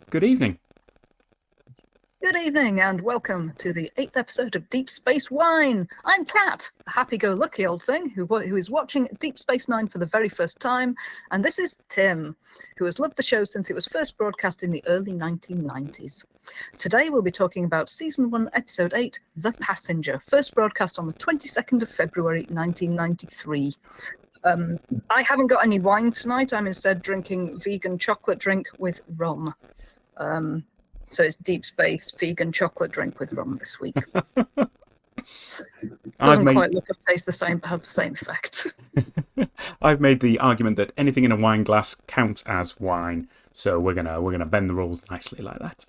good evening. Good evening and welcome to the 8th episode of Deep Space Wine. I'm Kat, a happy-go-lucky old thing who is watching Deep Space Nine for the very first time, and this is Tim, who has loved the show since it was first broadcast in the early 1990s. Today we'll be talking about Season 1, Episode 8, The Passenger, first broadcast on the 22nd of February 1993. I haven't got any wine tonight. I'm instead drinking vegan chocolate drink with rum. So it's Deep Space vegan chocolate drink with rum this week. Doesn't quite look or taste the same, but has the same effect. I've made the argument that anything in a wine glass counts as wine, so we're gonna bend the rules nicely like that.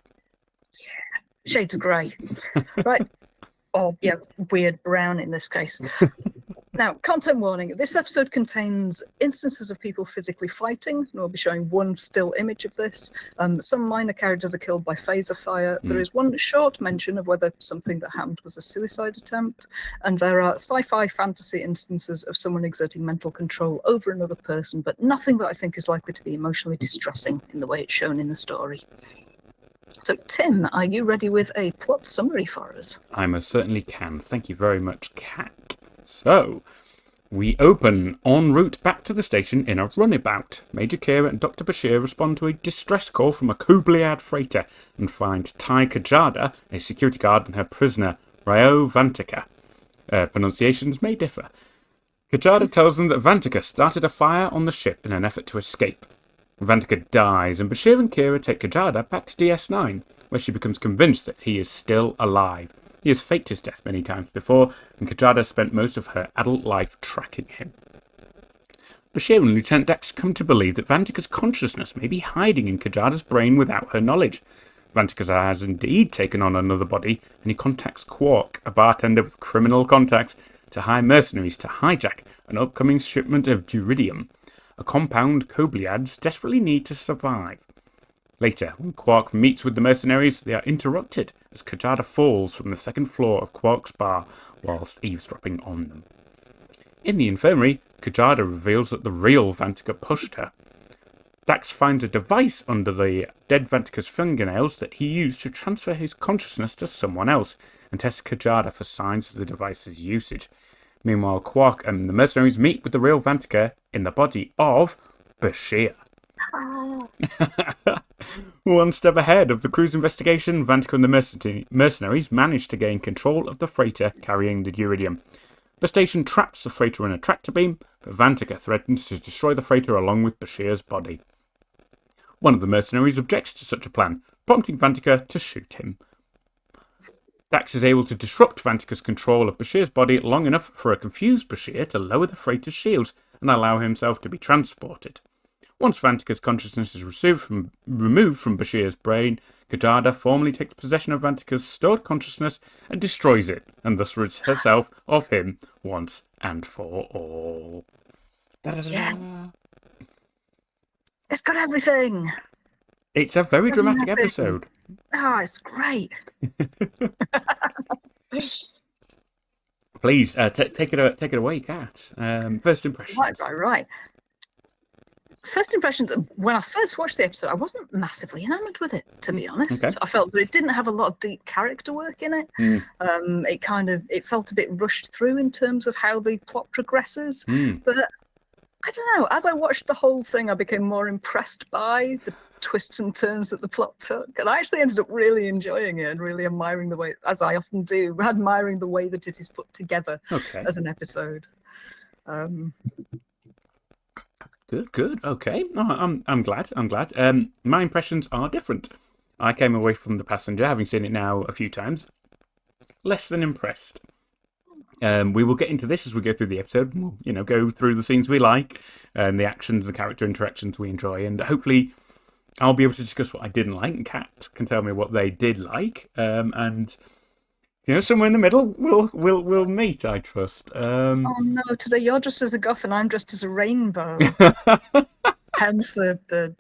Yeah, shades of grey, right? Or yeah, weird brown in this case. Now, content warning. This episode contains instances of people physically fighting, and we'll be showing one still image of this. Some minor characters are killed by phaser fire. There is one short mention of whether something that happened was a suicide attempt. And there are sci-fi fantasy instances of someone exerting mental control over another person, but nothing that I think is likely to be emotionally distressing in the way it's shown in the story. So, Tim, are you ready with a plot summary for us? I most certainly can. Thank you very much, Kat. So, we open en route back to the station in a runabout. Major Kira and Dr. Bashir respond to a distress call from a Kubliad freighter and find Tai Kajada, a security guard, and her prisoner, Ryo Vantika. Pronunciations may differ. Kajada tells them that Vantika started a fire on the ship in an effort to escape. Vantika dies, and Bashir and Kira take Kajada back to DS9, where she becomes convinced that he is still alive. He has faked his death many times before, and Kajada spent most of her adult life tracking him. Bashir and Lieutenant Dex come to believe that Vantika's consciousness may be hiding in Kajada's brain without her knowledge. Vantika has indeed taken on another body, and he contacts Quark, a bartender with criminal contacts, to hire mercenaries to hijack an upcoming shipment of Duridium, a compound Kobliads desperately need to survive. Later, when Quark meets with the mercenaries, they are interrupted as Kajada falls from the second floor of Quark's bar whilst eavesdropping on them. In the infirmary, Kajada reveals that the real Vantika pushed her. Dax finds a device under the dead Vantika's fingernails that he used to transfer his consciousness to someone else and tests Kajada for signs of the device's usage. Meanwhile, Quark and the mercenaries meet with the real Vantika in the body of Bashir. One step ahead of the crew's investigation, Vantika and the mercenaries manage to gain control of the freighter carrying the Uridium. The station traps the freighter in a tractor beam, but Vantika threatens to destroy the freighter along with Bashir's body. One of the mercenaries objects to such a plan, prompting Vantika to shoot him. Dax is able to disrupt Vantika's control of Bashir's body long enough for a confused Bashir to lower the freighter's shields and allow himself to be transported. Once Vantika's consciousness is removed from Bashir's brain, Kajada formally takes possession of Vantika's stored consciousness and destroys it, and thus rids herself of him once and for all. Yeah. It's got everything. It's a very dramatic episode. Oh, it's great. Please, take it away, Kat. First impressions. Right. First impressions, when I first watched the episode, I wasn't massively enamoured with it, to be honest. Okay. I felt that it didn't have a lot of deep character work in it. It felt a bit rushed through in terms of how the plot progresses. But I don't know, as I watched the whole thing, I became more impressed by the twists and turns that the plot took. And I actually ended up really enjoying it and really admiring the way, as I often do, admiring the way that it is put together as an episode. Good. Okay. No, I'm glad. My impressions are different. I came away from The Passenger, having seen it now a few times, less than impressed. We will get into this as we go through the episode. We'll, go through the scenes we like and the actions and character interactions we enjoy, and hopefully I'll be able to discuss what I didn't like, and Kat can tell me what they did like. And somewhere in the middle, we'll meet, I trust. Oh no! Today you're dressed as a goth and I'm dressed as a rainbow. Hence the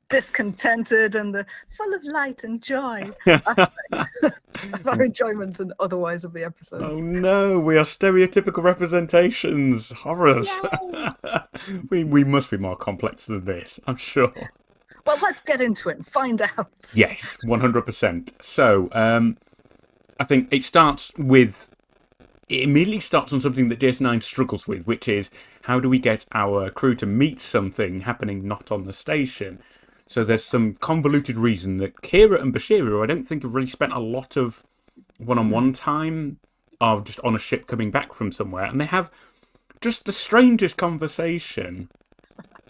discontented and the full of light and joy aspects of our enjoyment and otherwise of the episode. Oh no, we are stereotypical representations. Horrors. We must be more complex than this, I'm sure. Well, let's get into it and find out. Yes, 100%. So, I think it immediately starts on something that DS9 struggles with, which is how do we get our crew to meet something happening not on the station? So there's some convoluted reason that Kira and Bashir, who I don't think have really spent a lot of one-on-one time, are just on a ship coming back from somewhere, and they have just the strangest conversation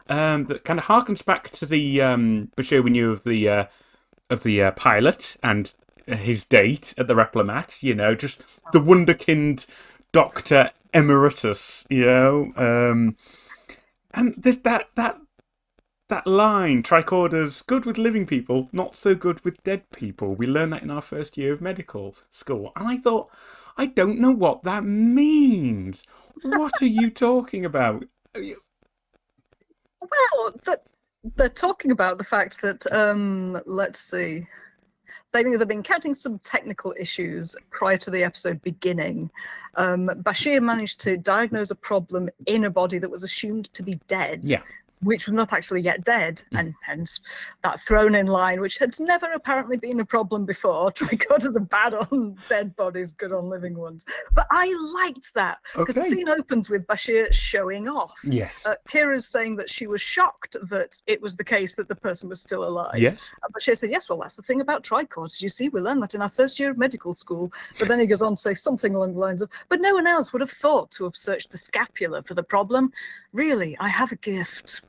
that kind of harkens back to the Bashir we knew of the pilot and his date at the Replimat, just the wunderkind Doctor Emeritus, and there's that line, tricorder's good with living people, not so good with dead people. We learned that in our first year of medical school, and I thought, I don't know what that means. What are you talking about? Well, they're talking about the fact that, let's see, they've been counting some technical issues prior to the episode beginning. Bashir managed to diagnose a problem in a body that was assumed to be dead. Yeah. Which was not actually yet dead, and hence that thrown in line, which had never apparently been a problem before. Tricorders are bad on dead bodies, good on living ones. But I liked that, because the scene opens with Bashir showing off. Yes. Kira's saying that she was shocked that it was the case that the person was still alive. Yes. And Bashir said, yes, well, that's the thing about tricorders. You see, we learned that in our first year of medical school. But then he goes on to say something along the lines of, but no one else would have thought to have searched the scapula for the problem. Really, I have a gift.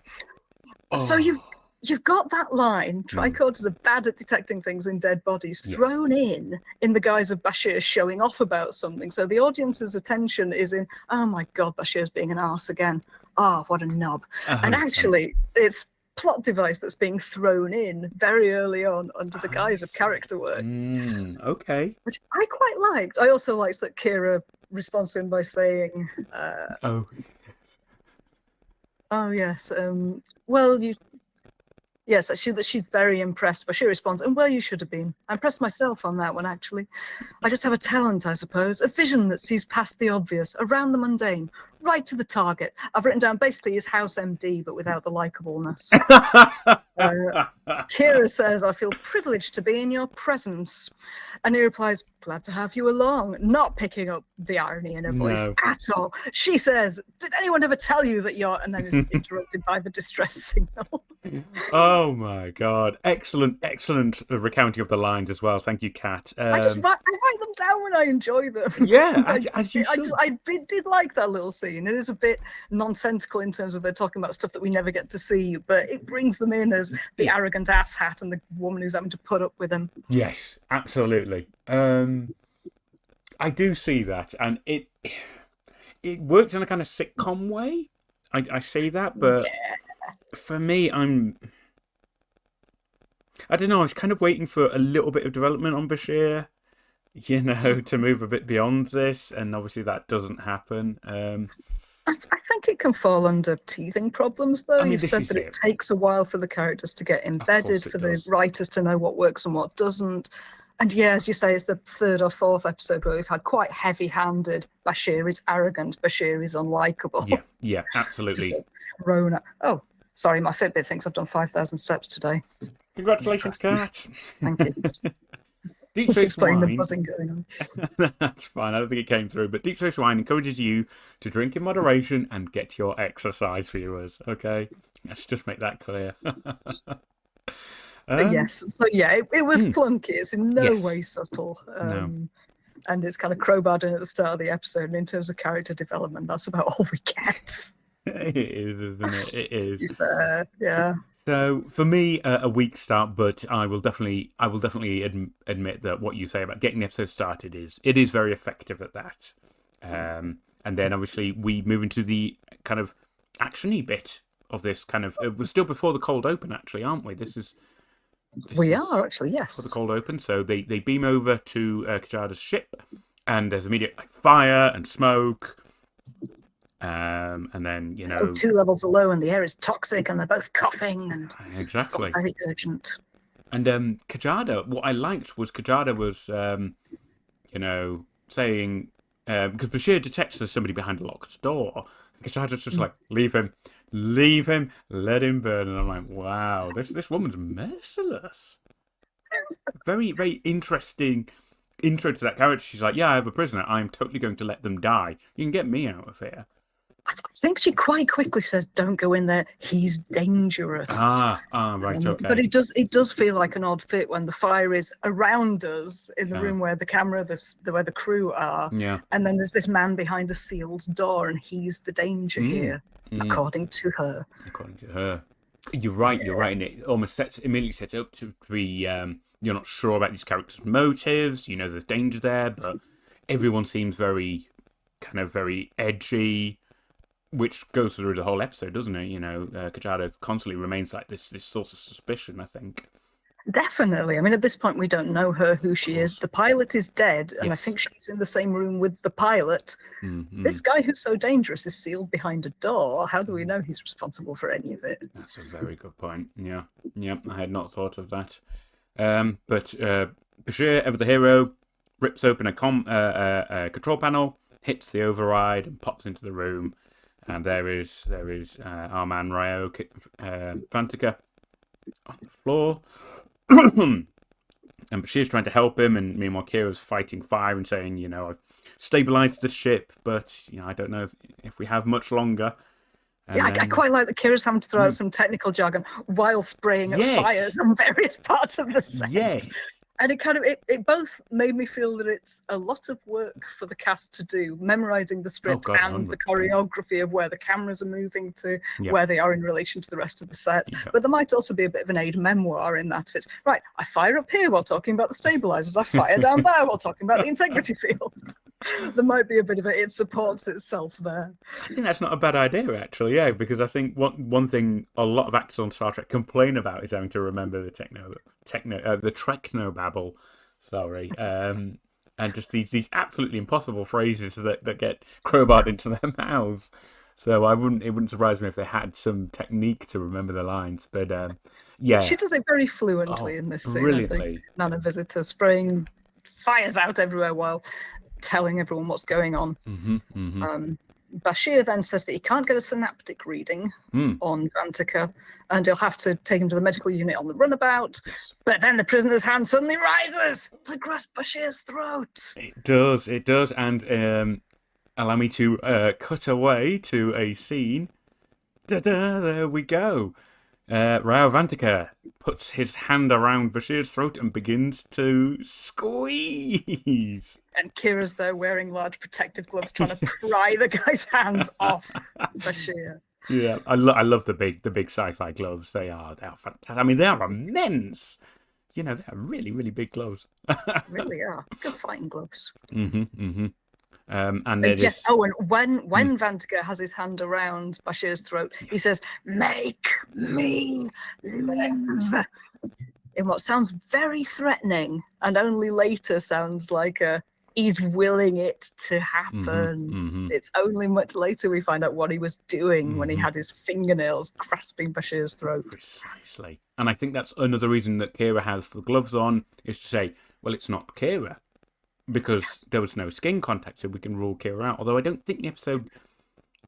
So you've got that line, tricorders are bad at detecting things in dead bodies, thrown in the guise of Bashir showing off about something. So the audience's attention is in, oh my God, Bashir's being an arse again. Oh, what a knob. 100%. And actually, it's plot device that's being thrown in very early on under the guise of character work. Okay. Which I quite liked. I also liked that Kira responds to him by saying, oh, yes. Well, yes, she's very impressed, but she responds, and well, you should have been. I impressed myself on that one, actually. I just have a talent, I suppose, a vision that sees past the obvious, around the mundane, right to the target. I've written down basically his house MD, but without the likableness. Kira says, I feel privileged to be in your presence. And he replies, glad to have you along, not picking up the irony in her voice at all. She says, did anyone ever tell you that you're... And then is interrupted by the distress signal. Oh, my God. Excellent recounting of the lines as well. Thank you, Kat. I write them down when I enjoy them. Yeah, as you should. I did like that little scene. It is a bit nonsensical in terms of they're talking about stuff that we never get to see, but it brings them in as the arrogant asshat and the woman who's having to put up with him. Yes, absolutely. I do see that, and it works in a kind of sitcom way. I see that, but for me, I don't know. I was kind of waiting for a little bit of development on Bashir, to move a bit beyond this, and obviously that doesn't happen. I think it can fall under teething problems, though. I mean, You've said that it takes a while for the characters to get embedded, for the writers to know what works and what doesn't. And yeah, as you say, it's the third or fourth episode where we've had quite heavy-handed. Bashir is arrogant. Bashir is unlikable. Yeah, absolutely. Just thrown at... Oh, sorry, my Fitbit thinks I've done 5,000 steps today. Congratulations, Kat. Thank you. Deep Space Wine. The buzzing going on. That's fine. I don't think it came through. But Deep Space Wine encourages you to drink in moderation and get your exercise, viewers. Okay? Let's just make that clear. Yes. So, yeah, it was plunky. It's in no way subtle. No. And it's kind of crowbarred in at the start of the episode. And in terms of character development, that's about all we get. It is, isn't it? It is. To be fair, yeah. So for me, a weak start, but I will definitely admit that what you say about getting the episode started is very effective at that. And then obviously we move into the kind of actiony bit of this kind of. We're still before the cold open, actually, aren't we? We are actually, yes. For the cold open, so they beam over to Kajada's ship, and there's immediate fire and smoke. And then, 2 levels are low and the air is toxic and they're both coughing and exactly it's very urgent. And Kajada, what I liked was Kajada was, saying, because Bashir detects there's somebody behind a locked door. Kajada's just like, leave him. Leave him, let him burn. And I'm like, wow, this woman's merciless. Very, very interesting intro to that character. She's like, yeah, I have a prisoner. I'm totally going to let them die. You can get me out of here. I think she quite quickly says, "Don't go in there. He's dangerous." Right, okay. But it does feel like an odd fit when the fire is around us in the room where the camera, where the crew are. Yeah. And then there's this man behind a sealed door, and he's the danger here, according to her. According to her. You're right, and it almost immediately sets it up to be, you're not sure about these characters' motives, you know there's danger there, but everyone seems very edgy, which goes through the whole episode, doesn't it? You know, Kajada constantly remains like this source of suspicion, I think. Definitely. I mean, at this point, we don't know who she is. The pilot is dead, and I think she's in the same room with the pilot. This guy who's so dangerous is sealed behind a door. How do we know he's responsible for any of it? That's a very good point. Yeah, I had not thought of that. But Bashir, ever the hero, rips open a control panel, hits the override, and pops into the room. And there is our man Ryo Vantika on the floor. And Bashir's trying to help him, and meanwhile Kira's fighting fire and saying, you know, I've stabilised the ship, but you know, I don't know if we have much longer. Yeah, I quite like that Kira's having to throw out some technical jargon while spraying at fires on various parts of the set. Yes. And it both made me feel that it's a lot of work for the cast to do, memorizing the script and 100%. The choreography of where the cameras are moving to, where they are in relation to the rest of the set. But there might also be a bit of an aid memoir in that. If it's, right, I fire up here while talking about the stabilizers, I fire down there while talking about the integrity fields. There might be a bit of it supports itself there. I think that's not a bad idea, actually, because I think one thing a lot of actors on Star Trek complain about is having to remember the technobabble, and just these absolutely impossible phrases that get crowbarred into their mouths. So it wouldn't surprise me if they had some technique to remember the lines. But she does it very fluently in this scene. Brilliantly. Nana Visitor spraying fires out everywhere while telling everyone what's going on. Bashir then says that he can't get a synaptic reading on Vantika, and he'll have to take him to the medical unit on the runabout. But then the prisoner's hand suddenly rises to grasp Bashir's throat. It does, and allow me to cut away to a scene. There we go. Rao Vantika puts his hand around Bashir's throat and begins to squeeze. And Kira's there wearing large protective gloves, trying to pry the guy's hands off Bashir. Yeah, I love the big sci-fi gloves. They are fantastic. I mean, they are immense. You know, they are really, really big gloves. Really are good fighting gloves. And and when Vantika has his hand around Bashir's throat, he says, "Make me live," in what sounds very threatening, and only later sounds like he's willing it to happen. It's only much later we find out what he was doing when he had his fingernails grasping Bashir's throat. Precisely. And I think that's another reason that Kira has the gloves on, is to say, well, it's not Kira. Because there was no skin contact, so we can rule Kira out. Although I don't think the episode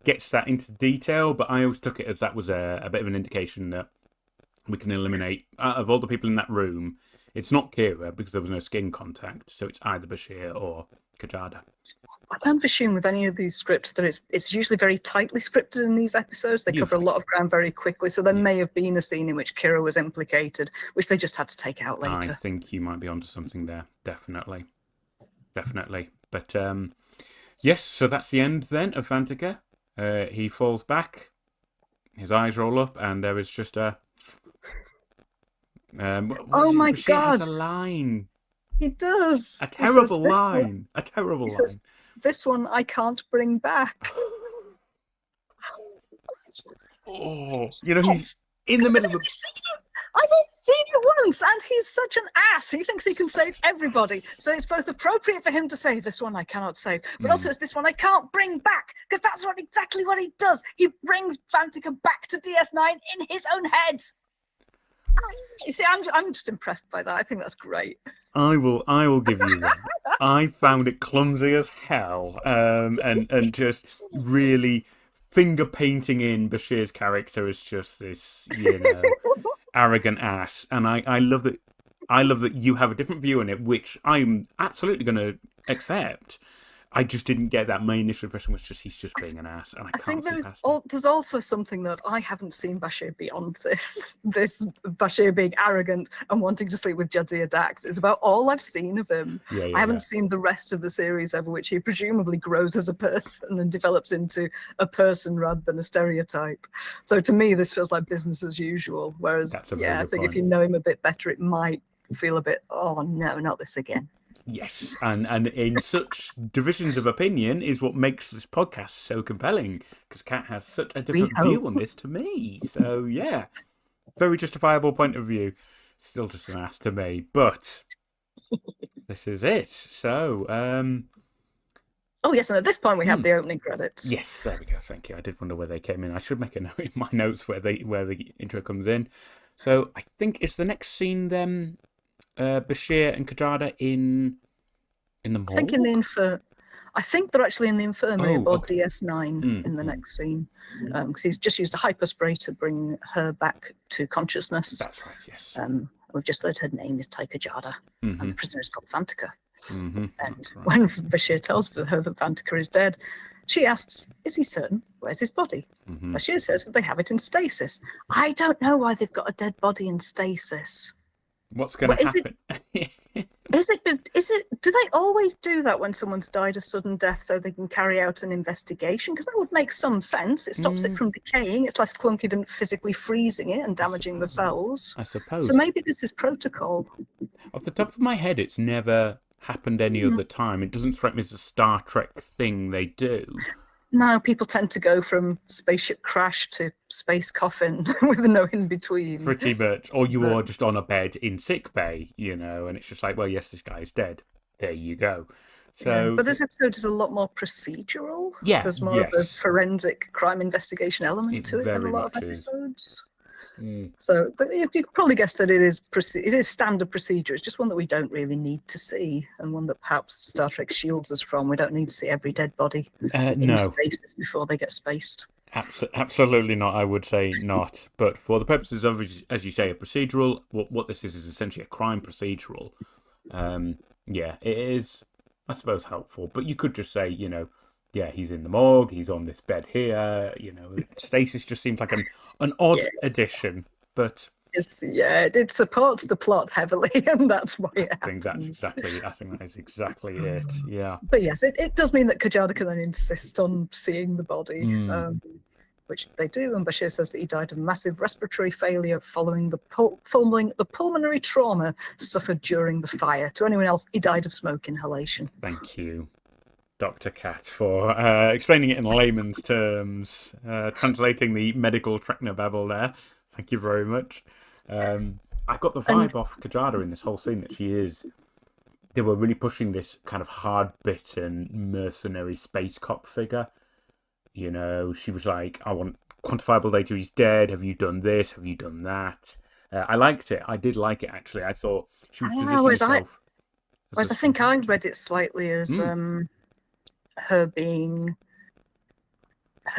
gets that into detail, but I always took it as that was a bit of an indication that we can eliminate, out of all the people in that room, it's not Kira because there was no skin contact, so it's either Bashir or Kajada. I can't assume with any of these scripts that it's usually very tightly scripted in these episodes. They cover a lot of ground very quickly, so there may have been a scene in which Kira was implicated, which they just had to take out later. I think you might be onto something there, definitely. But yes, so that's the end then of Vantika. He falls back, his eyes roll up, and there is just a oh my God! Has a line. He does. A terrible line. A terrible line. Says, "This one I can't bring back." Oh, you know, he's in the middle of the... I've only seen it once, and he's such an ass. He thinks he can save everybody. So it's both appropriate for him to say, "This one I cannot save," but also it's "This one I can't bring back," because that's exactly what he does. He brings Vantika back to DS9 in his own head. You see, I'm just impressed by that. I think that's great. I will give you that. I found it clumsy as hell, and just really finger painting in Bashir's character as just this, arrogant ass. And I love that. I love that you have a different view on it, which I'm absolutely going to accept. I just didn't get that. My initial impression was just he's just being an ass, and I can't see past it. There's also something that I haven't seen Bashir beyond this. This Bashir being arrogant and wanting to sleep with Jadzia Dax is about all I've seen of him. I haven't seen the rest of the series over which he presumably grows as a person and develops into a person rather than a stereotype. So to me, this feels like business as usual. Whereas, I think if you know him a bit better, it might feel a bit, oh no, not this again. Yes, and in such divisions of opinion is what makes this podcast so compelling, because Kat has such a different view on this to me. So, yeah, very justifiable point of view. Still just an ass to me, but this is it. So, oh, yes, and at this point we have the opening credits. Yes, there we go, thank you. I did wonder where they came in. I should make a note in my notes where the intro comes in. So, I think it's the next scene then... Bashir and Kajada in the mall? I think they're actually in the infirmary aboard DS9 in the next scene. Because he's just used a hyperspray to bring her back to consciousness. That's right, yes. We've just learned her name is Tai Kajada, and the prisoner is called Vantika. And right. when Bashir tells her that Vantika is dead, she asks, is he certain? Where's his body? Bashir says that they have it in stasis. I don't know why they've got a dead body in stasis. What's going to happen? Is it? Do they always do that when someone's died a sudden death so they can carry out an investigation? Because that would make some sense. It stops it from decaying. It's less clunky than physically freezing it and damaging the cells. I suppose. So maybe this is protocol. Off the top of my head, it's never happened any other time. It doesn't strike me as a Star Trek thing they do. No, people tend to go from spaceship crash to space coffin with no in between. Pretty much. Or you are just on a bed in sick bay, and it's just like, well, yes, this guy's dead. There you go. So, but this episode is a lot more procedural. Yeah, there's more of a forensic crime investigation element to it than a lot of episodes. So but you can probably guess that it is standard procedure. It's just one that we don't really need to see, and one that perhaps Star Trek shields us from. We don't need to see every dead body in stasis before they get spaced. Absolutely not. I would say not. But for the purposes of, as you say, a procedural, what this is essentially a crime procedural. It is, I suppose, helpful. But you could just say, he's in the morgue, he's on this bed here. Stasis just seems like an odd addition, but it supports the plot heavily, and that's why it happens. I think that is exactly it. Yeah. But yes, it does mean that Kajada can then insist on seeing the body, which they do. And Bashir says that he died of massive respiratory failure following the pulmonary trauma suffered during the fire. To anyone else, he died of smoke inhalation. Thank you, Dr. Cat, for explaining it in layman's terms, translating the medical technobabble there. Thank you very much. I got the vibe off Kajada in this whole scene that they were really pushing this kind of hard-bitten mercenary space cop figure. She was like, I want quantifiable data, he's dead, have you done this, have you done that? I liked it. I did like it, actually. I thought she was positioning herself. Whereas I think I read it slightly as... her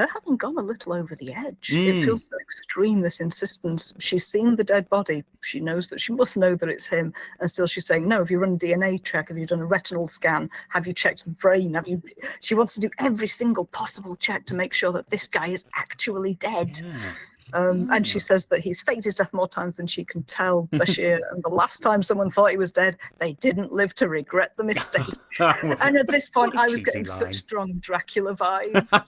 having gone a little over the edge. It feels so extreme, this insistence. She's seen the dead body. She knows that she must know that it's him. And still she's saying, no, have you run a DNA check? Have you done a retinal scan? Have you checked the brain? She wants to do every single possible check to make sure that this guy is actually dead. Yeah. And she says that he's faked his death more times than she can tell, Bashir. And the last time someone thought he was dead, they didn't live to regret the mistake. And at this point, I was getting such strong Dracula vibes.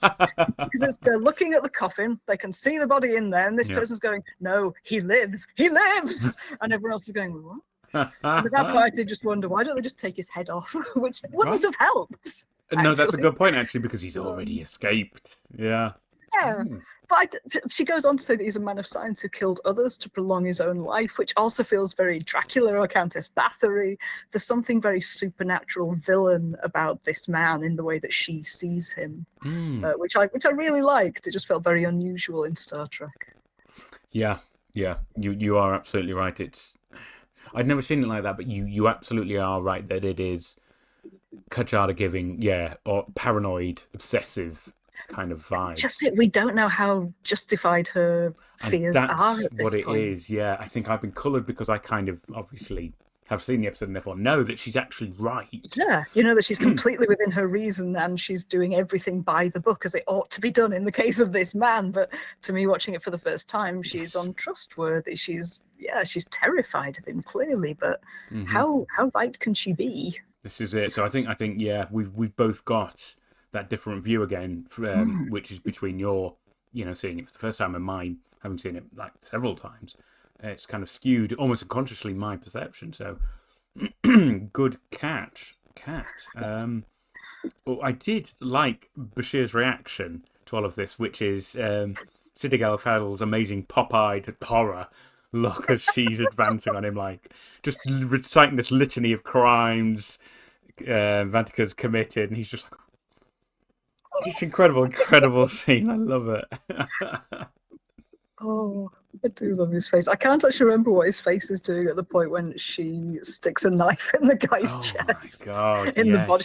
Because they're looking at the coffin, they can see the body in there, and this person's going, no, he lives! He lives! And everyone else is going, what? And at that point, I did just wonder, why don't they just take his head off? Which wouldn't have helped. No, that's a good point, actually, because he's already escaped. Yeah. Yeah. But she goes on to say that he's a man of science who killed others to prolong his own life, which also feels very Dracula or Countess Bathory. There's something very supernatural villain about this man in the way that she sees him, which I really liked. It just felt very unusual in Star Trek. Yeah. You are absolutely right. I'd never seen it like that, but you absolutely are right that it is Kajada giving, or paranoid, obsessive kind of vibe. Just it, we don't know how justified her And fears are that's at this what it point. is. Yeah, I think I've been coloured because I kind of obviously have seen the episode and therefore know that she's actually right. Yeah, you know that she's completely within her reason and she's doing everything by the book as it ought to be done in the case of this man. But to me, watching it for the first time, she's untrustworthy. She's terrified of him clearly. But how right can she be? This is it. So I think yeah, we've both got that different view again, which is between your seeing it for the first time and mine having seen it like several times. It's kind of skewed almost unconsciously my perception. So good catch, Cat. Well, I did like Bashir's reaction to all of this, which is Siddig El-Fadl's amazing pop-eyed horror look as she's advancing on him, like just reciting this litany of crimes Vantika's committed, and he's just like, it's incredible scene. I love it. Oh, I do love his face. I can't actually remember what his face is doing at the point when she sticks a knife in the guy's chest. Oh my God, in the body.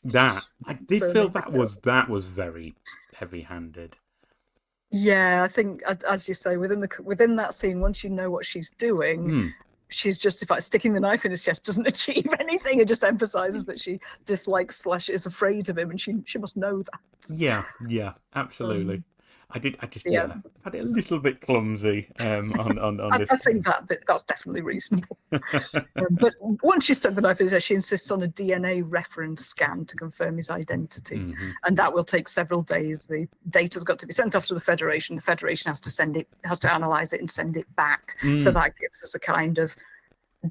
That I did feel that was very heavy-handed. Yeah, I think, as you say, within that scene, once you know what she's doing, she's justified. Sticking the knife in his chest doesn't achieve anything. It just emphasizes that she dislikes / is afraid of him, and she must know that. Yeah, absolutely. I just found it a little bit clumsy on this. I think that's definitely reasonable. But once she stuck the knife in his head, she insists on a DNA reference scan to confirm his identity, and that will take several days. The data's got to be sent off to the Federation. The Federation has to analyze it and send it back. So that gives us a kind of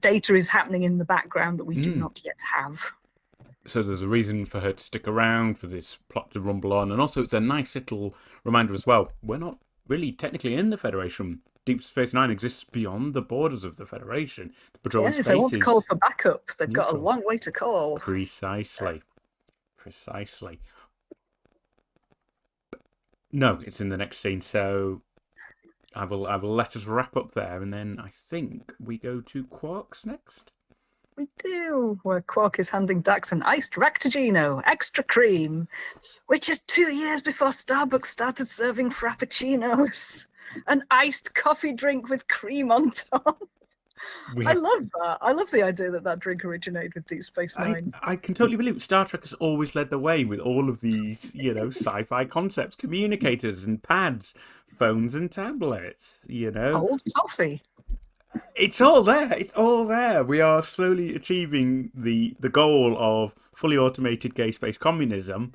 data is happening in the background that we do not yet have. So there's a reason for her to stick around, for this plot to rumble on. And also it's a nice little reminder as well. We're not really technically in the Federation. Deep Space Nine exists beyond the borders of the Federation. The patrol in space if they want to call for backup, they've got a long way to call. Precisely. No, it's in the next scene. So I will let us wrap up there. And then I think we go to Quark's next. We do, where Quark is handing Dax an iced Ractigino, extra cream, which is 2 years before Starbucks started serving Frappuccinos. An iced coffee drink with cream on top. I love that. I love the idea that drink originated with Deep Space Nine. I can totally believe it. Star Trek has always led the way with all of these, sci-fi concepts, communicators and pads, phones and tablets, Old coffee. It's all there. We are slowly achieving the goal of fully automated gay space communism.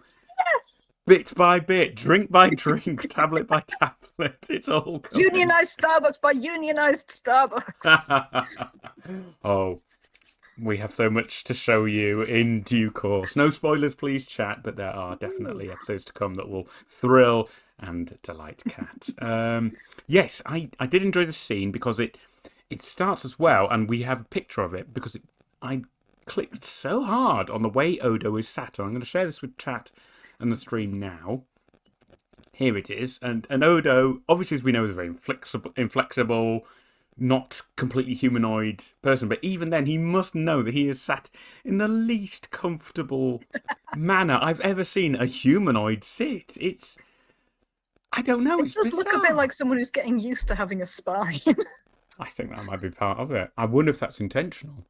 Yes. Bit by bit, drink by drink, tablet by tablet. It's all coming. Unionized Starbucks by unionized Starbucks. Oh, we have so much to show you in due course. No spoilers, please, chat, but there are definitely episodes to come that will thrill and delight Kat. Yes, I did enjoy the scene because it starts as well, and we have a picture of it because I clicked so hard on the way Odo is sat. And I'm going to share this with chat and the stream now. Here it is. And Odo, obviously, as we know, is a very inflexible, not completely humanoid person. But even then, he must know that he is sat in the least comfortable manner I've ever seen a humanoid sit. I don't know. It does look a bit like someone who's getting used to having a spine. I think that might be part of it. I wonder if that's intentional.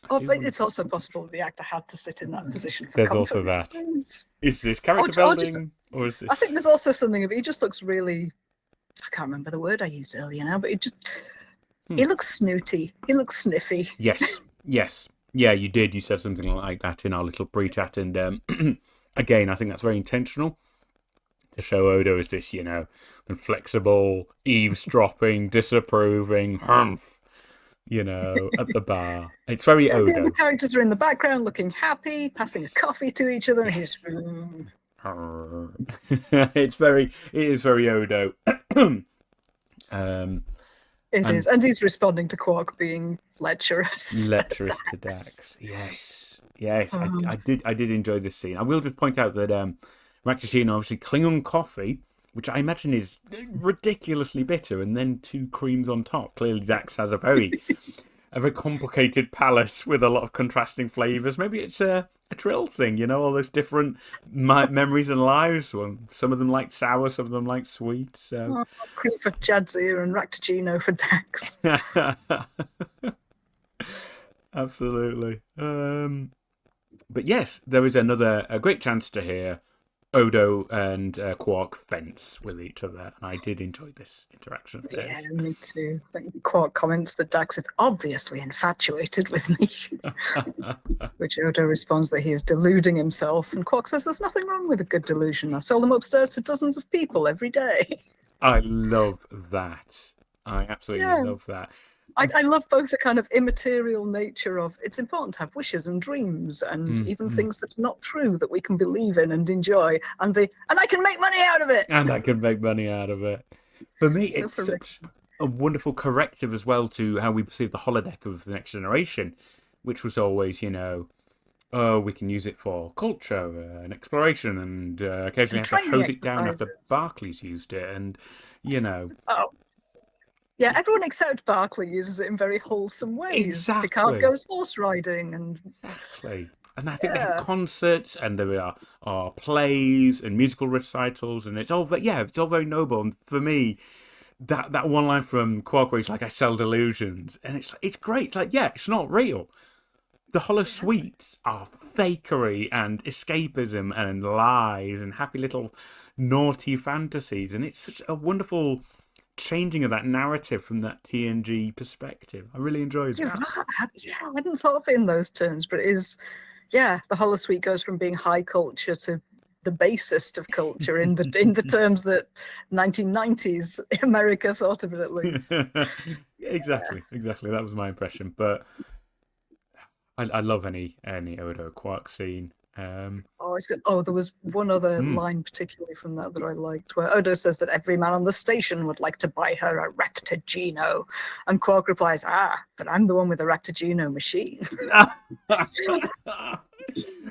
But it's also possible the actor had to sit in that position for There's also that. Reasons. Is this character building? Or is this... I think there's also something of it. He just looks really... I can't remember the word I used earlier now, but he looks snooty. He looks sniffy. Yes. Yeah, you did. You said something like that in our little pre-chat. And again, I think that's very intentional. To show Odo as this, inflexible, eavesdropping, disapproving, at the bar. It's very Odo. The other characters are in the background looking happy, passing a coffee to each other, and he's... It is very Odo. It is, and he's responding to Quark being lecherous. Lecherous to Dax. Yes. I did enjoy this scene. I will just point out that Ractigino, obviously Klingon coffee, which I imagine is ridiculously bitter, and then 2 creams on top. Clearly, Dax has a very a very complicated palette with a lot of contrasting flavors. Maybe it's a trill thing, you know, all those different memories and lives. Well, some of them like sour, some of them like sweet. So Oh, cream for Jadzia and Ractigino for Dax. absolutely. But yes, there is a great chance to hear Odo and Quark fence with each other, and I did enjoy this interaction of theirs. Yeah, me too. Quark comments that Dax is obviously infatuated with me, which Odo responds that he is deluding himself, and Quark says there's nothing wrong with a good delusion. I sell them upstairs to dozens of people every day. I love that. I absolutely love that. I love both the kind of immaterial nature of it's important to have wishes and dreams and even things that are not true that we can believe in and enjoy, and I can make money out of it. And I can make money out of it. For me, it's such a wonderful corrective as well to how we perceive the holodeck of the Next Generation, which was always, you know, oh, we can use it for culture and exploration, and occasionally have to hose it down after Barclay's used it, and you know. Oh. Yeah, everyone except Barclay uses it in very wholesome ways. Exactly. Picard goes horse riding and exactly. And I think they have concerts, and there are plays and musical recitals, and it's all very noble. And for me, that one line from Quark where he's like, "I sell delusions," and it's great. It's like, yeah, it's not real. The holosuites are fakery and escapism and lies and happy little naughty fantasies, and it's such a wonderful changing of that narrative from that TNG perspective. I really enjoyed it. Yeah, I hadn't thought of it in those terms, but it is, the holosuite goes from being high culture to the basest of culture in the terms that 1990s America thought of it, at least. Exactly. That was my impression. But I love any Odo Quark scene. There was one other line particularly from that I liked, where Odo says that every man on the station would like to buy her a Ractigino, and Quark replies, but I'm the one with the Ractigino machine.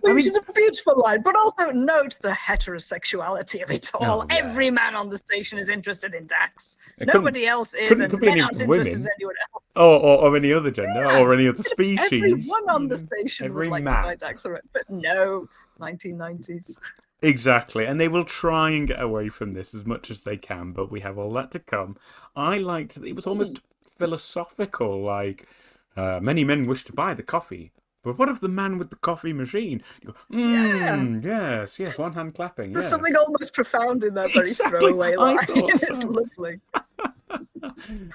Which is a beautiful line, but also note the heterosexuality of it all. Every man on the station is interested in Dax. Nobody else is, and men aren't interested in anyone else. Or any other gender, or any other species. Everyone on the station would like to buy Dax, but no, 1990s. Exactly, and they will try and get away from this as much as they can, but we have all that to come. I liked that it was almost philosophical, like, many men wish to buy the coffee, but what of the man with the coffee machine? You go, yes, one hand clapping. There's something almost profound in that very throwaway line. It's lovely.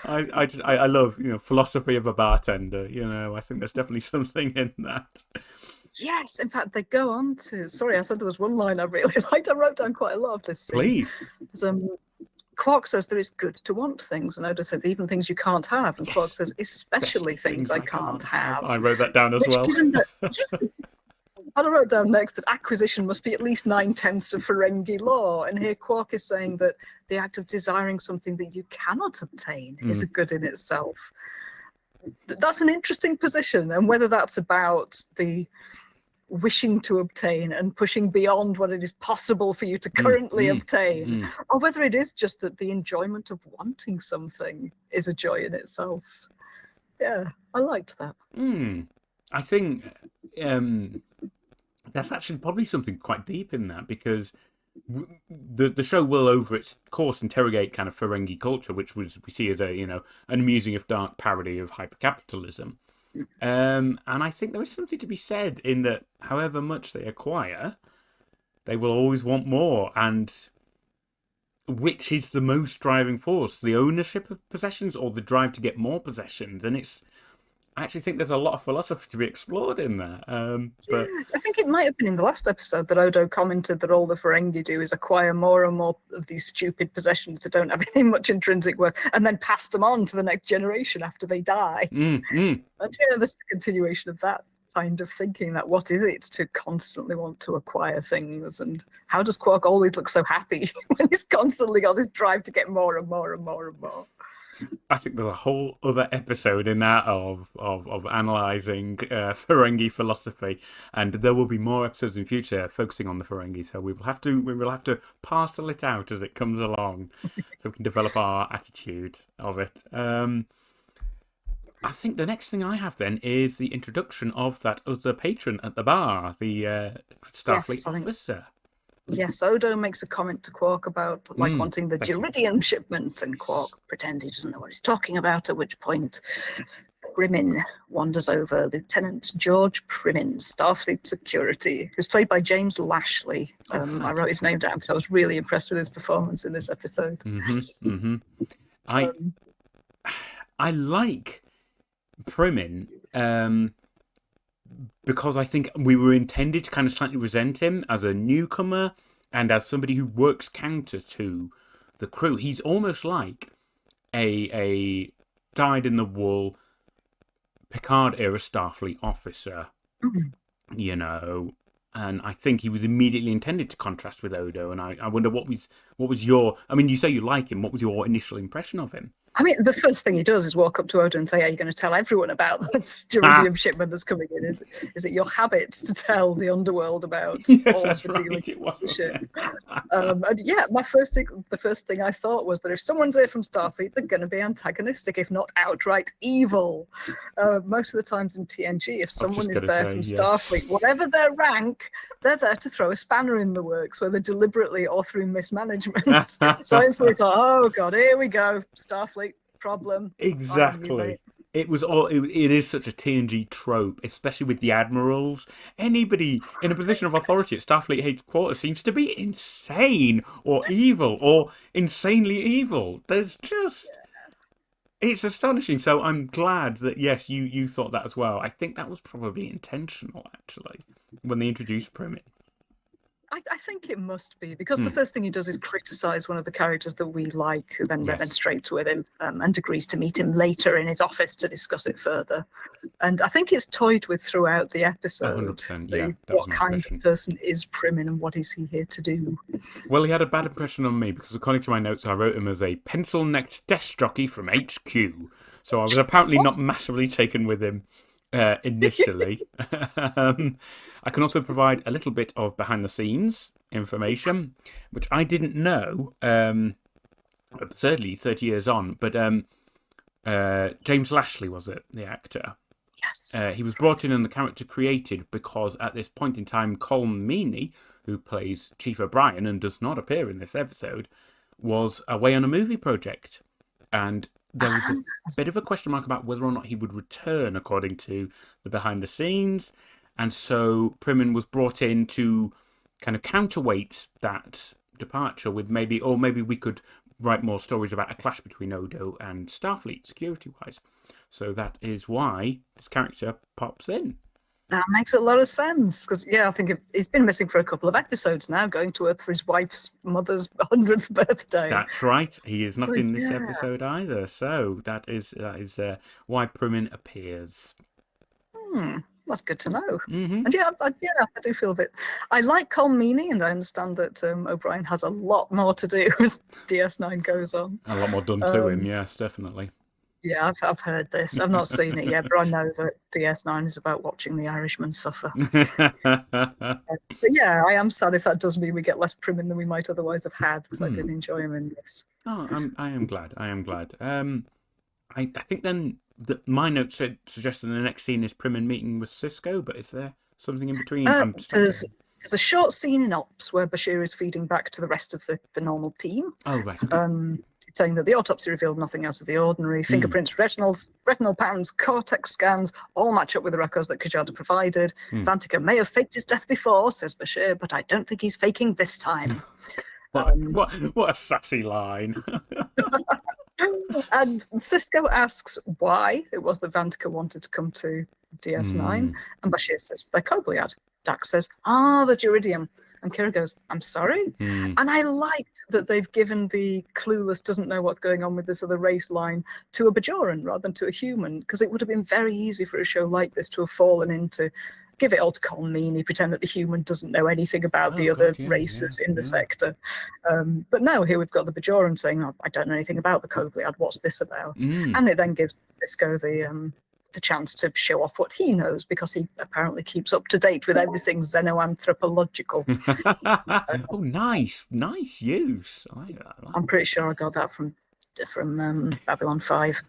I love, philosophy of a bartender. I think there's definitely something in that. Yes, in fact, they go on to. Sorry, I said there was one line I really liked. I wrote down quite a lot of this scene. Please. Quark says there is good to want things, and Odo says even things you can't have, and Quark says especially things I can't have. I wrote that down as well. I wrote down next that acquisition must be at least 9/10 of Ferengi law, and here Quark is saying that the act of desiring something that you cannot obtain is a good in itself. That's an interesting position, and whether that's about the wishing to obtain and pushing beyond what it is possible for you to currently obtain, or whether it is just that the enjoyment of wanting something is a joy in itself. Yeah, I liked that. I think that's actually probably something quite deep in that, because the show will, over its course, interrogate kind of Ferengi culture, which we see as an amusing if dark parody of hypercapitalism. And I think there is something to be said in that however much they acquire, they will always want more. And which is the most driving force? The ownership of possessions or the drive to get more possessions? And I actually think there's a lot of philosophy to be explored in that. But I think it might have been in the last episode that Odo commented that all the Ferengi do is acquire more and more of these stupid possessions that don't have any much intrinsic worth, and then pass them on to the next generation after they die. And this is a continuation of that kind of thinking, that what is it to constantly want to acquire things, and how does Quark always look so happy when he's constantly got this drive to get more and more and more and more? I think there's a whole other episode in that of analysing Ferengi philosophy, and there will be more episodes in future focusing on the Ferengi. So we will have to parcel it out as it comes along, so we can develop our attitude of it. I think the next thing I have then is the introduction of that other patron at the bar, the Starfleet officer. Yes, Odo makes a comment to Quark about wanting the Geridium shipment, and Quark pretends he doesn't know what he's talking about, at which point Primin wanders over. Lieutenant George Primin, Starfleet Security, who's played by James Lashley. I wrote his name down because I was really impressed with his performance in this episode. I like Primin because I think we were intended to kind of slightly resent him as a newcomer and as somebody who works counter to the crew. He's almost like a dyed-in-the-wool Picard-era Starfleet officer, you know, and I think he was immediately intended to contrast with Odo. And I wonder what was your? I mean, you say you like him. What was your initial impression of him? I mean, the first thing he does is walk up to Odo and say, "Are you going to tell everyone about this Geridium shipment that's coming in? Is it your habit to tell the underworld about all of the dealings with the ship?" And yeah, the first thing I thought was that if someone's here from Starfleet, they're going to be antagonistic, if not outright evil. Most of the times in TNG, if someone is there from Starfleet, whatever their rank, they're there to throw a spanner in the works, whether deliberately or through mismanagement. So I instantly thought, oh God, here we go, Starfleet problem. Exactly. It is such a TNG trope, especially with the admirals. Anybody in a position of authority at Starfleet headquarters seems to be insane or evil or insanely evil. There's just... It's astonishing. So I'm glad that, yes, you thought that as well. I think that was probably intentional, actually, when they introduced Primin. I think it must be, because the first thing he does is criticize one of the characters that we like, who then remonstrates with him and agrees to meet him later in his office to discuss it further. And I think it's toyed with throughout the episode. 100%, yeah. What kind of person is Primin and what is he here to do? Well, he had a bad impression on me because according to my notes, I wrote him as a pencil-necked desk jockey from HQ. So I was apparently not massively taken with him initially. I can also provide a little bit of behind-the-scenes information, which I didn't know, absurdly, 30 years on, but James Lashley was it, the actor. Yes. He was brought in and the character created because at this point in time, Colm Meaney, who plays Chief O'Brien and does not appear in this episode, was away on a movie project. And there was a bit of a question mark about whether or not he would return, according to the behind-the-scenes. And so Primin was brought in to kind of counterweight that departure with maybe we could write more stories about a clash between Odo and Starfleet, security-wise. So that is why this character pops in. That makes a lot of sense, because, I think he's been missing for a couple of episodes now, going to Earth for his wife's mother's 100th birthday. That's right. He is not in this episode either. So that is why Primin appears. That's good to know. And I do feel a bit... I like Colm Meaney, and I understand that O'Brien has a lot more to do as DS9 goes on. A lot more done to him, yes, definitely. Yeah, I've heard this. I've not seen it yet, but I know that DS9 is about watching the Irishman suffer. But yeah, I am sad if that does mean we get less Primin than we might otherwise have had, because I did enjoy him in this. Oh, I am glad. I think then that my notes suggested the next scene is Primin meeting with Cisco, but is there something in between? There's a short scene in Ops where Bashir is feeding back to the rest of the normal team. Oh, right. Okay. Saying that the autopsy revealed nothing out of the ordinary. Fingerprints, retinal patterns, cortex scans all match up with the records that Kajada provided. Vantika may have faked his death before, says Bashir, but I don't think he's faking this time. What a sassy line. And Cisco asks why it was that Vantika wanted to come to DS9. And Bashir says, they're Kobliad. Dax says, the Geridium. And Kira goes, I'm sorry? And I liked that they've given the clueless, doesn't know what's going on with this other race line to a Bajoran rather than to a human, because it would have been very easy for a show like this to have fallen into, give it all to Colm Meaney, pretend that the human doesn't know anything about the other races in the sector. But no, here we've got the Bajoran saying, I don't know anything about the Kobliad, what's this about? And it then gives Cisco the chance to show off what he knows, because he apparently keeps up to date with everything xenoanthropological. Oh, nice use. I like that. I'm pretty sure I got that from from Babylon 5.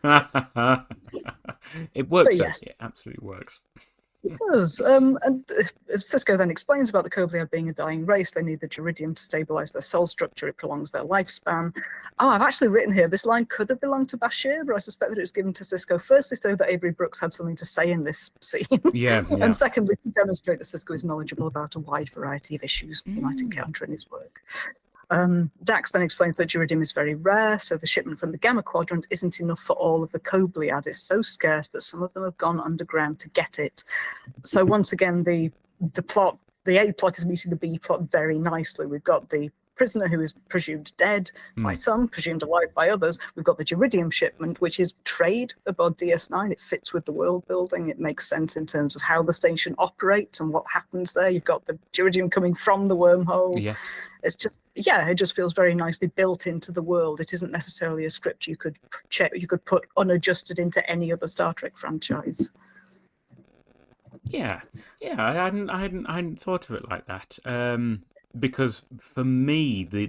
It works, But though. yes. It absolutely works. It does. And Cisco then explains about the Kobliad being a dying race. They need the Geridium to stabilize their soul structure. It prolongs their lifespan. Oh, I've actually written here, this line could have belonged to Bashir, but I suspect that it was given to Cisco firstly so that Avery Brooks had something to say in this scene. Yeah. And secondly, to demonstrate that Cisco is knowledgeable about a wide variety of issues he might encounter in his work. Dax then explains that Geridium is very rare, so the shipment from the Gamma Quadrant isn't enough for all of the Kobliad. It's so scarce that some of them have gone underground to get it. So once again, the plot, the A plot is meeting the B plot very nicely. We've got the prisoner who is presumed dead by some, presumed alive by others. We've got the Geridium shipment, which is trade aboard DS9. It fits with the world building. It makes sense in terms of how the station operates and what happens there. You've got the Geridium coming from the wormhole. Yes. It's just, yeah, it just feels very nicely built into the world. It isn't necessarily a script you could put unadjusted into any other Star Trek franchise. Yeah. I hadn't thought of it like that. Because for me, the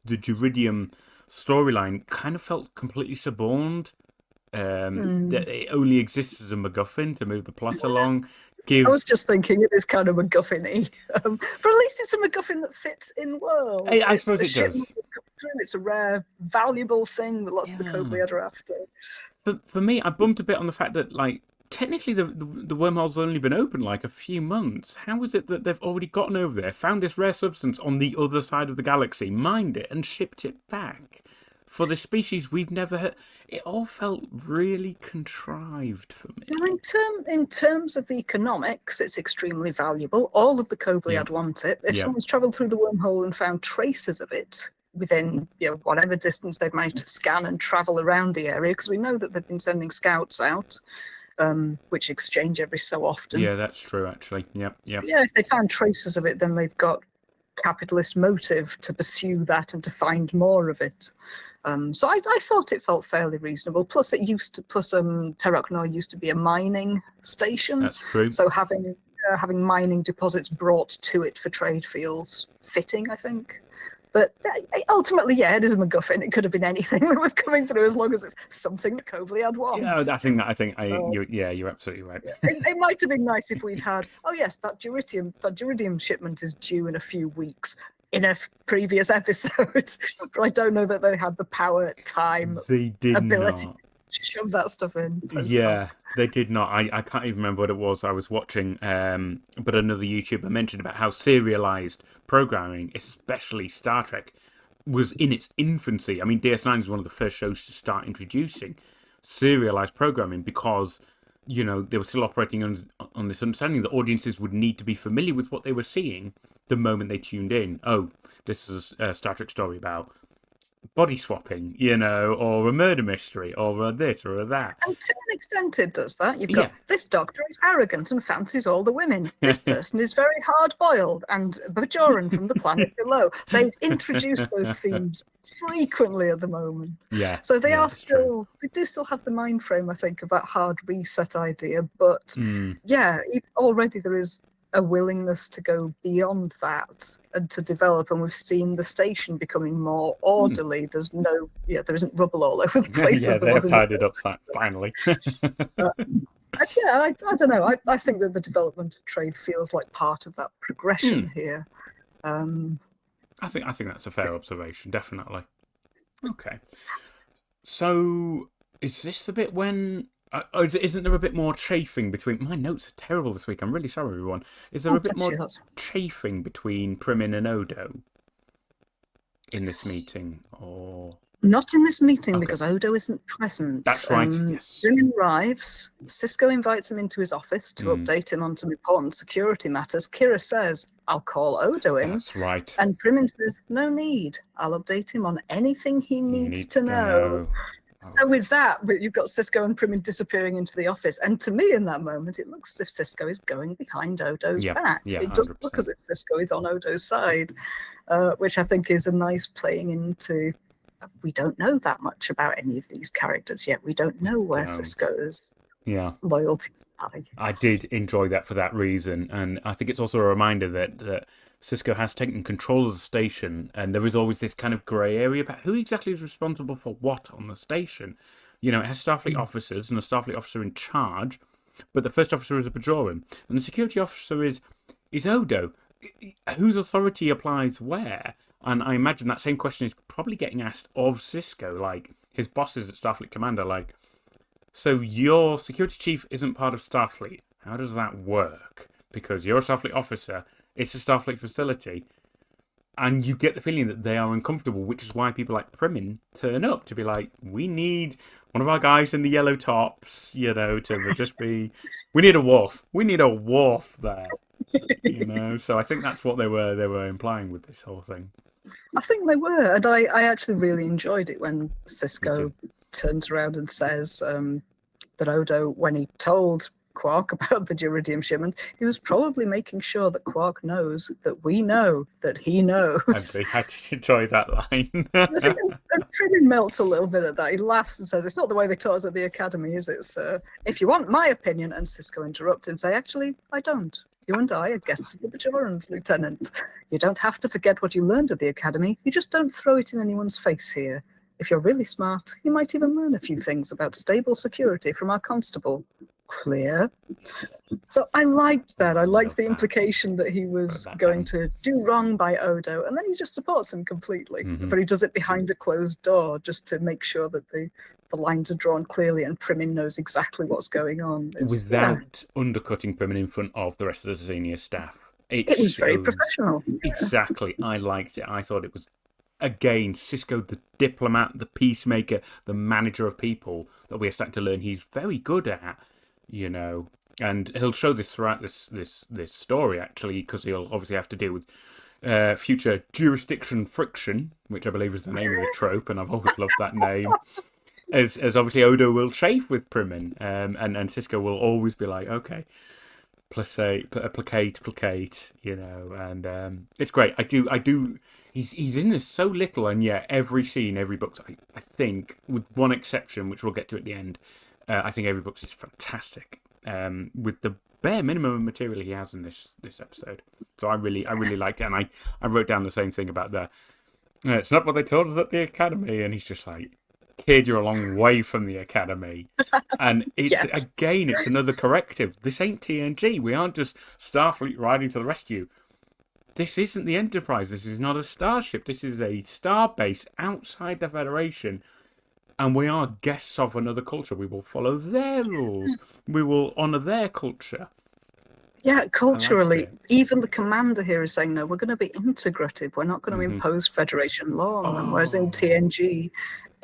Geridium storyline kind of felt completely suborned. That it only exists as a MacGuffin to move the plot along. I was just thinking it is kind of MacGuffin-y, but at least it's a MacGuffin that fits in world. I suppose it does. It's a rare, valuable thing that lots of the Kobliad are after. But for me, I bumped a bit on the fact that, like, technically the wormhole's only been open like a few months. How is it that they've already gotten over there, found this rare substance on the other side of the galaxy, mined it, and shipped it back? For the species we've never heard, it all felt really contrived for me. Well, in terms of the economics, it's extremely valuable. All of the Kobliad want it. If someone's travelled through the wormhole and found traces of it within whatever distance they've managed to scan and travel around the area, because we know that they've been sending scouts out, which exchange every so often. Yeah, that's true, actually. Yep. So, if they found traces of it, then they've got capitalist motive to pursue that and to find more of it. So I thought it felt fairly reasonable. Plus, Terok Nor used to be a mining station. That's true. So having mining deposits brought to it for trade feels fitting, I think. But ultimately, it is a MacGuffin. It could have been anything that was coming through, as long as it's something that Kobliad wants. Yeah, you're absolutely right. It might have been nice if we'd had, that Geridium shipment is due in a few weeks in a previous episode. But I don't know that they had the power, time, ability to shove that stuff in. They did not. I can't even remember what it was I was watching, but another YouTuber mentioned about how serialized programming, especially Star Trek, was in its infancy. I mean, DS9 is one of the first shows to start introducing serialized programming because, they were still operating on this understanding that audiences would need to be familiar with what they were seeing the moment they tuned in. Oh, this is a Star Trek story about body swapping, or a murder mystery, or this or that. And to an extent it does that. You've got this doctor is arrogant and fancies all the women. This person is very hard-boiled and Bajoran from the planet below. They introduce those themes frequently at the moment. So they do still have the mind frame, I think, of that hard reset idea. But already there is a willingness to go beyond that and to develop, and we've seen the station becoming more orderly. There's there isn't rubble all over the place. They've tidied up that finally. I don't know. I think that the development of trade feels like part of that progression here. I think that's a fair observation, definitely. Okay, so is this the bit when? Isn't there a bit more chafing between... My notes are terrible this week. I'm really sorry, everyone. Is there a bit more chafing between Primin and Odo in this meeting? Or not in this meeting, because Odo isn't present. That's right, yes. Primin arrives. Cisco invites him into his office to update him on some important security matters. Kira says, I'll call Odo in. That's right. And Primin says, no need. I'll update him on anything he needs to know. So with that, you've got Cisco and Primin disappearing into the office. And to me, in that moment, it looks as if Cisco is going behind Odo's back. It doesn't look as if Cisco is on Odo's side, which I think is a nice playing into... We don't know that much about any of these characters yet. We don't know where Cisco's loyalties lie. I did enjoy that for that reason. And I think it's also a reminder that Cisco has taken control of the station, and there is always this kind of grey area about who exactly is responsible for what on the station. You know, it has Starfleet officers and a Starfleet officer in charge, but the first officer is a Bajoran, and the security officer is Odo. Whose authority applies where? And I imagine that same question is probably getting asked of Cisco, like his bosses at Starfleet Command are like, so your security chief isn't part of Starfleet. How does that work? Because you're a Starfleet officer, it's a Starfleet facility, and you get the feeling that they are uncomfortable, which is why people like Primin turn up to be like, we need one of our guys in the yellow tops, you know, to just be, we need a Worf. We need a Worf there, you know. So I think that's what they were implying with this whole thing. I think they were, and I actually really enjoyed it when Cisco turns around and says that Odo, when he told Quark about the Iridium shipment, he was probably making sure that Quark knows that we know that he knows. I did enjoy that line. I think Primin melts a little bit at that. He laughs and says, it's not the way they taught us at the academy, is it, sir? If you want my opinion, and Cisco interrupts him, say, actually, I don't. You and I are guests of the Bajorans, Lieutenant. You don't have to forget what you learned at the academy. You just don't throw it in anyone's face here. If you're really smart, you might even learn a few things about stable security from our constable. Clear? So I liked that. I liked the implication that he was going to do wrong by Odo, and then he just supports him completely. But he does it behind a closed door just to make sure that the lines are drawn clearly and Primin knows exactly what's going on. Without undercutting Primin in front of the rest of the senior staff. It was very professional. Exactly. I liked it. I thought it was, again, Cisco, the diplomat, the peacemaker, the manager of people that we're starting to learn he's very good at, you know. And he'll show this throughout this story, actually, because he'll obviously have to deal with future jurisdiction friction, which I believe is the name of the trope, and I've always loved that name. As obviously Odo will chafe with Primin, and Cisco will always be like, okay, placate, you know, and it's great. I do. He's in this so little, and yet every scene, every book, I think, with one exception, which we'll get to at the end, I think every book is fantastic. With the bare minimum of material he has in this episode, so I really liked it, and I wrote down the same thing about it's not what they told us at the academy, and he's just like, kid, you're a long way from the academy. And it's again, it's another corrective. This ain't TNG. We aren't just Starfleet riding to the rescue. This isn't the Enterprise. This is not a starship. This is a star base outside the Federation. And we are guests of another culture. We will follow their rules. We will honour their culture. Yeah, culturally, even the commander here is saying, no, we're going to be integrative. We're not going to impose Federation law on them. Whereas in TNG,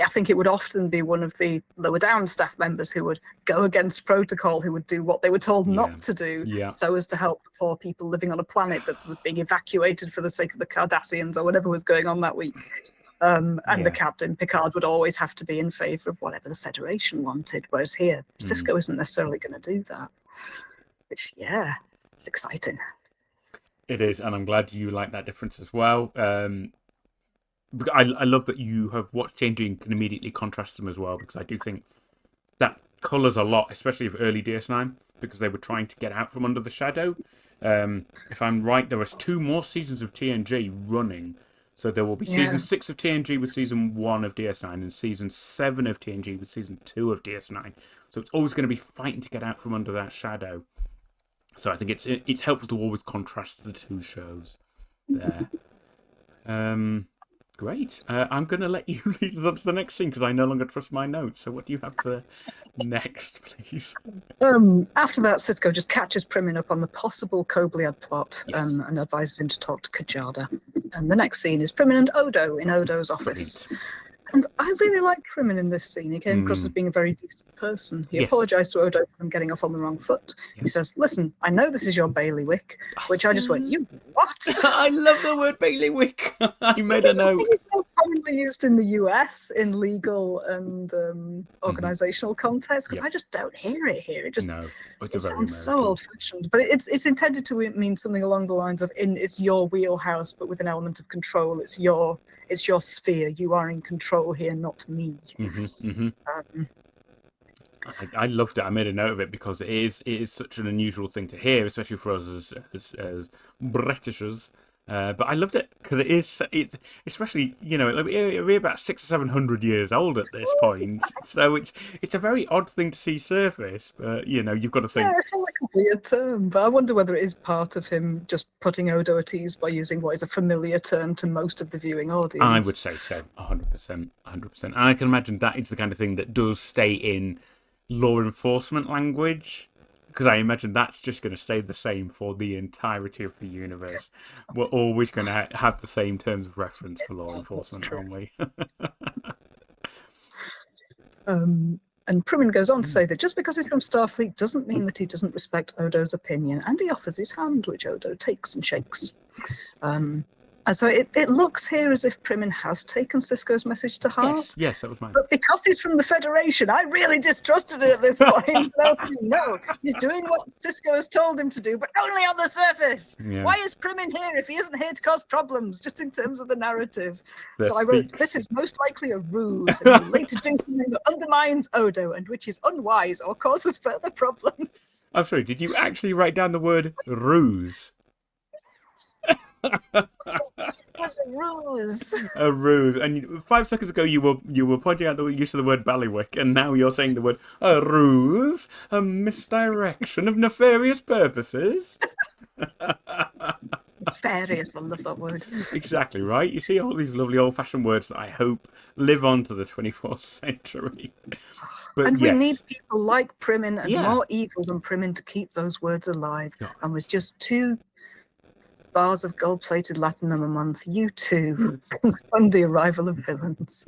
I think it would often be one of the lower down staff members who would go against protocol, who would do what they were told not to do, so as to help the poor people living on a planet that was being evacuated for the sake of the Cardassians or whatever was going on that week. And the captain, Picard, would always have to be in favour of whatever the Federation wanted. Whereas here, Cisco isn't necessarily going to do that. Which, it's exciting. It is, and I'm glad you like that difference as well. I love that you have watched TNG and can immediately contrast them as well, because I do think that colours a lot, especially of early DS9, because they were trying to get out from under the shadow. If I'm right, there was 2 more seasons of TNG running. So there will be season 6 of TNG with season 1 of DS9 and season 7 of TNG with season 2 of DS9. So it's always going to be fighting to get out from under that shadow. So I think it's helpful to always contrast the 2 shows there. Great. I'm going to let you lead us on to the next scene because I no longer trust my notes. So what do you have for next, please? After that, Cisco just catches Primin up on the possible Kobliad plot and advises him to talk to Kajada. And the next scene is Primin and Odo in Odo's office. Brilliant. And I really liked Primin in this scene. He came across as being a very decent person. He apologised to Odo for getting off on the wrong foot. He says, listen, I know this is your bailiwick, which I just went, you what? I love the word bailiwick. I made a note. It's more commonly used in the US in legal and organisational context, because I just don't hear it here. It sounds so old-fashioned. But it's intended to mean something along the lines of, it's your wheelhouse, but with an element of control. It's your sphere. You are in control here, not me. I loved it. I made a note of it because it is such an unusual thing to hear, especially for us as Britishers. But I loved it because it's especially, we're about 600 or 700 years old at this point, so it's a very odd thing to see surface. But you've got to think. Yeah, I feel like a weird term, but I wonder whether it is part of him just putting Odo at ease by using what is a familiar term to most of the viewing audience. I would say so, 100%, 100%. And I can imagine that is the kind of thing that does stay in law enforcement language. Because I imagine that's just going to stay the same for the entirety of the universe. We're always going to have the same terms of reference for law enforcement, aren't we? And Primmin goes on to say that just because he's from Starfleet doesn't mean that he doesn't respect Odo's opinion, and he offers his hand, which Odo takes and shakes. And so it looks here as if Primmin has taken Sisko's message to heart. Yes, that was mine. But because he's from the Federation, I really distrusted it at this point. And I was thinking, no, he's doing what Sisko has told him to do, but only on the surface. Yeah. Why is Primmin here if he isn't here to cause problems, just in terms of the narrative? So I wrote, this is most likely a ruse, and he'll later do something that undermines Odo, and which is unwise or causes further problems. I'm sorry, did you actually write down the word ruse? That's a ruse. A ruse. And 5 seconds ago, you were pointing out the use of the word ballywick, and now you're saying the word a ruse, a misdirection of nefarious purposes. Nefarious, I love that word. Exactly right. You see all these lovely old-fashioned words that I hope live on to the 24th century. But and we need people like Primmin and more evil than Primmin to keep those words alive. God. And with just 2 bars of gold-plated latinum a month, you too can fund the arrival of villains.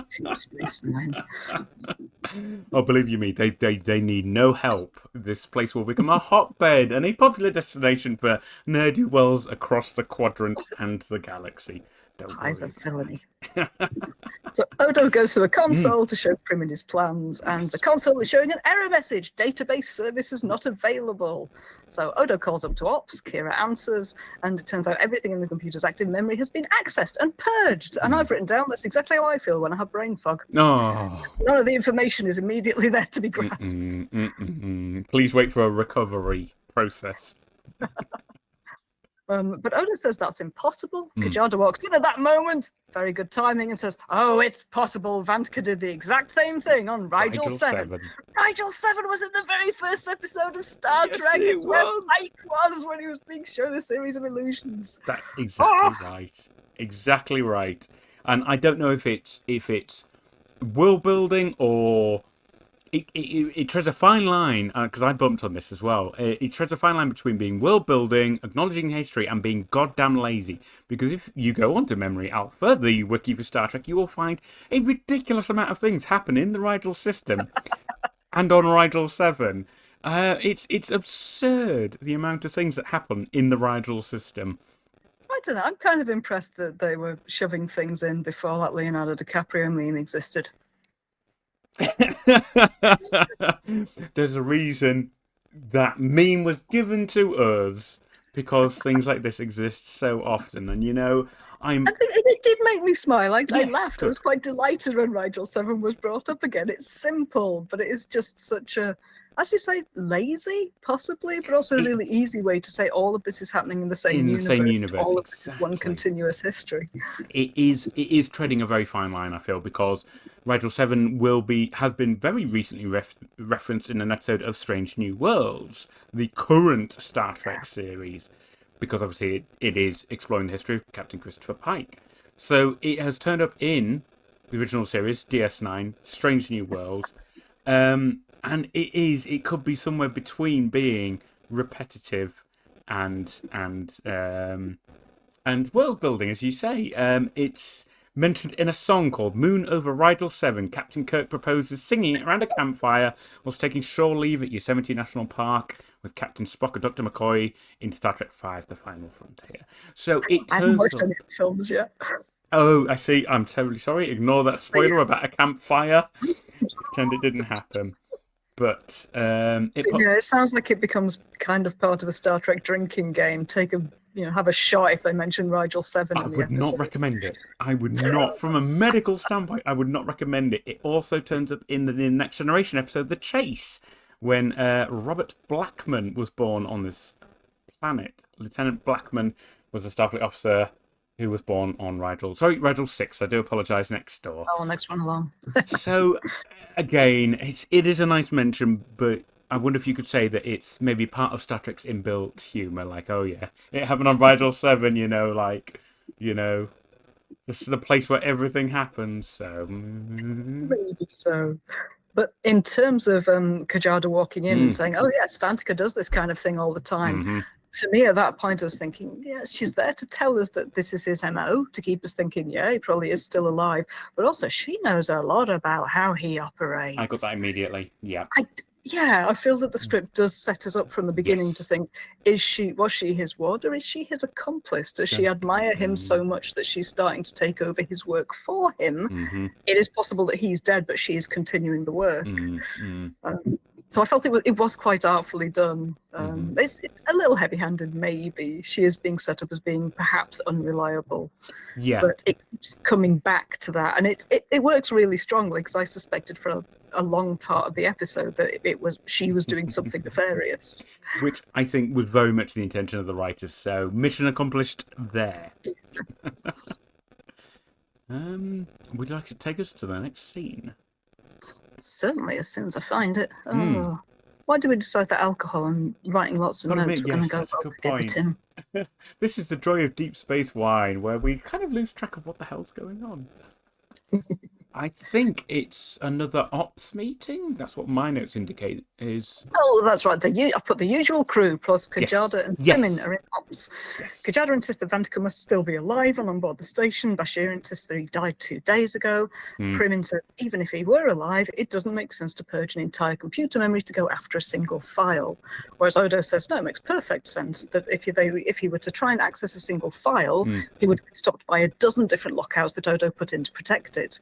Space Nine. Oh, believe you me, they need no help. This place will become a hotbed and a popular destination for ne'er-do-wells across the quadrant and the galaxy. Hive of villainy. So Odo goes to a console to show Primmin his plans, and the console is showing an error message. Database service is not available. So Odo calls up to Ops, Kira answers, and it turns out everything in the computer's active memory has been accessed and purged. And I've written down, that's exactly how I feel when I have brain fog. Oh. None of the information is immediately there to be grasped. Please wait for a recovery process. But Odo says that's impossible. Kajada walks in at that moment. Very good timing, and says, oh, it's possible. Vantka did the exact same thing on Rigel 7. Rigel 7 was in the very first episode of Star Trek. It's where Mike was when he was being shown a series of illusions. That's exactly right. Exactly right. And I don't know if it's world building or... It treads a fine line, because I bumped on this as well. It treads a fine line between being world building, acknowledging history, and being goddamn lazy. Because if you go onto Memory Alpha, the wiki for Star Trek, you will find a ridiculous amount of things happen in the Rigel system and on Rigel 7. It's absurd, the amount of things that happen in the Rigel system. I don't know. I'm kind of impressed that they were shoving things in before that Leonardo DiCaprio meme existed. There's a reason that meme was given to us, because things like this exist so often. And I think it did make me smile. I laughed. I was quite delighted when Rigel 7 was brought up again. It's simple, but it is just such a, as you say, lazy, possibly, but also a really easy way to say all of this is happening in the same universe. All of this is one continuous history. It is treading a very fine line, I feel, because Rigel 7 has been very recently referenced in an episode of Strange New Worlds, the current Star Trek series, because obviously it is exploring the history of Captain Christopher Pike. So it has turned up in the original series, DS9, Strange New Worlds, and it could be somewhere between being repetitive and world building, as you say. It's mentioned in a song called Moon Over Rigel 7. Captain Kirk proposes singing it around a campfire whilst taking shore leave at Yosemite National Park with Captain Spock and Dr. McCoy in Star Trek V, The Final Frontier. So it turns I haven't watched any of the films yet. Oh, I see. I'm terribly sorry. Ignore that spoiler about a campfire. Pretend it didn't happen. But it sounds like it becomes kind of part of a Star Trek drinking game. Have a shot if they mention Rigel 7. I would not recommend it. I would not, from a medical standpoint, I would not recommend it. It also turns up in the Next Generation episode, The Chase, when Robert Blackman was born on this planet. Lieutenant Blackman was a Starfleet officer who was born on Rigel. Sorry, Rigel VI. I do apologise. Next door. Oh, next one along. So, again, it is a nice mention, but I wonder if you could say that it's maybe part of Star Trek's inbuilt humour. Like, oh yeah, it happened on Rigel 7. This is the place where everything happens. So Maybe so. But in terms of Kajada walking in and saying, "Oh yes, Vantika does this kind of thing all the time," to me at that point I was thinking, yeah, she's there to tell us that this is his MO, to keep us thinking, yeah, he probably is still alive. But also, she knows a lot about how he operates. I got that immediately. Yeah. I feel that the script does set us up from the beginning to think, was she his ward or is she his accomplice? Does she admire him so much that she's starting to take over his work for him? It is possible that he's dead, but she is continuing the work. So I felt it was quite artfully done. It's a little heavy-handed, maybe. She is being set up as being perhaps unreliable. Yeah. But it keeps coming back to that. And it works really strongly, because I suspected for a long part of the episode that she was doing something nefarious. Which I think was very much the intention of the writers. So mission accomplished there. Would you like to take us to the next scene? Certainly, as soon as I find it. Oh, why do we decide that alcohol and writing lots of notes were going to go well together, Tim? This is the joy of Deep Space Wine, where we kind of lose track of what the hell's going on. I think it's another ops meeting. That's what my notes indicate is. Oh, that's right. I put the usual crew plus Kajada and Simin are in ops. Yes. Kajada insists that Vantika must still be alive and on board the station. Bashir insists that he died 2 days ago. Prim insists even if he were alive, it doesn't make sense to purge an entire computer memory to go after a single file. Whereas Odo says, no, it makes perfect sense that if he were to try and access a single file, he would be stopped by a dozen different lockouts that Odo put in to protect it.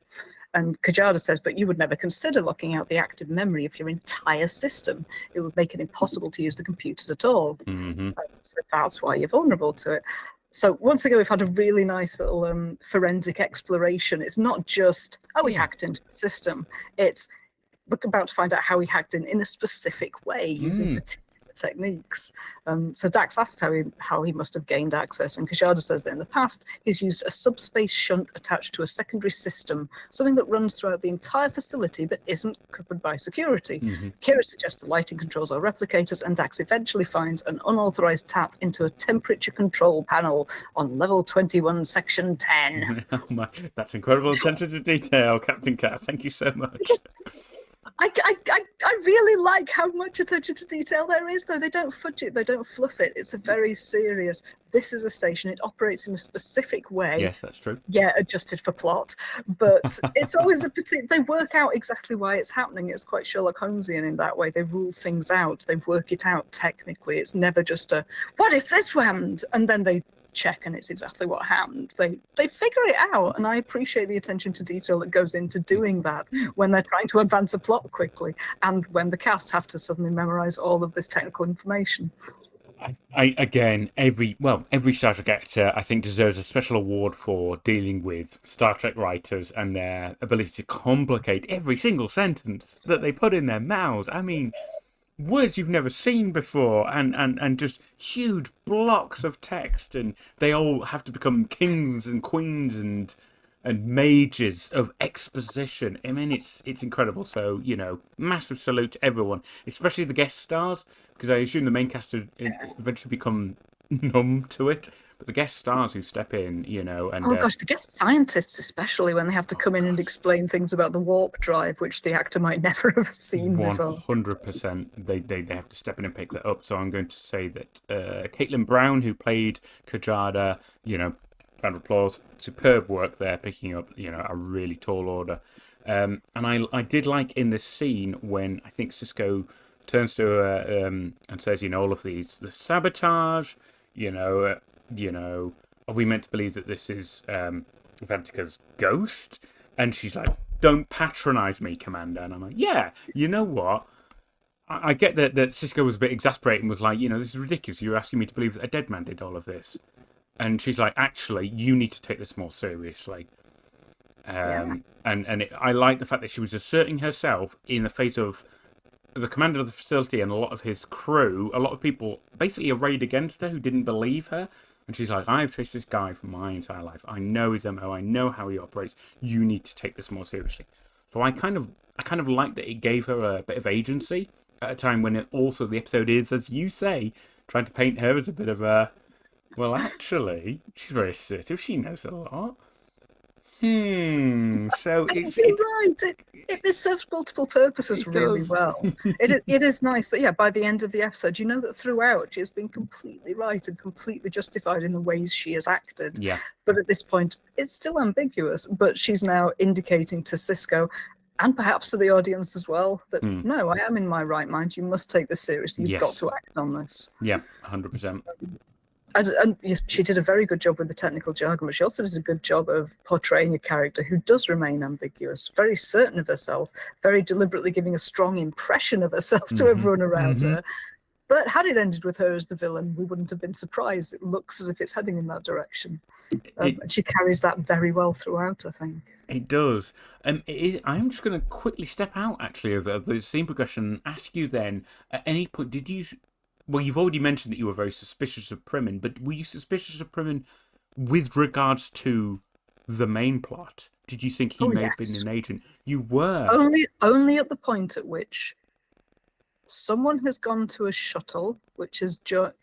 And Kajada says, but you would never consider locking out the active memory of your entire system. It would make it impossible to use the computers at all. So that's why you're vulnerable to it. So once again, we've had a really nice little forensic exploration. It's not just, he hacked into the system. We're about to find out how he hacked in a specific way using particular techniques. So Dax asks how he must have gained access, and Kajada says that in the past he's used a subspace shunt attached to a secondary system, something that runs throughout the entire facility but isn't covered by security. Kira suggests the lighting controls are replicators, and Dax eventually finds an unauthorized tap into a temperature control panel on level 21, section 10. Oh my, that's incredible attention to detail, Captain Cat. Thank you so much. I really like how much attention to detail there is, though. They don't fudge it, they don't fluff it. It's a very serious, this is a station, it operates in a specific way. Yes, that's true. Yeah, adjusted for plot. But it's always they work out exactly why it's happening. It's quite Sherlock Holmesian in that way. They rule things out, they work it out technically. It's never just what if this happened? And then they check and it's exactly what happened. They figure it out, and I appreciate the attention to detail that goes into doing that when they're trying to advance a plot quickly and when the cast have to suddenly memorize all of this technical information. Again, every Star Trek actor, I think, deserves a special award for dealing with Star Trek writers and their ability to complicate every single sentence that they put in their mouths. I mean, words you've never seen before, and just huge blocks of text, and they all have to become kings and queens and mages of exposition. I mean, it's incredible. So, massive salute to everyone, especially the guest stars, because I assume the main cast will eventually become numb to it. But the guest stars who step in, and the guest scientists, especially when they have to come in and explain things about the warp drive, which the actor might never have seen before. 100%, they have to step in and pick that up. So I'm going to say that Caitlin Brown, who played Kajada, round of applause, superb work there, picking up a really tall order. And I did like in this scene when I think Sisko turns to her and says, all of the sabotage, are we meant to believe that this is Vantika's ghost? And she's like, don't patronize me, Commander. And I'm like, yeah, you know what? I get that Sisko was a bit exasperated and was like, this is ridiculous. You're asking me to believe that a dead man did all of this. And she's like, actually, you need to take this more seriously. I like the fact that she was asserting herself in the face of the commander of the facility and a lot of his crew. A lot of people basically arrayed against her who didn't believe her. And she's like, I've chased this guy for my entire life. I know his MO. I know how he operates. You need to take this more seriously. So I kind of like that it gave her a bit of agency at a time when the episode is, as you say, trying to paint her as a bit of a, well, actually, she's very assertive. She knows a lot. So it's right. It serves multiple purposes really well. It is nice that by the end of the episode, you know that throughout she has been completely right and completely justified in the ways she has acted. Yeah. But at this point, it's still ambiguous. But she's now indicating to Sisko, and perhaps to the audience as well, that no, I am in my right mind. You must take this seriously. You've got to act on this. Yeah, 100%. And yes, she did a very good job with the technical jargon, but she also did a good job of portraying a character who does remain ambiguous, very certain of herself, very deliberately giving a strong impression of herself to everyone around her. But had it ended with her as the villain, we wouldn't have been surprised. It looks as if it's heading in that direction. And she carries that very well throughout, I think. It does. I'm just going to quickly step out, actually, of the scene progression and ask you then, at any point, did you... Well, you've already mentioned that you were very suspicious of Primin, but were you suspicious of Primin with regards to the main plot? Did you think he may have been an agent? You were. Only at the point at which someone has gone to a shuttle, which is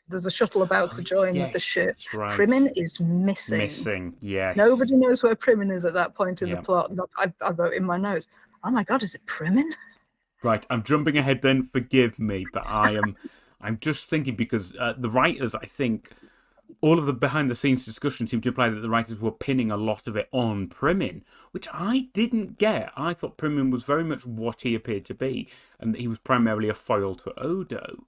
there's a shuttle about to join the ship. That's right. Primin is missing. Missing, yes. Nobody knows where Primin is at that point in the plot. I wrote in my notes, oh my God, is it Primin? Right, I'm jumping ahead then, forgive me, but I'm just thinking because the writers, I think, all of the behind-the-scenes discussion seemed to imply that the writers were pinning a lot of it on Primin, which I didn't get. I thought Primin was very much what he appeared to be, and that he was primarily a foil to Odo.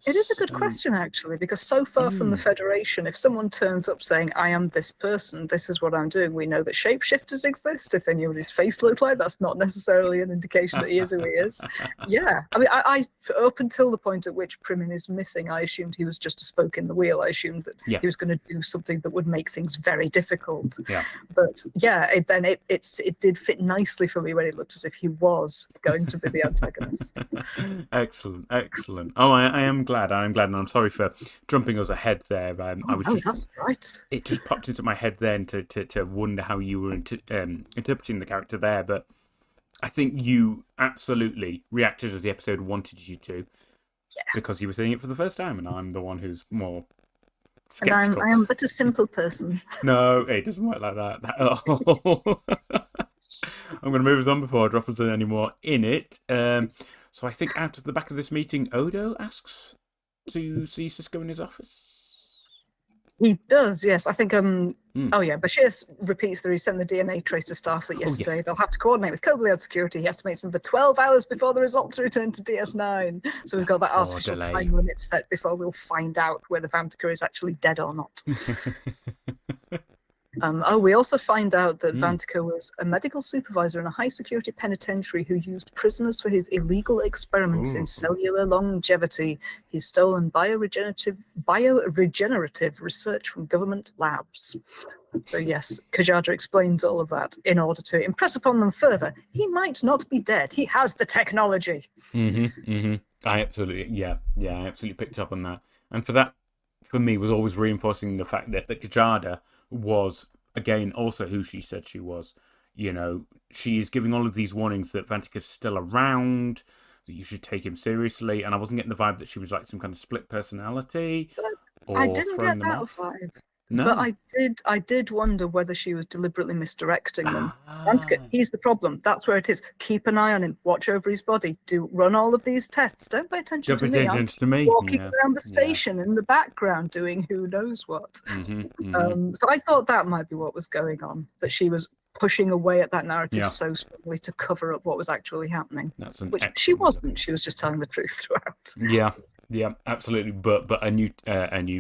It is a good question, actually, because so far from the Federation, if someone turns up saying, I am this person, this is what I'm doing, we know that shapeshifters exist. If they knew what his face looked like, that's not necessarily an indication that he is who he is. Yeah. I mean, I up until the point at which Primin is missing, I assumed he was just a spoke in the wheel. I assumed that he was going to do something that would make things very difficult. Yeah. But yeah, it did fit nicely for me when it looked as if he was going to be the antagonist. Excellent. Oh, I am glad, and I'm sorry for jumping us ahead there. That's right. It just popped into my head then to wonder how you were interpreting the character there, but I think you absolutely reacted as the episode wanted you to, because you were seeing it for the first time, and I'm the one who's more skeptical. And I am but a simple person. No, it doesn't work like that at all. I'm going to move us on before I drop us any more in it. So I think out of the back of this meeting, Odo asks to see Sisko in his office. He does, yes. I think, Bashir repeats that he sent the DNA trace to Starfleet yesterday. They'll have to coordinate with Kobliad security. He estimates another 12 hours before the results return to DS9. So we've got that artificial time limit set before we'll find out whether Vantika is actually dead or not. We also find out that Vantika was a medical supervisor in a high-security penitentiary who used prisoners for his illegal experiments in cellular longevity. He's stolen bioregenerative research from government labs. So yes, Kajada explains all of that in order to impress upon them further. He might not be dead. He has the technology. I absolutely picked up on that. And for me, was always reinforcing the fact that Kajada was, again, also who she said she was. You know, she is giving all of these warnings that Vantika's still around, that you should take him seriously, and I wasn't getting the vibe that she was like some kind of split personality. I didn't get that vibe. No. But I did wonder whether she was deliberately misdirecting them. Vantika, he's the problem. That's where it is. Keep an eye on him. Watch over his body. Run all of these tests. Don't pay attention to me. Walking around the station in the background doing who knows what. So I thought that might be what was going on. That she was pushing away at that narrative so strongly to cover up what was actually happening. Which she wasn't. She was just telling the truth throughout. Yeah, absolutely. But a new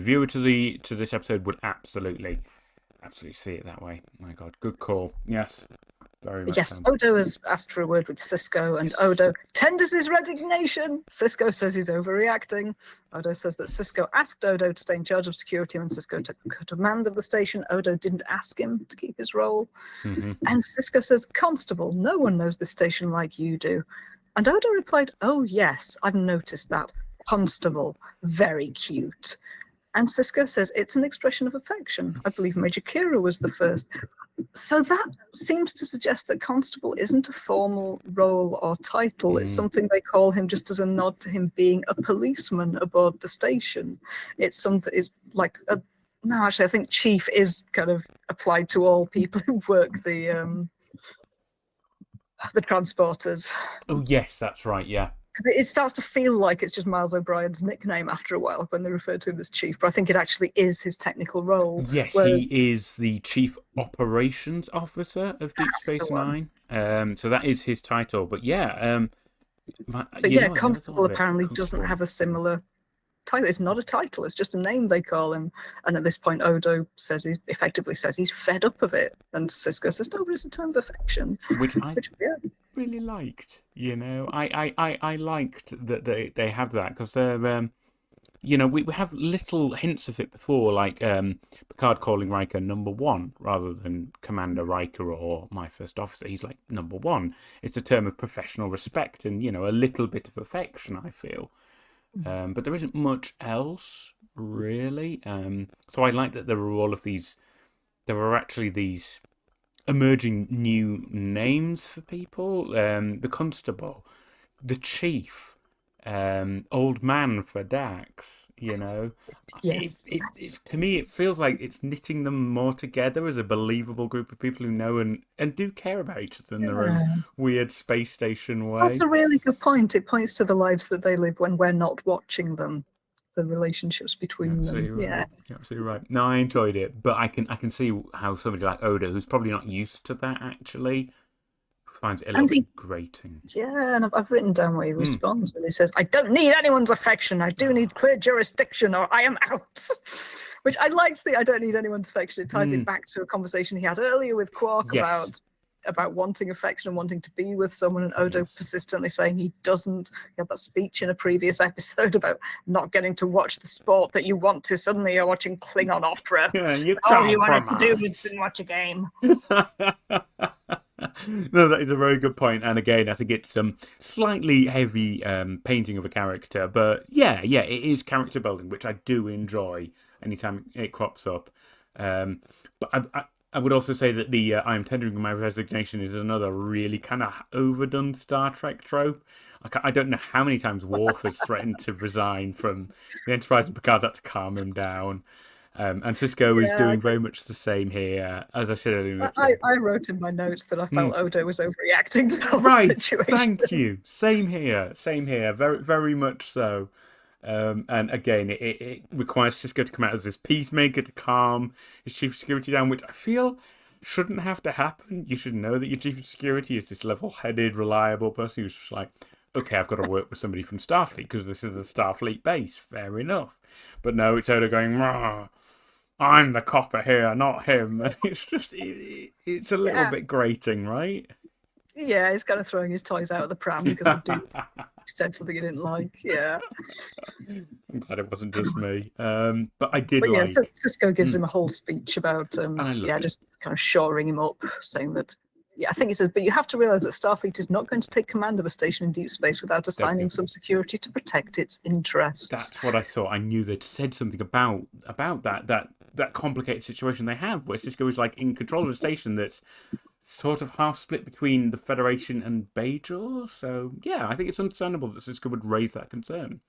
viewer to this episode would absolutely see it that way. My God, good call. Yes, very much. Yes, Odo has asked for a word with Sisko, and Odo tenders his resignation. Sisko says he's overreacting. Odo says that Sisko asked Odo to stay in charge of security when Sisko took command of the station. Odo didn't ask him to keep his role. And Sisko says, "Constable, no one knows this station like you do." And Odo replied, "Oh yes, I've noticed that. Constable, very cute." And Sisko says it's an expression of affection. I believe Major Kira was the first. So that seems to suggest that Constable isn't a formal role or title. It's something they call him just as a nod to him being a policeman aboard the station. It's something is like a no, actually, I think chief is kind of applied to all people who work the transporters. Oh yes, that's right. Yeah. Because it starts to feel like it's just Miles O'Brien's nickname after a while when they refer to him as chief, but I think it actually is his technical role. Yes, whereas, he is the Chief Operations Officer of Deep Space Nine. So that is his title. But yeah, Constable apparently doesn't have a similar title. It's not a title, it's just a name they call him. And at this point, Odo effectively says he's fed up of it. And Sisko says, no, but it's a term of affection. Which I really liked. I liked that they have that because they're, we have little hints of it before, like Picard calling Riker number one rather than Commander Riker or my first officer. He's like number one. It's a term of professional respect and, a little bit of affection, I feel. But there isn't much else, really. So I like that there were actually these emerging new names for people. The Constable, the Chief, Old Man for Dax, Yes. To me, it feels like it's knitting them more together as a believable group of people who know and do care about each other in their own weird space station way. That's a really good point. It points to the lives that they live when we're not watching them, the relationships between them. Right. Yeah, you're absolutely right. No, I enjoyed it, but I can see how somebody like Odo, who's probably not used to that, actually finds it a little bit grating. Yeah, and I've written down where he responds when he says, I don't need anyone's affection. I do need clear jurisdiction or I am out. Which I liked I don't need anyone's affection. It ties it back to a conversation he had earlier with Quark about wanting affection and wanting to be with someone, and Odo persistently saying he doesn't. He had that speech in a previous episode about not getting to watch the sport that you want to. Suddenly you're watching Klingon opera. Yeah, all you want to do is sit and watch a game. No, that is a very good point. And again, I think it's slightly heavy painting of a character, but yeah, it is character building, which I do enjoy anytime it crops up. But I would also say that the I am tendering my resignation is another really kind of overdone Star Trek trope. I don't know how many times Worf has threatened to resign from the Enterprise and Picard's had to calm him down. And Sisko is doing very much the same here. As I said earlier, I wrote in my notes that I felt Odo was overreacting to the whole situation. Thank you. Same here. Very, very much so. And again, it requires Sisko to come out as this peacemaker to calm his chief of security down, which I feel shouldn't have to happen. You should know that your chief of security is this level-headed, reliable person who's just like, okay, I've got to work with somebody from Starfleet because this is a Starfleet base. Fair enough. But no, it's Odo going, rah, I'm the copper here, not him. And it's just, it's a little bit grating, right? Yeah, he's kind of throwing his toys out of the pram because he said something he didn't like. Yeah. I'm glad it wasn't just me. But I did so Sisko gives him a whole speech about just kind of shoring him up, saying that I think he says, but you have to realize that Starfleet is not going to take command of a station in deep space without assigning some security to protect its interests. That's what I thought. I knew they'd said something about that complicated situation they have, where Sisko is like in control of a station that's sort of half split between the Federation and Bajor. So yeah, I think it's understandable that Sisko would raise that concern.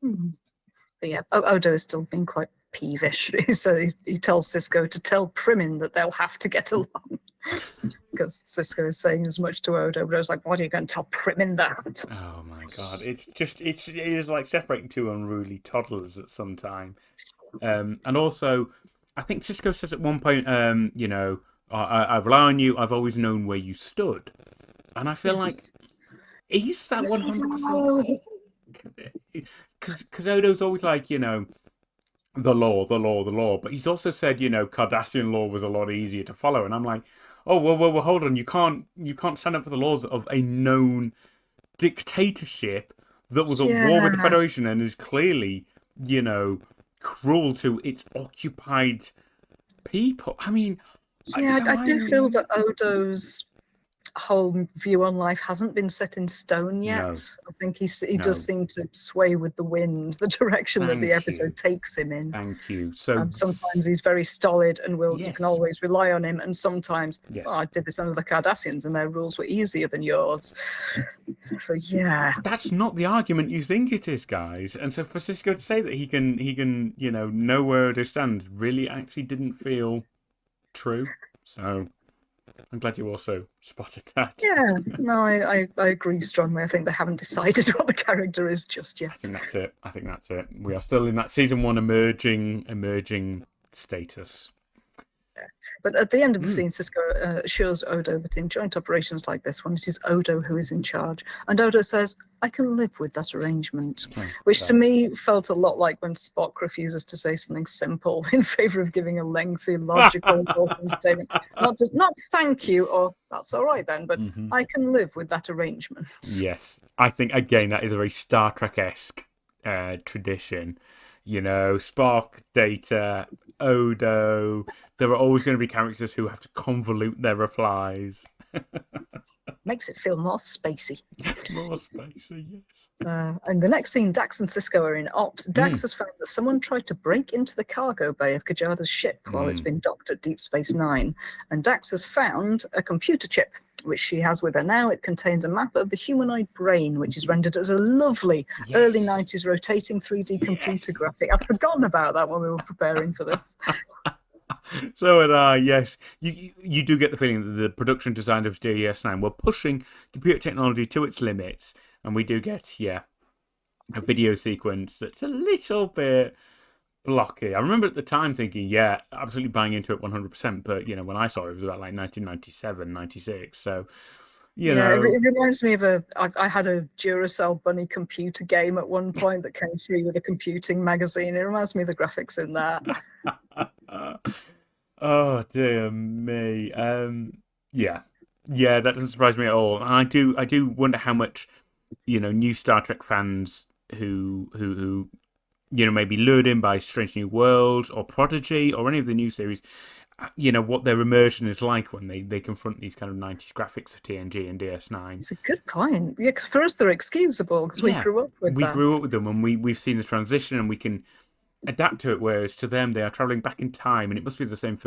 But yeah, Odo is still being quite peevish. So he tells Sisko to tell Primin that they'll have to get along. Because Sisko is saying as much to Odo, but I was like, what are you going to tell Primin that? Oh my god, it is like separating two unruly toddlers at some time. And also, I think Sisko says at one point, I rely on you, I've always known where you stood. And I feel like, is that 100%? Because Odo's always like, the law. But he's also said, Cardassian law was a lot easier to follow. And I'm like, oh, well, hold on. You can't stand up for the laws of a known dictatorship that was at war with the Federation and is clearly, cruel to its occupied people. I mean... I do feel that Odo's whole view on life hasn't been set in stone yet. No. I think he does seem to sway with the wind, the direction that the episode takes him in. Thank you. So sometimes he's very stolid and you can always rely on him, and sometimes I did this under the Cardassians and their rules were easier than yours. So yeah, that's not the argument you think it is, guys. And so for Sisko to say that he can know where Odo stands really actually didn't feel true. So I'm glad you also spotted that. Yeah, no, I agree strongly. I think they haven't decided what the character is just yet. I think that's it. We are still in that season 1 emerging status. Yeah. But at the end of the scene, Sisko assures Odo that in joint operations like this one, it is Odo who is in charge. And Odo says, I can live with that arrangement, which to me felt a lot like when Spock refuses to say something simple in favour of giving a lengthy, logical, important statement. Not thank you, or that's all right then, but I can live with that arrangement. Yes. I think, again, that is a very Star Trek-esque tradition. Spock, Data, Odo. There are always going to be characters who have to convolute their replies. Makes it feel more spacey. More spacey, yes. And the next scene, Dax and Sisko are in ops. Dax has found that someone tried to break into the cargo bay of Kajada's ship while it's been docked at Deep Space Nine. And Dax has found a computer chip, which she has with her now. It contains a map of the humanoid brain, which is rendered as a lovely early 90s rotating 3D computer graphic. I'd forgotten about that when we were preparing for this. So had I, yes. You do get the feeling that the production design of DS9 were pushing computer technology to its limits, and we do get, a video sequence that's a little bit blocky. I remember at the time thinking, absolutely buying into it 100%, but, when I saw it, it was about like 1997, 96, so... It reminds me of I had a Duracell Bunny computer game at one point that came through with a computing magazine. It reminds me of the graphics in that. Oh dear me. That doesn't surprise me at all. And I do wonder how much, new Star Trek fans who maybe lured in by Strange New Worlds or Prodigy or any of the new series, what their immersion is like when they confront these kind of 90s graphics of TNG and DS9. It's a good point. Yeah, because for us they're excusable because we grew up with that. We grew up with them, and we've seen the transition and we can adapt to it, whereas to them they are travelling back in time, and it must be the same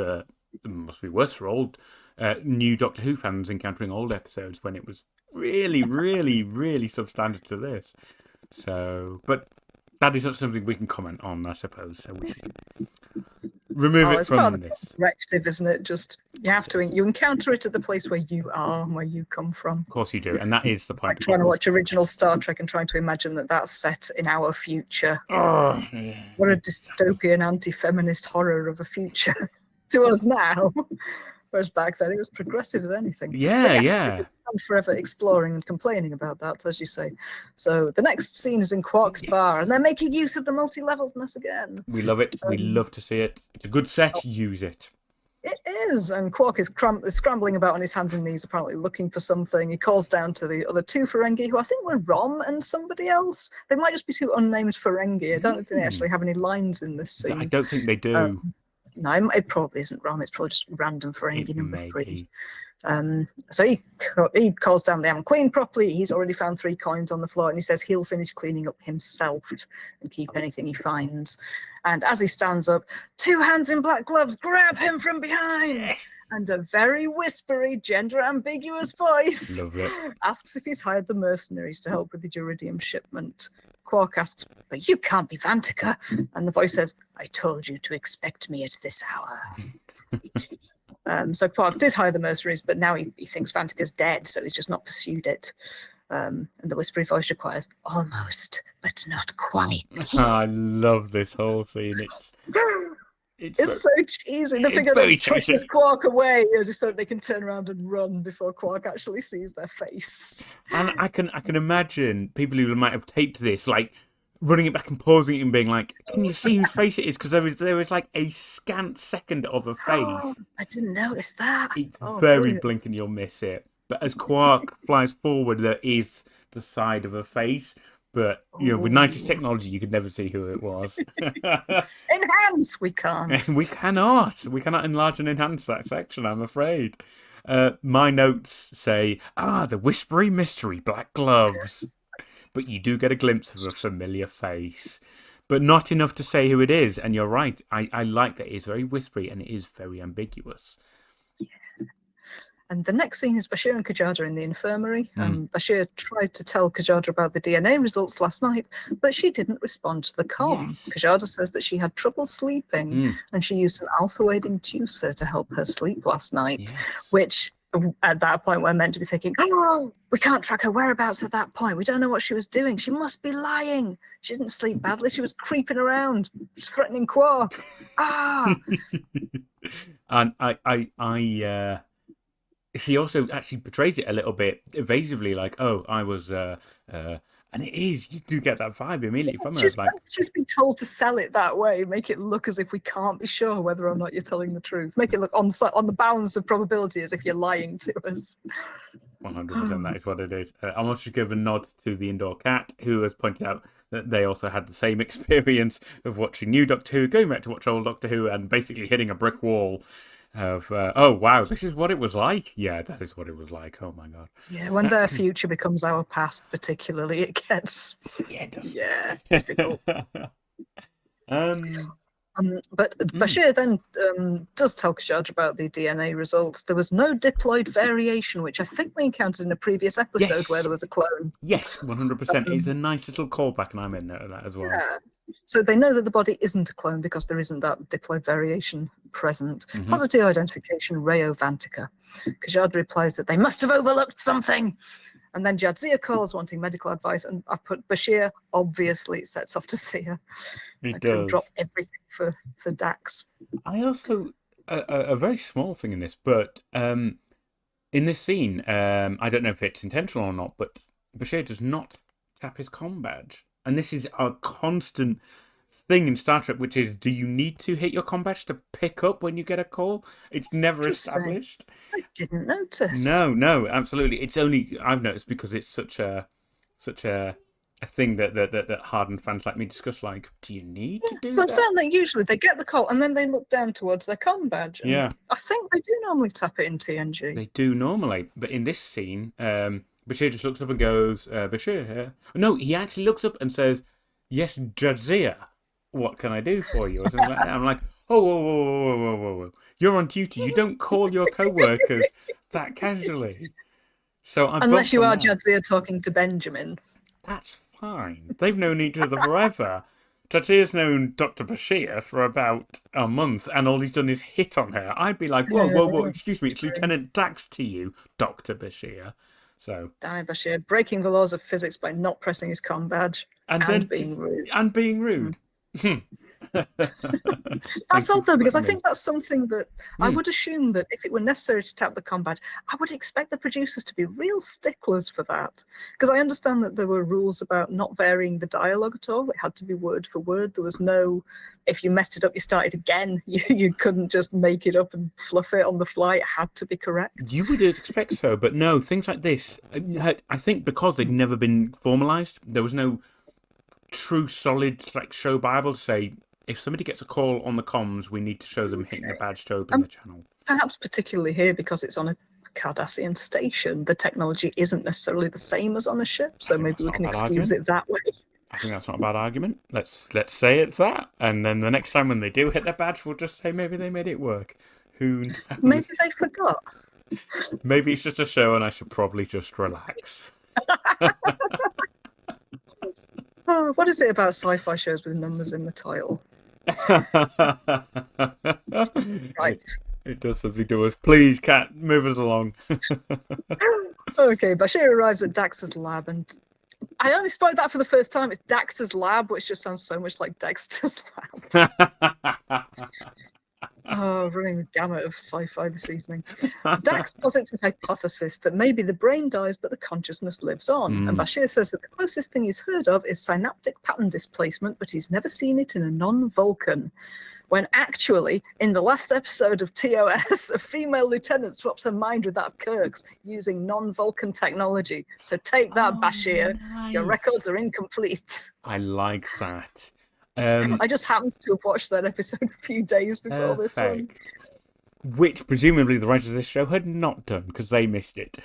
must be worse for old new Doctor Who fans encountering old episodes when it was really, really, really substandard to this. So, but that is not something we can comment on, I suppose, so we should remove it from this. Directive, isn't it? Just you encounter it at the place where you are, where you come from. Of course you do, and that is the point. Like trying to watch original Star Trek and trying to imagine that that's set in our future. Oh, what a dystopian, anti-feminist horror of a future to us now. Whereas back then it was progressive as anything. Yeah. I'm forever exploring and complaining about that, as you say. So the next scene is in Quark's bar, and they're making use of the multi-leveledness again. We love it. We love to see it. It's a good set. Use it. It is, and Quark is scrambling about on his hands and knees, apparently looking for something. He calls down to the other two Ferengi, who I think were Rom and somebody else. They might just be two unnamed Ferengi. I don't think they actually have any lines in this scene. I don't think they do. No, it probably isn't Rom. It's probably just random Ferengi number 3. So he calls down, they haven't cleaned properly. He's already found 3 coins on the floor, and he says he'll finish cleaning up himself and keep anything he finds. And as he stands up, 2 hands in black gloves grab him from behind. And a very whispery, gender-ambiguous voice asks if he's hired the mercenaries to help with the Iridium shipment. Quark asks, but you can't be Vantika. And the voice says, I told you to expect me at this hour. So Quark did hire the mercenaries, but now he thinks Vantika's dead, so he's just not pursued it. And the whispery voice requires, almost, but not quite. I love this whole scene. It's so cheesy. The figure that pushes Quark away just so that they can turn around and run before Quark actually sees their face. And I can imagine people who might have taped this, like running it back and pausing it and being like, "Can you see whose face it is?" Because there is like a scant second of a face. I didn't notice that. It's very blink and you'll miss it. But as Quark flies forward, there is the side of a face. But, with 90s technology, you could never see who it was. Enhance, we can't. We cannot. We cannot enlarge and enhance that section, I'm afraid. My notes say, the whispery mystery black gloves. But you do get a glimpse of a familiar face. But not enough to say who it is. And you're right. I like that it's very whispery and it is very ambiguous. And the next scene is Bashir and Kajada in the infirmary. Bashir tried to tell Kajada about the DNA results last night, but she didn't respond to the comm. Yes. Kajada says that she had trouble sleeping and she used an alpha-wave inducer to help her sleep last night, which at that point we're meant to be thinking, oh, we can't track her whereabouts at that point. We don't know what she was doing. She must be lying. She didn't sleep badly. She was creeping around, threatening Qua. And she also actually portrays it a little bit evasively, like, oh, I was, and it is, you do get that vibe immediately from her. She's been told to sell it that way, make it look as if we can't be sure whether or not you're telling the truth, make it look on the bounds of probability as if you're lying to us. 100% that is what it is. I want to give a nod to the indoor cat, who has pointed out that they also had the same experience of watching new Doctor Who, going back to watch old Doctor Who, and basically hitting a brick wall of, oh, wow, this is what it was like. Yeah, that is what it was like. Oh, my God. Yeah, when their future becomes our past, particularly, it gets... Yeah, it does. Yeah, difficult. But Bashir then does tell Kajad about the DNA results. There was no diploid variation, which I think we encountered in a previous episode where there was a clone. Yes, 100%. It's a nice little callback, and I made note of that as well. Yeah. So they know that the body isn't a clone because there isn't that diploid variation present. Positive identification, Rayo Vantica. Kajad replies that they must have overlooked something. And then Jadzia calls wanting medical advice, and I've put Bashir, obviously, sets off to see her. He does. Drop everything for Dax. I also, a very small thing in this, but in this scene, I don't know if it's intentional or not, but Bashir does not tap his comm badge. And this is a constant thing in Star Trek, which is, do you need to hit your comm badge to pick up when you get a call? It's never established. I didn't notice. No, absolutely. It's only, I've noticed, because it's such a thing that hardened fans like me discuss, like, do you need to do that? So I'm saying that usually they get the call and then they look down towards their comm badge. Yeah. I think they do normally tap it in TNG. They do normally. But in this scene, Bashir just looks up and goes, Bashir here. No, he actually looks up and says, yes, Jadzia, what can I do for you? Or something like that. I'm like, whoa. You're on duty. You don't call your co-workers that casually. So unless you are Jadzia talking to Benjamin. That's fine. They've known each other forever. Jadzia's known Dr. Bashir for about a month, and all he's done is hit on her. I'd be like, whoa, excuse me, it's Lieutenant Dax to you, Dr. Bashir. So, Damn Bashir, breaking the laws of physics by not pressing his comm badge and being rude. And being rude. That's odd though, because I think that's something that I would assume that if it were necessary to tap the comm badge, I would expect the producers to be real sticklers for that. Because I understand that there were rules about not varying the dialogue at all. It had to be word for word. There was no, if you messed it up, you started again. You couldn't just make it up and fluff it on the fly. It had to be correct. You would expect so, but no, things like this, I think because they'd never been formalised, there was no true solid show Bible to say, if somebody gets a call on the comms, we need to show them hitting the badge to open the channel. Perhaps particularly here because it's on a Cardassian station, the technology isn't necessarily the same as on a ship, so maybe we can excuse it that way. I think that's not a bad argument. Let's say it's that, and then the next time when they do hit their badge, we'll just say maybe they made it work. Who knows? Maybe they forgot. Maybe it's just a show and I should probably just relax. Oh, what is it about sci-fi shows with numbers in the title? Right. It does something to us. Please, Cat, move us along. Okay, Bashir arrives at Dax's lab, and I only spotted that for the first time. It's Dax's lab, which just sounds so much like Dexter's lab. Oh, running the gamut of sci-fi this evening. Dax posits a hypothesis that maybe the brain dies, but the consciousness lives on. And Bashir says that the closest thing he's heard of is synaptic pattern displacement, but he's never seen it in a non-Vulcan. When actually, in the last episode of TOS, a female lieutenant swaps her mind with that of Kirk's using non-Vulcan technology. So take that, Bashir. Nice. Your records are incomplete. I like that. I just happened to have watched that episode a few days before this one. which presumably the writers of this show had not done because they missed it.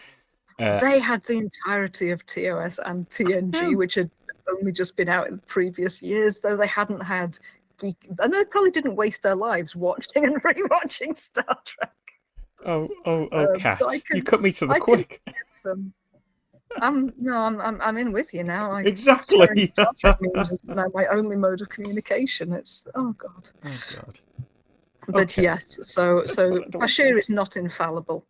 They had the entirety of TOS and TNG, which had only just been out in previous years, though they hadn't had and they probably didn't waste their lives watching and rewatching Star Trek. Kat, so you cut me to the quick. I'm in with you now. Exactly. Star Trek memes is my only mode of communication. It's oh god. But yes, so Bashir is not infallible.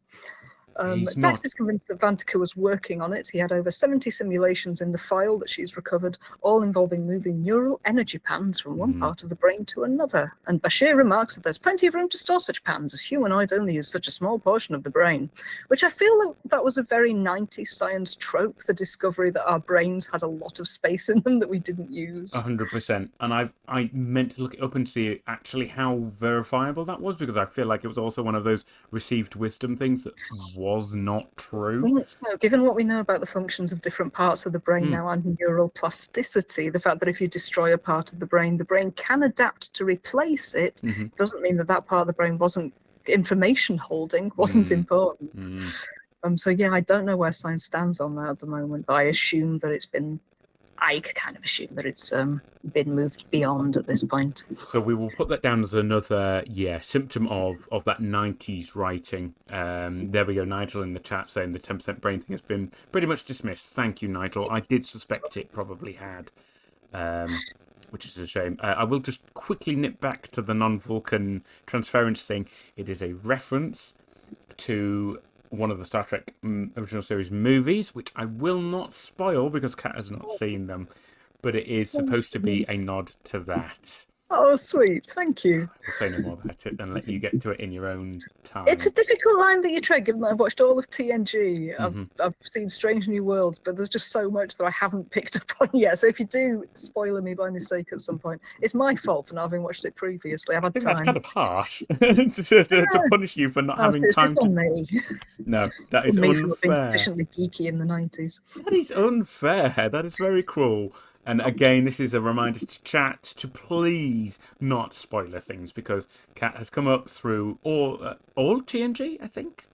Dax is convinced that Vantika was working on it. He had over 70 simulations in the file that she's recovered, all involving moving neural energy patterns from one part of the brain to another. And Bashir remarks that there's plenty of room to store such patterns, as humanoids only use such a small portion of the brain, which I feel that was a very 90s science trope, the discovery that our brains had a lot of space in them that we didn't use. 100%. And I meant to look it up and see actually how verifiable that was, because I feel like it was also one of those received wisdom things that was not true. So, given what we know about the functions of different parts of the brain now and neural plasticity, the fact that if you destroy a part of the brain can adapt to replace it, doesn't mean that part of the brain wasn't information holding, wasn't important. So yeah, I don't know where science stands on that at the moment, but I assume that I kind of assume that it's been moved beyond at this point. So we will put that down as another symptom of that 90s writing. There we go, Nigel in the chat saying the 10% brain thing has been pretty much dismissed. Thank you, Nigel. I did suspect it probably had, which is a shame. I will just quickly nip back to the non-Vulcan transference thing. It is a reference to one of the Star Trek original series movies, which I will not spoil because Kat has not seen them, but it is supposed to be a nod to that. Oh, sweet. Thank you. I'll say no more about it and let you get to it in your own time. It's a difficult line that you tread, given that I've watched all of TNG. I've seen Strange New Worlds, but there's just so much that I haven't picked up on yet. So if you do spoiler me by mistake at some point, it's my fault for not having watched it previously. I think that's kind of harsh to punish you for not having time to... on me. No, that is me unfair. For not being sufficiently geeky in the 90s. That is unfair. That is very cruel. And again, this is a reminder to chat to please not spoiler things, because Kat has come up through all TNG, I think.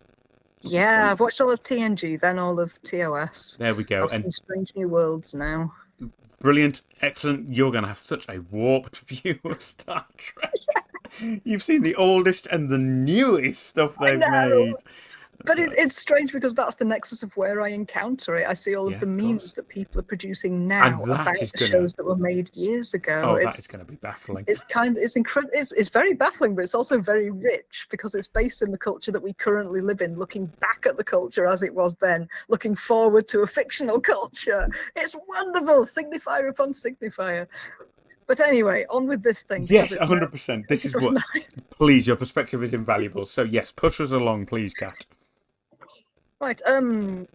Yeah, I've watched all of TNG, then all of TOS. There we go. I've seen Strange New Worlds now. Brilliant, excellent. You're going to have such a warped view of Star Trek. You've seen the oldest and the newest stuff they've made. But it's strange because that's the nexus of where I encounter it. I see all of the memes that people are producing now about the shows that were made years ago. Oh, that is going to be baffling. It's incredible. It's very baffling, but it's also very rich because it's based in the culture that we currently live in, looking back at the culture as it was then, looking forward to a fictional culture. It's wonderful, signifier upon signifier. But anyway, on with this thing. Yes, 100%. This is what... Please, your perspective is invaluable. So yes, push us along, please, Kat. Right,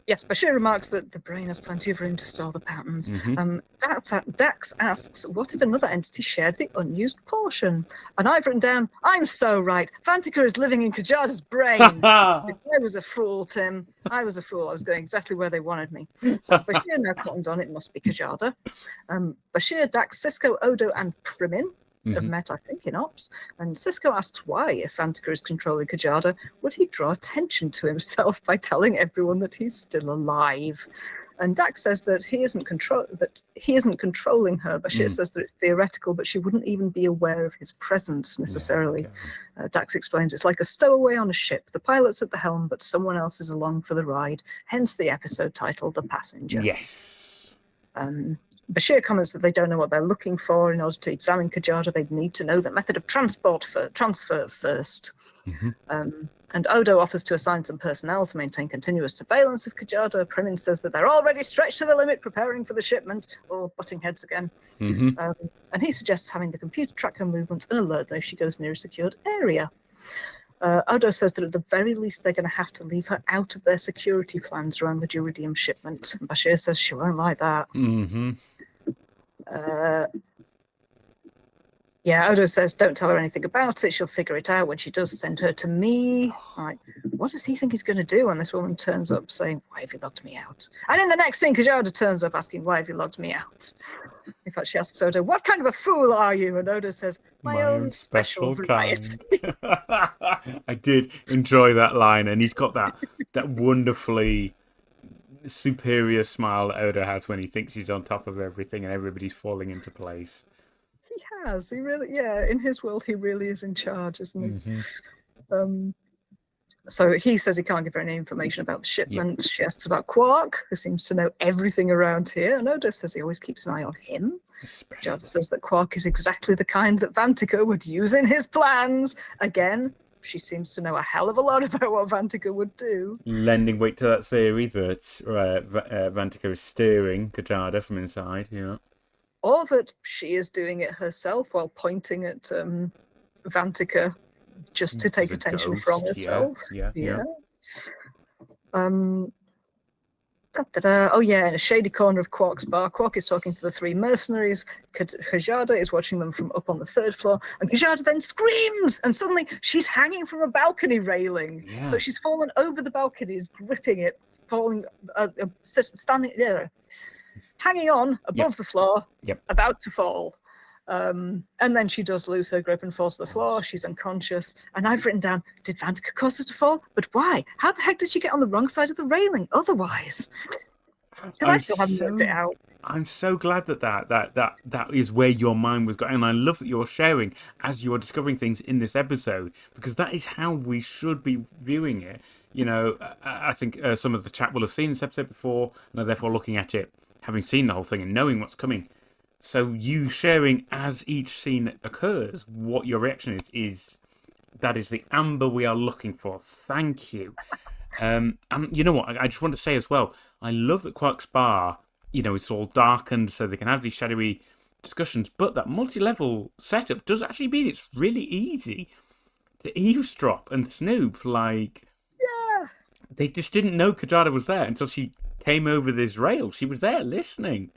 yes, Bashir remarks that the brain has plenty of room to store the patterns. Dax asks, what if another entity shared the unused portion? And I've written down, I'm so right. Vantika is living in Kajada's brain. I was a fool, Tim. I was a fool. I was going exactly where they wanted me. So Bashir now cottoned on, it must be Kajada. Bashir, Dax, Cisco, Odo, and Primin have met, I think, in Ops. And Cisco asks why, if Vantika is controlling Kajada, would he draw attention to himself by telling everyone that he's still alive? And Dax says that he isn't controlling her. Bashir says that it's theoretical, but she wouldn't even be aware of his presence necessarily. Dax explains it's like a stowaway on a ship. The pilot's at the helm, but someone else is along for the ride. Hence the episode title, The Passenger. Yes. Bashir comments that they don't know what they're looking for. In order to examine Kajada, they'd need to know the method of transfer first. And Odo offers to assign some personnel to maintain continuous surveillance of Kajada. Primin says that they're already stretched to the limit, preparing for the shipment, or butting heads again. And he suggests having the computer track her movements and alert her if she goes near a secured area. Odo says that at the very least they're going to have to leave her out of their security plans around the Duridium shipment. And Bashir says she won't like that. Yeah, Odo says, don't tell her anything about it. She'll figure it out when she does. Send her to me. Like, what does he think he's going to do when this woman turns up saying, why have you logged me out? And in the next scene, Kajada turns up asking, why have you logged me out? In fact, she asks Odo, what kind of a fool are you? And Odo says, my own special variety. I did enjoy that line, and he's got that wonderfully superior smile that Odo has when he thinks he's on top of everything and everybody's falling into place. He has. He really, yeah, in his world, he really is in charge, isn't he? So he says he can't give her any information about the shipment. Yep. She asks about Quark, who seems to know everything around here. And Odo says he always keeps an eye on him. Judd says that Quark is exactly the kind that Vantika would use in his plans. Again, she seems to know a hell of a lot about what Vantika would do. Lending weight to that theory that Vantika is steering Kajada from inside, yeah. Or that she is doing it herself while pointing at Vantika just to take attention from herself. Yeah. Oh yeah, in a shady corner of Quark's bar, Quark is talking to the three mercenaries. Kajada is watching them from up on the third floor, and Kajada then screams, and suddenly she's hanging from a balcony railing. Yeah. So she's fallen over the balcony, is gripping it, falling, standing there, hanging on above the floor, about to fall. And then she does lose her grip and falls to the floor. She's unconscious. And I've written down, did Vantika cause her to fall? But why? How the heck did she get on the wrong side of the railing otherwise? I still haven't worked it out. I'm so glad that is where your mind was going. And I love that you're sharing as you are discovering things in this episode, because that is how we should be viewing it. You know, I think some of the chat will have seen this episode before and are therefore looking at it, having seen the whole thing and knowing what's coming. So you sharing as each scene occurs what your reaction is that is the amber we are looking for. Thank you. And you know what? I just want to say as well, I love that Quark's bar, you know, it's all darkened so they can have these shadowy discussions, but that multi-level setup does actually mean it's really easy to eavesdrop and snoop. Like, yeah, they just didn't know Kajada was there until she came over this rail. She was there listening.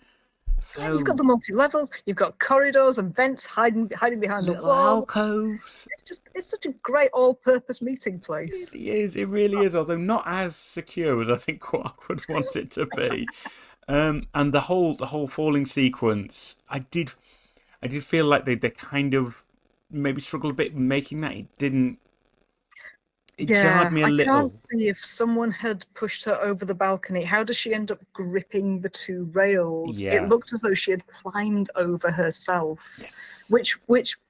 So, yeah, you've got the multi-levels, you've got corridors and vents hiding behind the wall. Alcoves. It's such a great all-purpose meeting place. It really is, although not as secure as I think Quark would want it to be. And the whole falling sequence, I did feel like they kind of maybe struggled a bit making that. It jarred me a little. I can't see if someone had pushed her over the balcony. How does she end up gripping the two rails? Yeah. It looked as though she had climbed over herself, which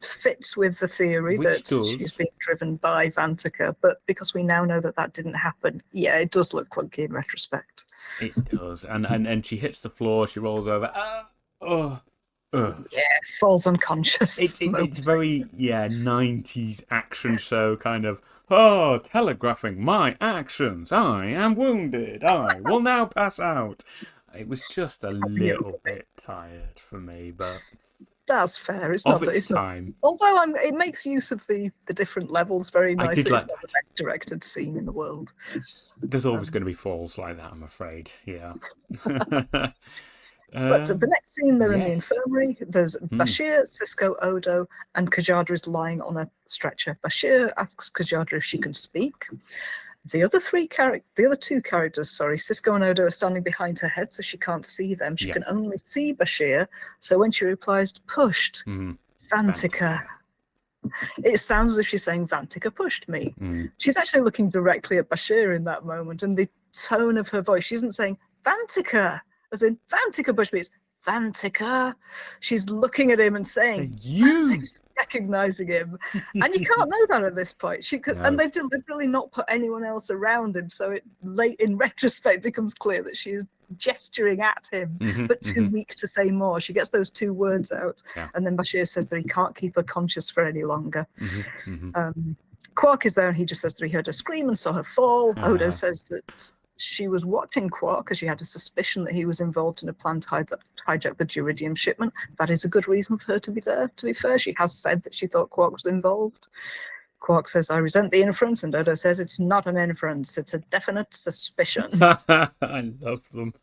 fits with the theory that she's being driven by Vantika. But because we now know that didn't happen, yeah, it does look clunky in retrospect. It does, and she hits the floor. She rolls over. Yeah, falls unconscious. It's very 90s action show kind of. Oh, telegraphing my actions. I am wounded. I will now pass out. It was just a little bit tired for me, but that's fair. It's not that it's time. Not. Although it makes use of the different levels very nicely. It's not the best directed scene in the world. There's always going to be falls like that, I'm afraid. Yeah. But the next scene, they're in the infirmary. There's Bashir, Cisco, Odo, and Kajada is lying on a stretcher. Bashir asks Kajada if she can speak. The other two characters, Cisco and Odo, are standing behind her head, so she can't see them. She can only see Bashir. So when she replies, pushed, Vantika. It sounds as if she's saying, Vantika pushed me. She's actually looking directly at Bashir in that moment, and the tone of her voice, she isn't saying, Vantika, as in Vantika pushed me. It's Vantika. She's looking at him and saying, Vantika, recognizing him. And you can't know that at this point. And they've deliberately not put anyone else around him. So late in retrospect becomes clear that she is gesturing at him, but too weak to say more. She gets those two words out. And then Bashir says that he can't keep her conscious for any longer. Quark is there and he just says that he heard her scream and saw her fall. Odo says that she was watching Quark because she had a suspicion that he was involved in a plan to hijack the Duridium shipment. That is a good reason for her to be there, to be fair. She has said that she thought Quark was involved. Quark says, I resent the inference, and Odo says it's not an inference, it's a definite suspicion. I love them.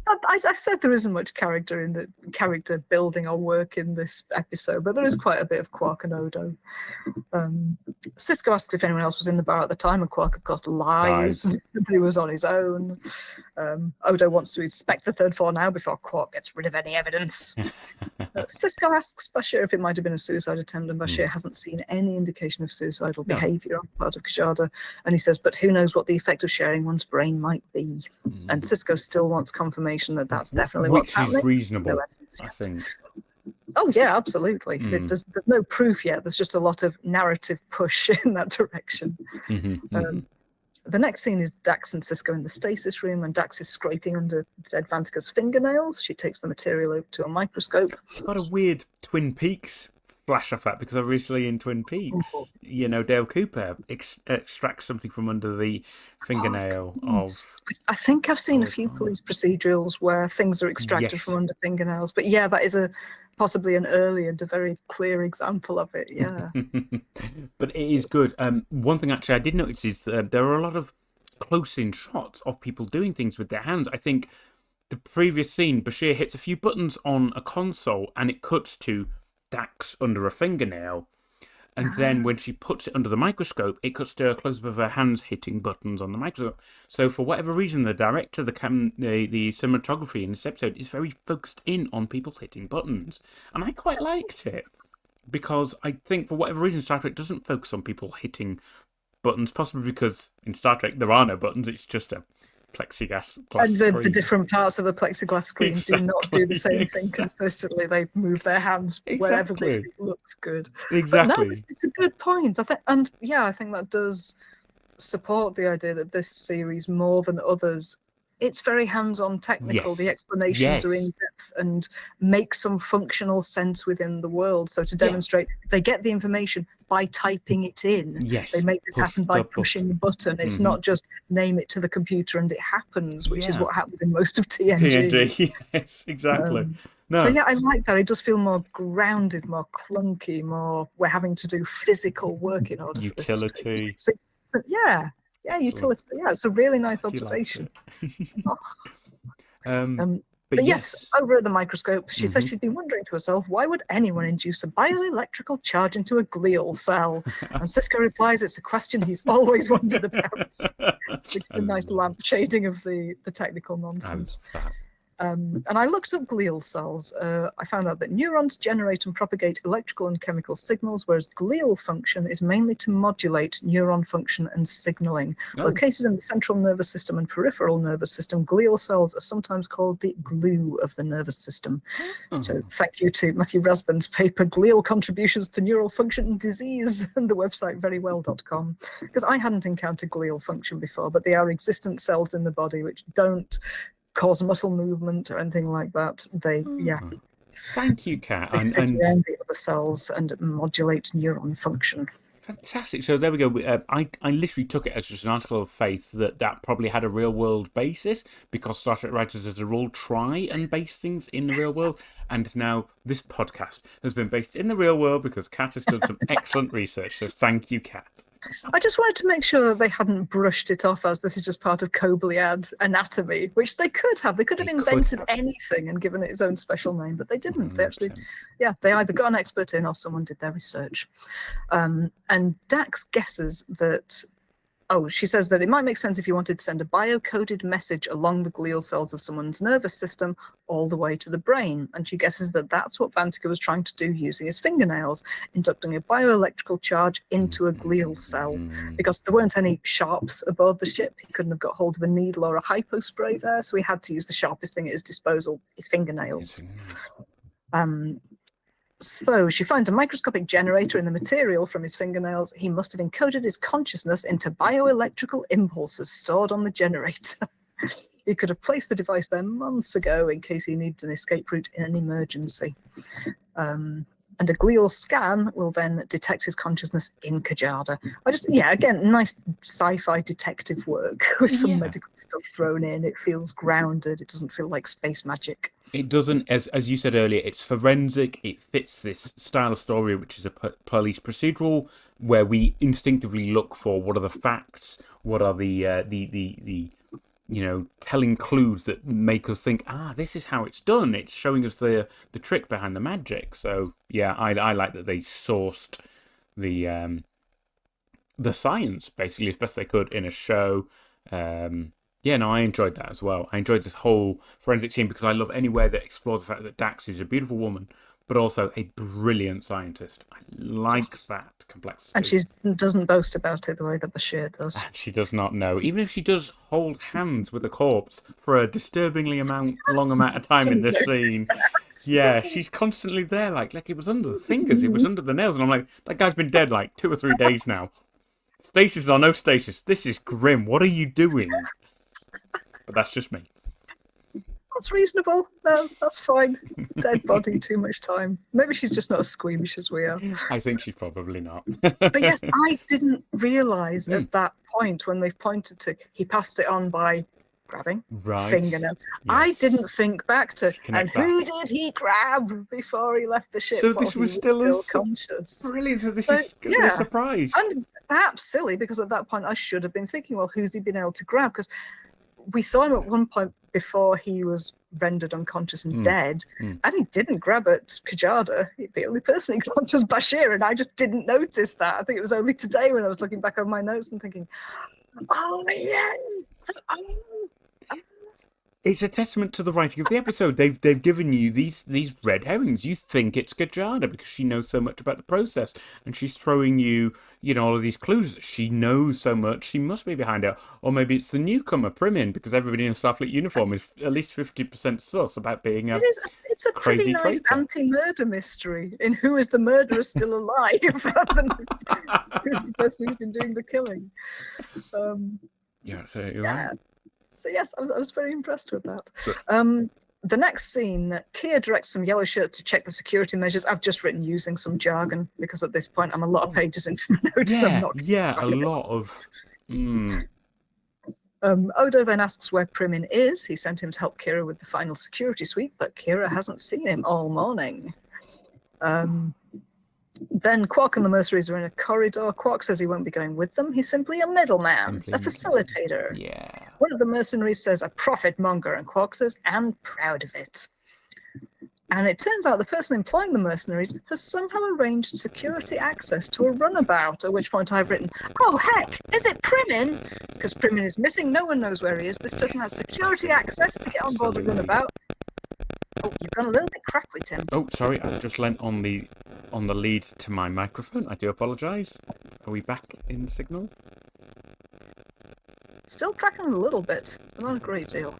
I said there isn't much character in the character building or work in this episode, but there is quite a bit of Quark and Odo. Sisko asks if anyone else was in the bar at the time, and Quark, of course, lies. He was on his own. Odo wants to inspect the third floor now before Quark gets rid of any evidence. Sisko asks Bashir if it might have been a suicide attempt, and Bashir hasn't seen any indication of suicidal behaviour on the part of Kajada. And he says, but who knows what the effect of sharing one's brain might be. And Sisko still wants confirmation that that's definitely what's happening. Which is reasonable, I think. Oh, yeah, absolutely. There's no proof yet. There's just a lot of narrative push in that direction. The next scene is Dax and Sisko in the stasis room, and Dax is scraping under dead Vantika's fingernails. She takes the material over to a microscope. I've got a weird Twin Peaks flash off that, because obviously in Twin Peaks, Dale Cooper extracts something from under the fingernail of... I think I've seen a few police procedurals where things are extracted from under fingernails, but yeah, that is possibly an early and a very clear example of it, yeah. But it is good. One thing actually I did notice is that there are a lot of close-in shots of people doing things with their hands. I think the previous scene, Bashir hits a few buttons on a console and it cuts to Dax under a fingernail. And then when she puts it under the microscope, it cuts to a close-up of her hands hitting buttons on the microscope. So for whatever reason, the director, the cinematography in this episode is very focused in on people hitting buttons. And I quite liked it, because I think for whatever reason, Star Trek doesn't focus on people hitting buttons, possibly because in Star Trek there are no buttons, it's just a plexiglass and the different parts of the plexiglass screen do not do the same thing consistently. They move their hands wherever they think looks good. Exactly. No, it's a good point. I think that does support the idea that this series, more than others, it's very hands-on technical. The explanations are in-depth and make some functional sense within the world. So to demonstrate, they get the information by typing it in. They make this happen by pushing the button. It's not just name it to the computer and it happens, which is what happened in most of TNG. Yes, exactly. So yeah, I like that. It does feel more grounded, more clunky, more we're having to do physical work in order for this to take place. So, yeah, utility. Yeah, it's a really nice observation. But yes, over at the microscope, she says she'd been wondering to herself, why would anyone induce a bioelectrical charge into a glial cell? And Sisko replies, it's a question he's always wondered about, which is a nice lamp shading of the technical nonsense. And I looked up glial cells. I found out that neurons generate and propagate electrical and chemical signals, whereas glial function is mainly to modulate neuron function and signaling. Located in the central nervous system and peripheral nervous system, glial cells are sometimes called the glue of the nervous system. So thank you to Matthew Rasband's paper, Glial Contributions to Neural Function and Disease, and the website verywell.com, because I hadn't encountered glial function before, but they are existent cells in the body which don't cause muscle movement or anything like that. Thank you, Kat. They sit around the other cells and modulate neuron function. Fantastic. So there we go. I literally took it as just an article of faith that probably had a real world basis, because Star Trek writers as a rule try and base things in the real world. And now this podcast has been based in the real world because Kat has done some excellent research. So thank you, Kat. I just wanted to make sure that they hadn't brushed it off as this is just part of Kobliad anatomy, which they could have. They could have invented anything and given it its own special name, but they didn't. 100%. They actually, they either got an expert in or someone did their research. And Dax guesses that, she says that it might make sense if you wanted to send a biocoded message along the glial cells of someone's nervous system all the way to the brain. And she guesses that that's what Vantika was trying to do using his fingernails, inducting a bioelectrical charge into a glial cell. Because there weren't any sharps aboard the ship, he couldn't have got hold of a needle or a hypospray there, so he had to use the sharpest thing at his disposal, his fingernails. So she finds a microscopic generator in the material from his fingernails. He must have encoded his consciousness into bioelectrical impulses stored on the generator. He could have placed the device there months ago in case he needed an escape route in an emergency. And a glial scan will then detect his consciousness in Kajada. Again, nice sci-fi detective work with some medical stuff thrown in. It feels grounded. It doesn't feel like space magic. It doesn't, as you said earlier, it's forensic. It fits this style of story, which is a police procedural, where we instinctively look for what are the facts, what are the telling clues that make us think, this is how it's done. It's showing us the trick behind the magic. So yeah, I like that they sourced the science basically as best they could in a show. Yeah, no, I enjoyed that as well. I enjoyed this whole forensic scene because I love anywhere that explores the fact that Dax is a beautiful woman, but also a brilliant scientist. I like that complexity. And she doesn't boast about it the way that Bashir does. She does not know. Even if she does hold hands with a corpse for a disturbingly long amount of time in this scene. Yeah, she's constantly there, like it was under the fingers, it was under the nails. And I'm like, that guy's been dead like 2 or 3 days now. Stasis or no stasis, this is grim. What are you doing? But that's just me. That's reasonable. No, that's fine. Dead body, too much time. Maybe she's just not as squeamish as we are. I think she's probably not. But yes, I didn't realise at that point when they've pointed to, he passed it on by grabbing fingernail. Yes. I didn't think back to, and who did he grab before he left the ship? So this was still conscious. Brilliant. So this is a surprise. And perhaps silly, because at that point I should have been thinking, well, who's he been able to grab? Because we saw him at one point before he was rendered unconscious and dead, and he didn't grab at Kajada. The only person he grabbed was Bashir, and I just didn't notice that. I think it was only today when I was looking back over my notes and thinking, oh, yeah. It's a testament to the writing of the episode. They've given you these red herrings. You think it's Kajada because she knows so much about the process, and she's throwing you, all of these clues that she knows so much. She must be behind it, or maybe it's the newcomer Primin because everybody in Starfleet uniform is at least 50% sus about being a. It's a crazy pretty nice traitor. Anti-murder mystery in who is the murderer still alive, rather than who's the person who's been doing the killing. Right. So yes, I was very impressed with that. The next scene, Kia directs some yellow shirts to check the security measures. I've just written using some jargon because at this point I'm a lot of pages into my notes. A lot of. Odo then asks where Primin is. He sent him to help Kira with the final security sweep, but Kira hasn't seen him all morning. Then Quark and the mercenaries are in a corridor. Quark says he won't be going with them. He's simply a middleman, a facilitator. Yeah. One of the mercenaries says a profit monger, and Quark says, and proud of it. And it turns out the person employing the mercenaries has somehow arranged security access to a runabout, at which point I've written, oh heck, is it Primin? Because Primin is missing, no one knows where he is. This person has security access to get on board the runabout. Oh, you've gone a little bit crackly, Tim. Oh, sorry, I've just leant on the lead to my microphone. I do apologise. Are we back in signal? Still cracking a little bit, but not a great deal.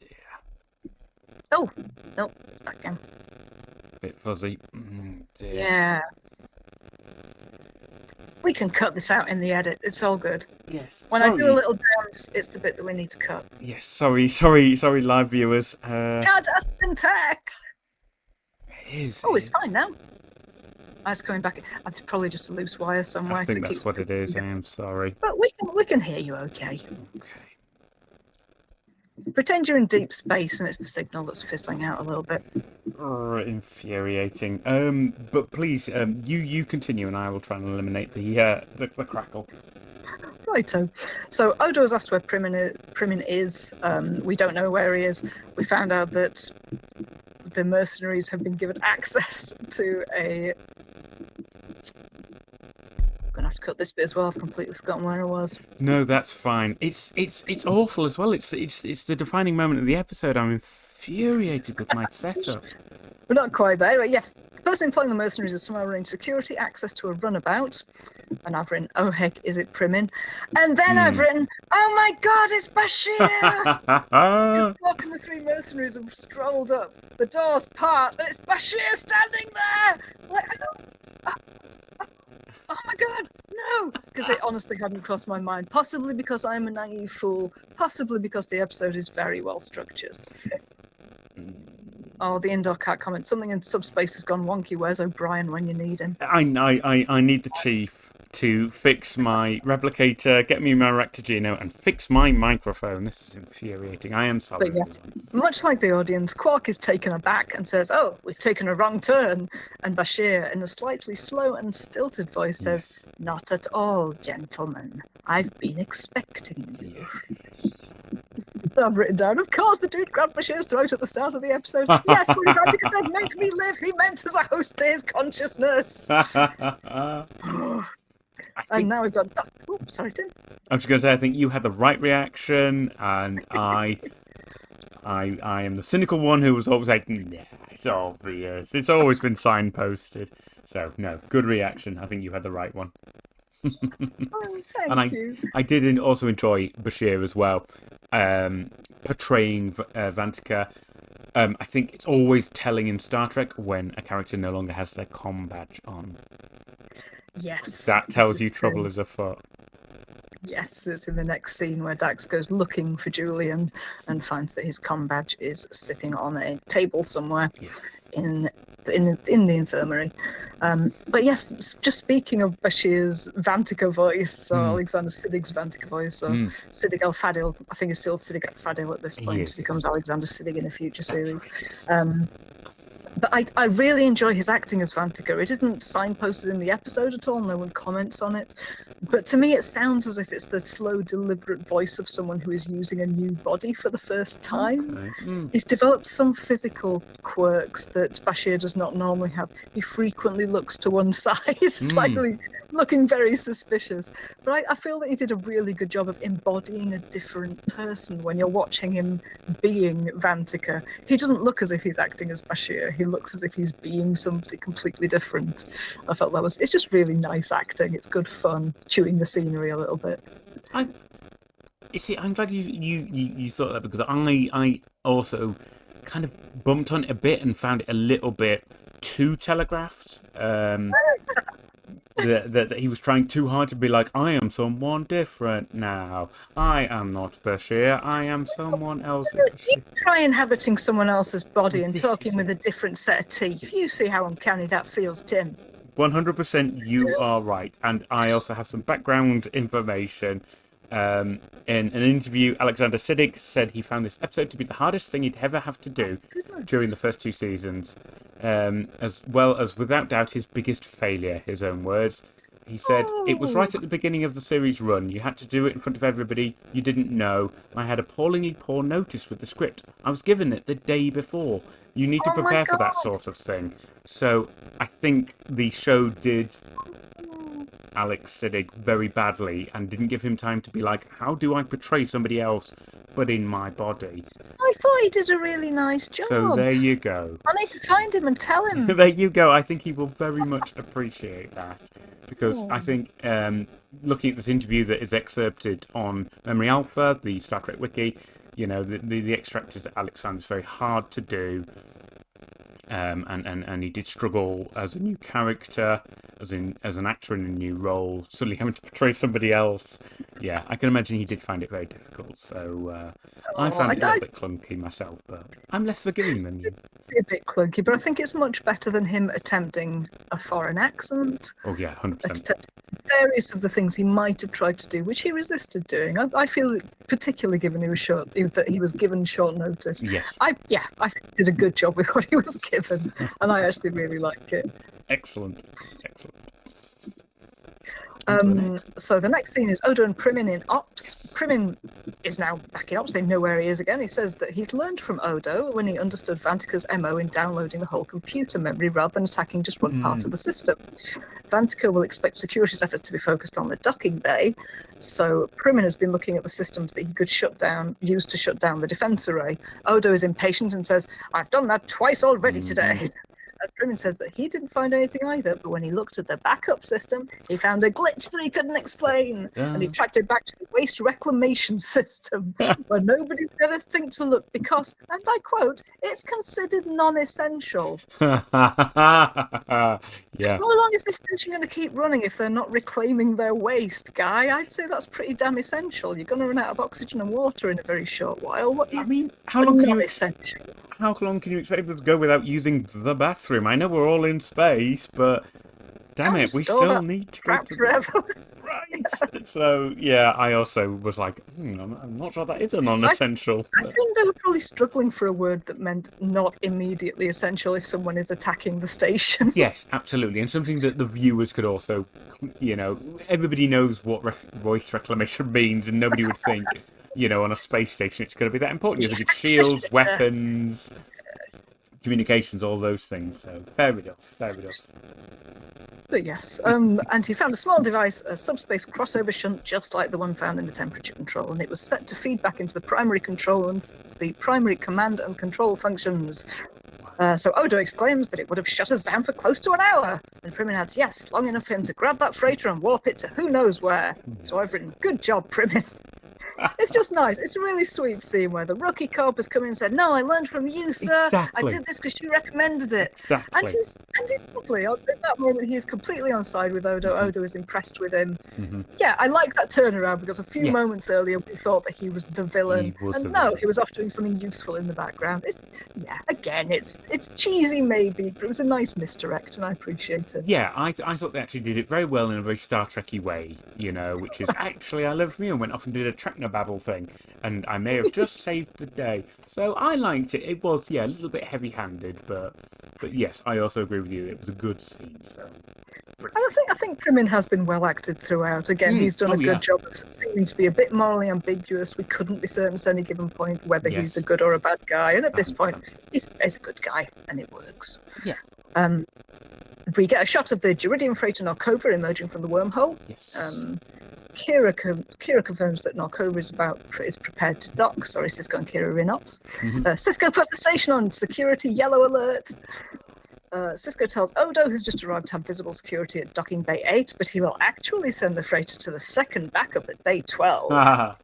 Yeah. Oh, no, it's back again. Bit fuzzy. Dear. Yeah. We can cut this out in the edit. It's all good. Yes. When I do a little dance, it's the bit that we need to cut. Yes. Sorry, live viewers. Stardust and tech. It is. Oh, it's fine now. It's coming back. It's probably just a loose wire somewhere. I think that's what it is. I am sorry. But we can hear you okay. Okay. Pretend you're in deep space and it's the signal that's fizzling out a little bit. Infuriating. But please, you continue, and I will try and eliminate the crackle. Righto. So Odo has asked where Primin is. We don't know where he is. We found out that the mercenaries have been given access to a. I'm gonna have to cut this bit as well. I've completely forgotten where I was. No, that's fine. It's awful as well. It's the defining moment of the episode. I'm infuriated with my setup. We're not quite there. Anyway, yes, the person employing the mercenaries is somehow arranged security access to a runabout. And I've written, oh heck, is it Primin? And then I've written, oh my god, it's Bashir! Just Quark and the 3 mercenaries have strolled up. The doors part, and it's Bashir standing there! Like, I don't... Oh my god, no! Because it honestly hadn't crossed my mind. Possibly because I'm a naive fool. Possibly because the episode is very well structured. Oh, the indoor cat comment. Something in Subspace has gone wonky. Where's O'Brien when you need him? I need the chief to fix my replicator, get me my Rectigino, and fix my microphone. This is infuriating. I am sorry. But yes, much like the audience, Quark is taken aback and says, oh, we've taken a wrong turn. And Bashir, in a slightly slow and stilted voice, says, not at all, gentlemen. I've been expecting you. Yes. I've written down, of course, the dude grabbed Bashir's throat at the start of the episode. Yes, when Vantika said, make me live, he meant as a host to his consciousness. And now we've got... Oh, sorry, Tim. I was going to say, I think you had the right reaction, and I am the cynical one who was always like, nah, it's obvious. It's always been signposted. So, no, good reaction. I think you had the right one. Thank you. I did also enjoy Bashir as well, portraying Vantika. I think it's always telling in Star Trek when a character no longer has their comm badge on. Yes. That tells you trouble is afoot. Yes, it's in the next scene where Dax goes looking for Julian and finds that his comm badge is sitting on a table somewhere in the infirmary. But yes, just speaking of Bashir's Vantika voice, or Alexander Siddig's Vantika voice, or Siddig al-Fadil, I think it's still Siddig al-Fadil at this point. He becomes Alexander Siddig in a future series. But I really enjoy his acting as Vantika. It isn't signposted in the episode at all. No one comments on it. But to me, it sounds as if it's the slow, deliberate voice of someone who is using a new body for the first time. Okay. He's developed some physical quirks that Bashir does not normally have. He frequently looks to one side, slightly looking very suspicious. But I feel that he did a really good job of embodying a different person when you're watching him being Vantika. He doesn't look as if he's acting as Bashir. He looks as if he's being something completely different. I felt it's just really nice acting. It's good fun, chewing the scenery a little bit. I'm glad you thought that, because I also kind of bumped on it a bit and found it a little bit too telegraphed. That he was trying too hard to be like, I am someone different now. I am not Bashir. I am someone else. You try inhabiting someone else's body and talking with a different set of teeth. You see how uncanny that feels, Tim. 100% you are right. And I also have some background information. In an interview, Alexander Siddig said he found this episode to be the hardest thing he'd ever have to do during the first 2 seasons. As well as, without doubt, his biggest failure, his own words. He said, it was right at the beginning of the series run. You had to do it in front of everybody you didn't know. I had appallingly poor notice with the script. I was given it the day before. You need to prepare for that sort of thing. So I think the show did Alex Siddig very badly and didn't give him time to be like, how do I portray somebody else but in my body? I thought he did a really nice job. So there you go. I need to find him and tell him. There you go. I think he will very much appreciate that. Because I think looking at this interview that is excerpted on Memory Alpha, the Star Trek Wiki, you know, the extract is that Alex found this very hard to do. And he did struggle as a new character, as an actor in a new role, suddenly having to portray somebody else. Yeah, I can imagine he did find it very difficult. So I found it a little bit clunky myself, but I'm less forgiving than you. A bit clunky, but I think it's much better than him attempting a foreign accent. Oh yeah, 100%. Various of the things he might have tried to do, which he resisted doing. I feel, particularly given that he was given short notice. Yes. I think he did a good job with what he was given, and I actually really like it. Excellent. So the next scene is Odo and Primin in Ops. Primin is now back in Ops. They know where he is again. He says that he's learned from Odo when he understood Vantika's MO in downloading the whole computer memory rather than attacking just one part of the system. Vantika will expect security's efforts to be focused on the docking bay. So Primin has been looking at the systems that he could use to shut down the defense array. Odo is impatient and says, I've done that twice already today. And Primin says that he didn't find anything either, but when he looked at the backup system, he found a glitch that he couldn't explain. And he tracked it back to the waste reclamation system, where nobody would ever think to look because, and I quote, it's considered non-essential. Yeah. How long is this station going to keep running if they're not reclaiming their waste, Guy? I'd say that's pretty damn essential. You're going to run out of oxygen and water in a very short while. How long can you expect people to go without using the bathroom? I know we're all in space, but damn it, we still need to go to forever. Right. So yeah, I also was like, I'm not sure that is a non-essential. I think they were probably struggling for a word that meant not immediately essential if someone is attacking the station. Yes, absolutely, and something that the viewers could also, everybody knows what voice reclamation means, and nobody would think, you know, on a space station, it's going to be that important. You have to get shields, weapons, communications, all those things. So fair enough, fair enough. But yes, and he found a small device, a subspace crossover shunt, just like the one found in the temperature control, and it was set to feed back into the primary control and the primary command and control functions. So Odo exclaims that it would have shut us down for close to an hour, and Primin adds, yes, long enough for him to grab that freighter and warp it to who knows where. So I've written, good job, Primin. It's just nice. It's a really sweet scene where the rookie cop has come in and said, no, I learned from you, sir. Exactly. I did this because you recommended it. Exactly. And he's lovely. At that moment, he is completely on side with Odo. Odo is impressed with him. Yeah, I like that turnaround because a few moments earlier we thought that he was the villain. He was off doing something useful in the background. Again, it's cheesy maybe, but it was a nice misdirect and I appreciate it. Yeah, I thought they actually did it very well in a very Star Trek-y way, you know, which is actually I learned from you and went off and did a Technobabble thing, and I may have just saved the day. So I liked it. It was, a little bit heavy-handed, but yes, I also agree with you. It was a good scene. So. I think Primin has been well acted throughout. Again, he's done a good job of seeming to be a bit morally ambiguous. We couldn't be certain at any given point whether he's a good or a bad guy, and at this point, he's a good guy, and it works. Yeah. We get a shot of the Duridium freighter Narkova emerging from the wormhole. Yes. Kira confirms that Narkova is prepared to dock. Sorry, Cisco and Kira are in ops. Cisco puts the station on security yellow alert. Cisco tells Odo, who's just arrived, to have visible security at docking bay 8, but he will actually send the freighter to the second backup at bay 12.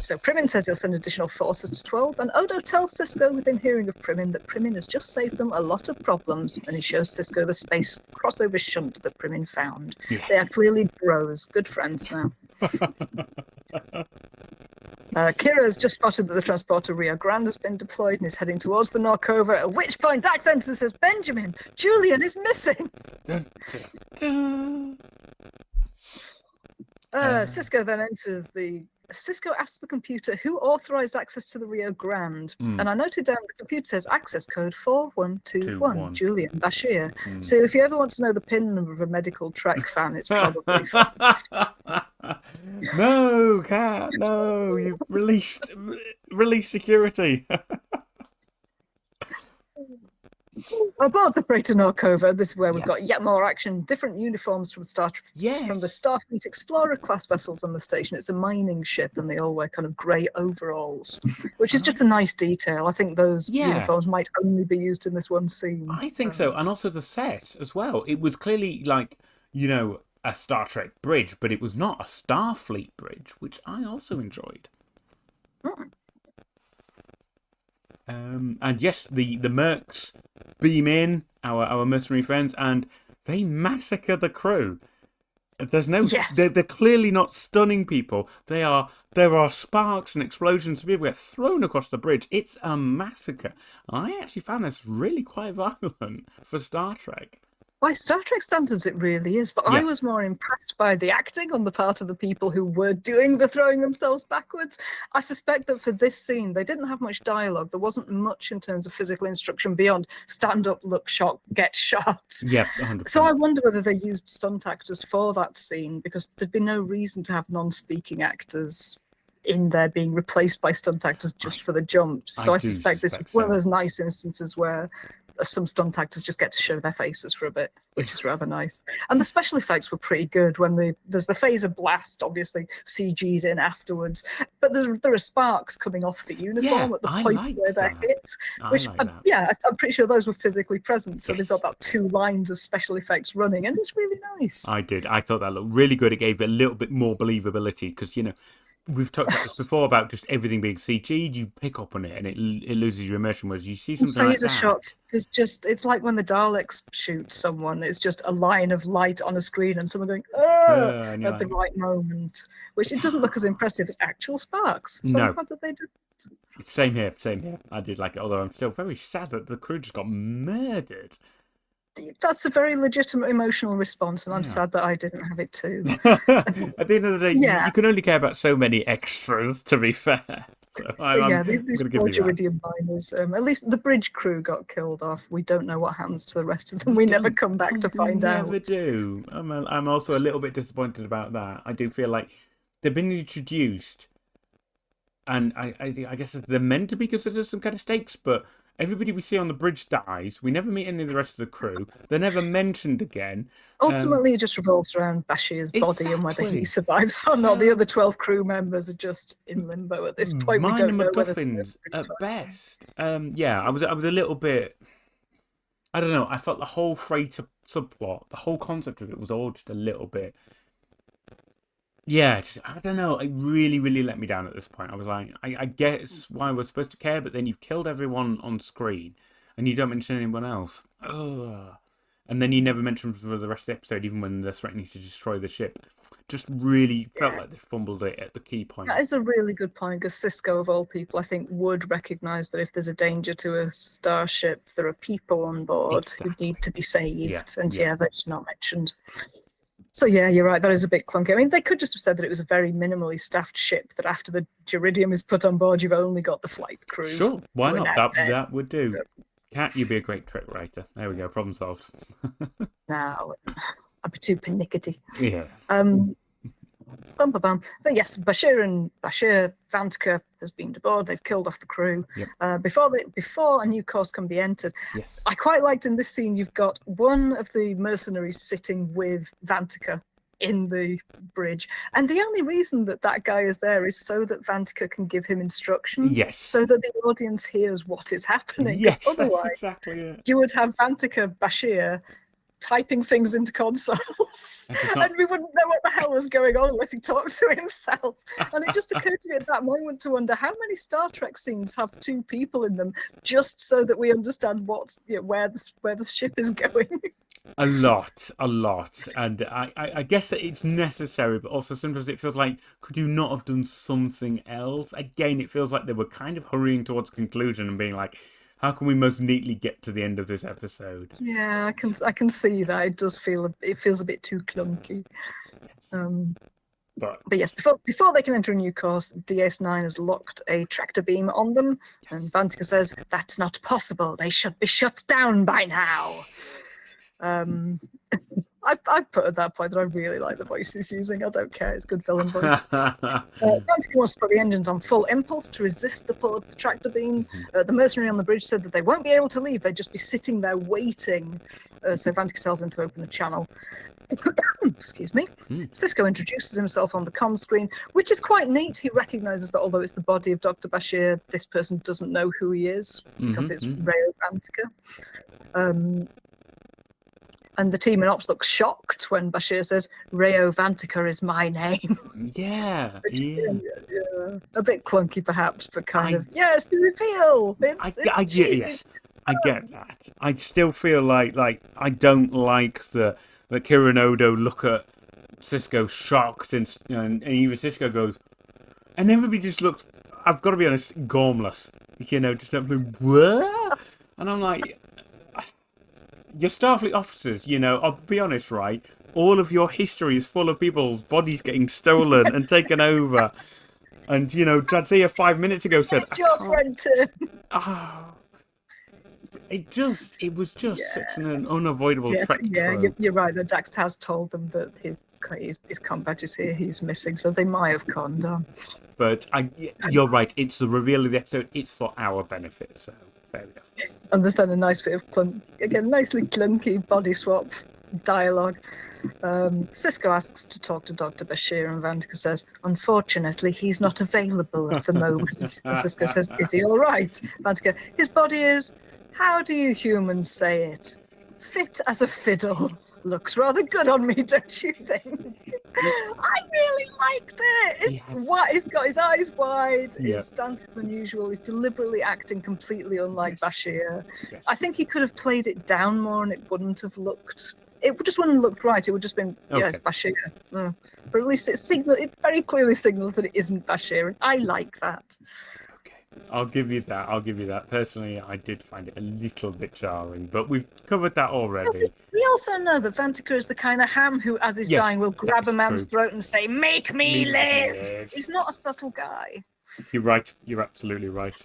So Primin says he'll send additional forces to 12, and Odo tells Cisco within hearing of Primin that Primin has just saved them a lot of problems, and he shows Cisco the space crossover shunt that Primin found. Yes. They are clearly bros, good friends now. Kira has just spotted that the transporter Rio Grande has been deployed and is heading towards the Narkova, at which point Dax enters and says, Benjamin, Julian is missing! Cisco then enters Cisco asks the computer who authorized access to the Rio Grande, and I noted down the computer says access code 4121, Julian Bashir. So if you ever want to know the PIN number of a medical Trek fan, it's probably No, Cat, no, you've released security. Aboard the freighter Narkova, this is where we've got yet more action, different uniforms from the Starfleet Explorer class vessels on the station. It's a mining ship and they all wear kind of grey overalls, which is just a nice detail. I think those uniforms might only be used in this one scene. I think so, and also the set as well. It was clearly like, you know, a Star Trek bridge, but it was not a Starfleet bridge, which I also enjoyed. And yes, the mercs beam in, our mercenary friends, and they massacre the crew. There's no, they're clearly not stunning people. There are sparks and explosions. People get thrown across the bridge. It's a massacre. I actually found this really quite violent for Star Trek. By Star Trek standards, it really is, but I was more impressed by the acting on the part of the people who were doing the throwing themselves backwards. I suspect that for this scene, they didn't have much dialogue. There wasn't much in terms of physical instruction beyond stand up, look shot, get shot. Yeah, 100%. So I wonder whether they used stunt actors for that scene, because there'd be no reason to have non-speaking actors in there being replaced by stunt actors just for the jumps. So I suspect this was one of those nice instances where some stunt actors just get to show their faces for a bit, which is rather nice. And the special effects were pretty good when there's the phaser blast, obviously CG'd in afterwards, but there are sparks coming off the uniform at the point where they're hit, which I'm pretty sure those were physically present. So they've got about 2 lines of special effects running, and it's really nice. I thought that looked really good. It gave it a little bit more believability because, you know, we've talked about this before about just everything being CG'd. You pick up on it and it loses your immersion. Whereas you see something like that. Phaser shots, it's like when the Daleks shoot someone. It's just a line of light on a screen and someone going at the right moment, which it doesn't look as impressive as actual sparks. So I'm glad that they did. Same here. I did like it, although I'm still very sad that the crew just got murdered. That's a very legitimate emotional response, and I'm sad that I didn't have it too. At the end of the day, you can only care about so many extras, to be fair. So these poor Iridium miners, at least the bridge crew got killed off. We don't know what happens to the rest of them. We never come back to find out. We never do. I'm also a little bit disappointed about that. I do feel like they've been introduced, and I guess they're meant to be considered some kind of stakes, but everybody we see on the bridge dies. We never meet any of the rest of the crew. They're never mentioned again. Ultimately, it just revolves around Bashir's body and whether he Exactly. survives or not. The other 12 crew members are just in limbo at this point. We Minor don't know whether MacGuffins at best. Yeah, I was a little bit. I don't know. I felt the whole freighter subplot, the whole concept of it, was all just a little bit. Yeah, I don't know. It really, really let me down at this point. I was like, I guess why we're supposed to care, but then you've killed everyone on screen, and you don't mention anyone else. Ugh. And then you never mention for the rest of the episode, even when they're threatening to destroy the ship. Just really felt like they fumbled it at the key point. That is a really good point, because Cisco, of all people, I think would recognise that if there's a danger to a starship, there are people on board who need to be saved. And they're just not mentioned. So yeah, you're right, that is a bit clunky. I mean, they could just have said that it was a very minimally staffed ship, that after the Geridium is put on board, you've only got the flight crew. Sure, why not? Dead. That would do. Cat, you'd be a great trick writer. There we go, problem solved. No, I'd be too pernickety. Yeah. But yes, Bashir Vantka has been aboard. They've killed off the crew. Yep. Before a new course can be entered. Yes. I quite liked in this scene, you've got one of the mercenaries sitting with Vantika in the bridge, and the only reason that guy is there is so that Vantika can give him instructions. Yes. So that the audience hears what is happening. Yes, otherwise, that's exactly it. You would have Vantika Bashir typing things into consoles, and we wouldn't know what the hell was going on unless he talked to himself. And it just occurred to me at that moment to wonder how many Star Trek scenes have two people in them, just so that we understand where the ship is going. A lot, and I guess that it's necessary, but also sometimes it feels like, could you not have done something else? Again, it feels like they were kind of hurrying towards conclusion and being like, how can we most neatly get to the end of this episode? Yeah, I can see that. It does feels a bit too clunky. Yes. But yes, before they can enter a new course, DS9 has locked a tractor beam on them, and Vantika says, "That's not possible. They should be shut down by now." I've put at that point that I really like the voice he's using. I don't care, it's good villain voice. Vantika wants to put the engines on full impulse to resist the pull of the tractor beam. The mercenary on the bridge said that they won't be able to leave, they'd just be sitting there waiting. So Vantika tells them to open the channel. Excuse me. Cisco introduces himself on the comm screen, which is quite neat. He recognises that although it's the body of Dr. Bashir, this person doesn't know who he is, because it's Rayo Vantika. And the team in ops looks shocked when Bashir says, "Rayo Vantika is my name." Yeah. A bit clunky perhaps, but it's the reveal. Yes, I get that. I still feel like I don't like that Kira and Odo look at Cisco shocked, and even Cisco goes, and everybody just looks, I've got to be honest, gormless. Just something, what? And I'm like, you're Starfleet officers, I'll be honest, right? All of your history is full of people's bodies getting stolen and taken over. And, Jadzia 5 minutes ago said, "It's your friend too." It was just such an unavoidable trek. Yeah, you're right. The Dax has told them that his comm badge is here, he's missing, so they might have conned on. But you're right, it's the reveal of the episode, it's for our benefit, so fair enough. And there's then a nice bit of nicely clunky body swap dialogue. Cisco asks to talk to Dr. Bashir, and Vantika says, "Unfortunately, he's not available at the moment." And Cisco says, "Is he all right?" Vantika, "His body is, how do you humans say it? Fit as a fiddle. Looks rather good on me, don't you think?" I really liked it. He's got his eyes wide, his stance is unusual, he's deliberately acting completely unlike Bashir. Yes. I think he could have played it down more and it wouldn't have looked... It just wouldn't have looked right. It would just been, it's Bashir. But at least it very clearly signals that it isn't Bashir, and I like that. I'll give you that. Personally, I did find it a little bit jarring, but we've covered that already. We also know that Vantika is the kind of ham who, as he's dying, will grab a man's throat and say, "Make me live!" He's not a subtle guy. You're right. You're absolutely right.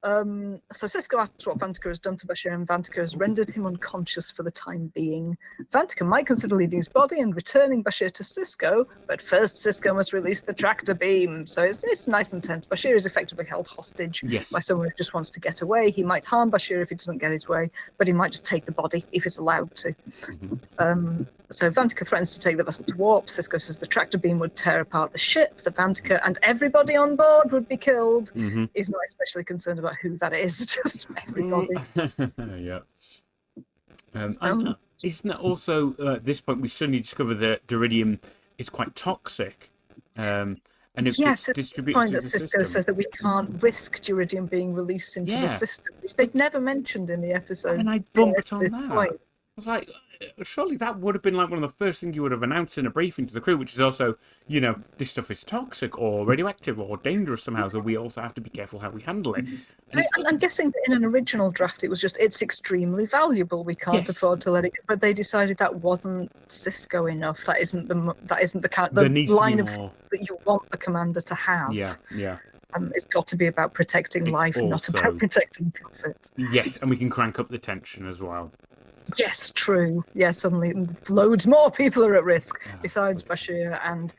So Cisco asks what Vantika has done to Bashir, and Vantika has rendered him unconscious for the time being. Vantika might consider leaving his body and returning Bashir to Cisco, but first Cisco must release the tractor beam. So it's nice and tense. Bashir is effectively held hostage by someone who just wants to get away. He might harm Bashir if he doesn't get his way, but he might just take the body if he's allowed to. So Vantika threatens to take the vessel to warp. Cisco says the tractor beam would tear apart the ship, the Vantika and everybody on board would be killed. He's not especially concerned about who that is, just everybody. Yeah. And isn't it also, at this point, we suddenly discover that Duridium is quite toxic. And it yes, gets at the distributed point through that the Cisco system. says that we can't risk Duridium being released into the system, which they'd never mentioned in the episode. And I bumped on that. Point. I was like, surely that would have been like one of the first things you would have announced in a briefing to the crew, which is also, you know, this stuff is toxic or radioactive or dangerous somehow, so we also have to be careful how we handle it. I'm guessing that in an original draft it was just, it's extremely valuable, we can't afford to let it go, but they decided that wasn't Cisco enough. That isn't the line of that you want the commander to have. Yeah. It's got to be about protecting life, not about protecting profit. Yes, and we can crank up the tension as well. Yes, true. Yeah, suddenly loads more people are at risk, besides Bashir and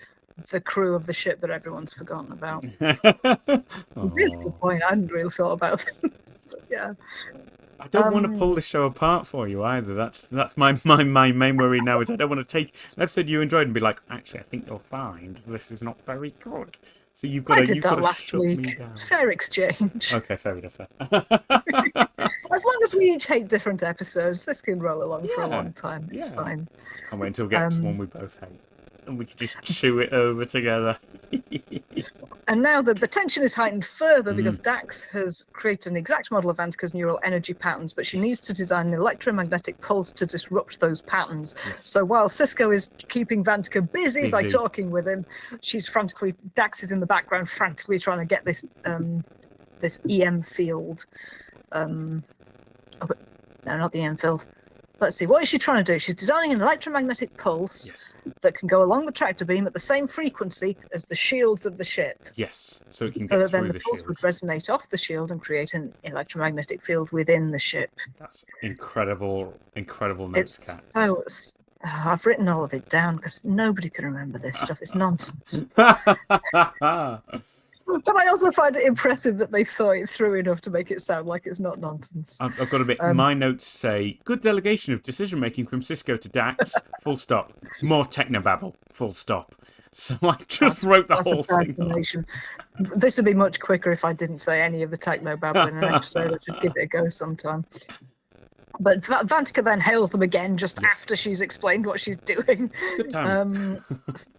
the crew of the ship that everyone's forgotten about. It's a really good point. I hadn't really thought about it. Yeah. I don't want to pull the show apart for you either. That's my main worry now, is I don't want to take an episode you enjoyed and be like, actually, I think you'll find this is not very good. So you've got to. I did that last week. It's fair exchange. Okay, fair enough. As long as we each hate different episodes, this can roll along for a long time. It's fine. I'll wait until we get to one we both hate, and we can just chew it over together. And now the tension is heightened further because Dax has created an exact model of Vantika's neural energy patterns, but she needs to design an electromagnetic pulse to disrupt those patterns. So while Cisco is keeping Vantika busy by talking with him, Dax is in the background frantically trying to get this this EM field. No, not the EM field. Let's see, what is she trying to do? She's designing an electromagnetic pulse that can go along the tractor beam at the same frequency as the shields of the ship. Yes, so it can get so that through then the pulse would resonate off the shield and create an electromagnetic field within the ship. That's incredible notes, Kat. I've written all of it down because nobody can remember this stuff. It's nonsense. But I also find it impressive that they thought it through enough to make it sound like it's not nonsense. I've got a bit. My notes say, good delegation of decision-making from Cisco to Dax, full stop. More technobabble, full stop. So I just wrote the whole thing. This would be much quicker if I didn't say any of the technobabble in an episode. I should give it a go sometime. But Vantika then hails them again just after she's explained what she's doing. Good time.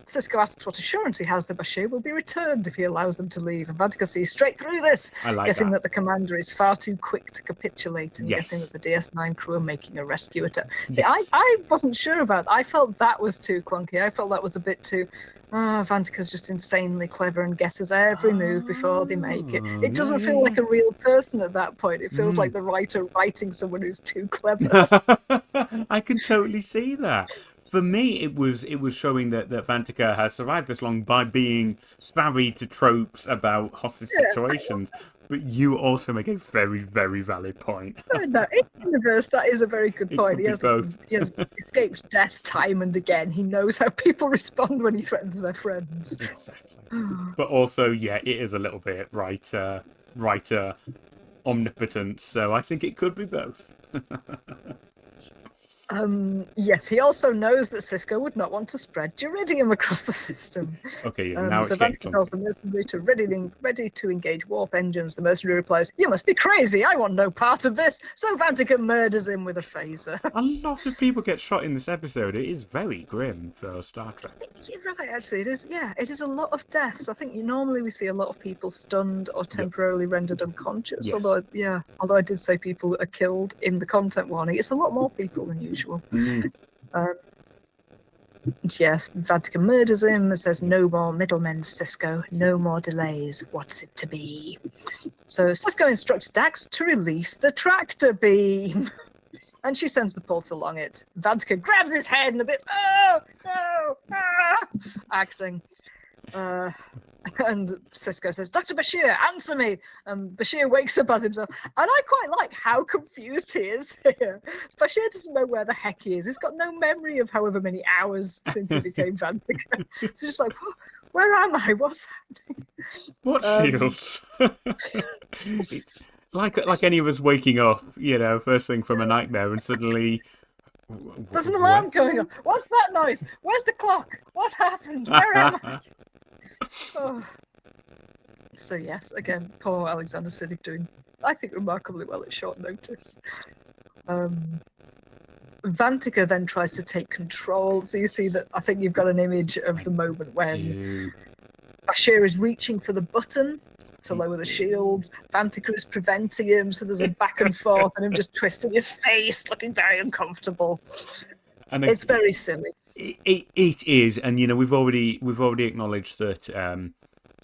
Cisco asks what assurance he has that Bashir will be returned if he allows them to leave. And Vantika sees straight through this, guessing that the commander is far too quick to capitulate and guessing that the DS9 crew are making a rescue attempt. See, I wasn't sure about that. I felt that was too clunky. I felt that was a bit too... Vantika's just insanely clever and guesses every move before they make it. It doesn't feel like a real person at that point. It feels like the writer writing someone who's too clever. I can totally see that. For me, it was showing that Vantika has survived this long by being savvy to tropes about hostage situations. But you also make a very, very valid point. No, in the universe, that is a very good point. He has escaped death time and again. He knows how people respond when he threatens their friends. Exactly. But also, it is a little bit writer omnipotence. So I think it could be both. Yes, he also knows that Cisco would not want to spread Duridium across the system. Okay, now it's Vantika tells the mercenary to ready to engage warp engines. The mercenary replies, "You must be crazy. I want no part of this." So Vantika murders him with a phaser. A lot of people get shot in this episode. It is very grim for Star Trek. You're right, actually. It is. Yeah, it is a lot of deaths. I think normally we see a lot of people stunned or temporarily rendered unconscious. Yes. Although I did say people are killed in the content warning, it's a lot more people than usual. Yes, Vantika murders him and says, "No more middlemen, Cisco. No more delays. What's it to be?" So Cisco instructs Dax to release the tractor beam. And she sends the pulse along it. Vantika grabs his head and a bit, acting. And Sisko says, Dr. Bashir, answer me. Bashir wakes up as himself. And I quite like how confused he is here. Bashir doesn't know where the heck he is. He's got no memory of however many hours since he became Vantica. So just like, where am I? What's happening? What shields? It's like any of us waking up, first thing from a nightmare and suddenly... There's an alarm going on. What's that noise? Where's the clock? What happened? Where am I? Oh. So yes, again, poor Alexander Siddig doing, I think, remarkably well at short notice. Vantica then tries to take control. So you see that I think you've got an image of the moment when Bashir is reaching for the button to lower the shields. Vantica is preventing him, so there's a back and forth and him just twisting his face, looking very uncomfortable. And it's very silly. It is, and we've already acknowledged that.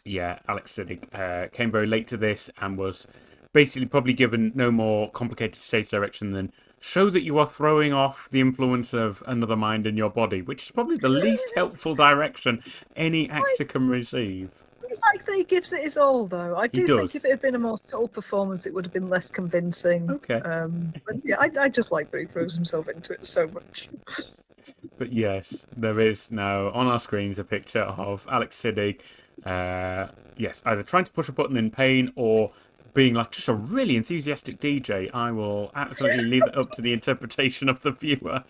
Alex Siddig came very late to this and was basically probably given no more complicated stage direction than show that you are throwing off the influence of another mind in your body, which is probably the least helpful direction any actor can receive. Like that he gives it his all, though. I do think if it had been a more subtle performance, it would have been less convincing. Okay. But yeah, I just like that he throws himself into it so much. But yes, there is now on our screens a picture of Alex Siddig, either trying to push a button in pain or being like just a really enthusiastic DJ. I will absolutely leave it up to the interpretation of the viewer.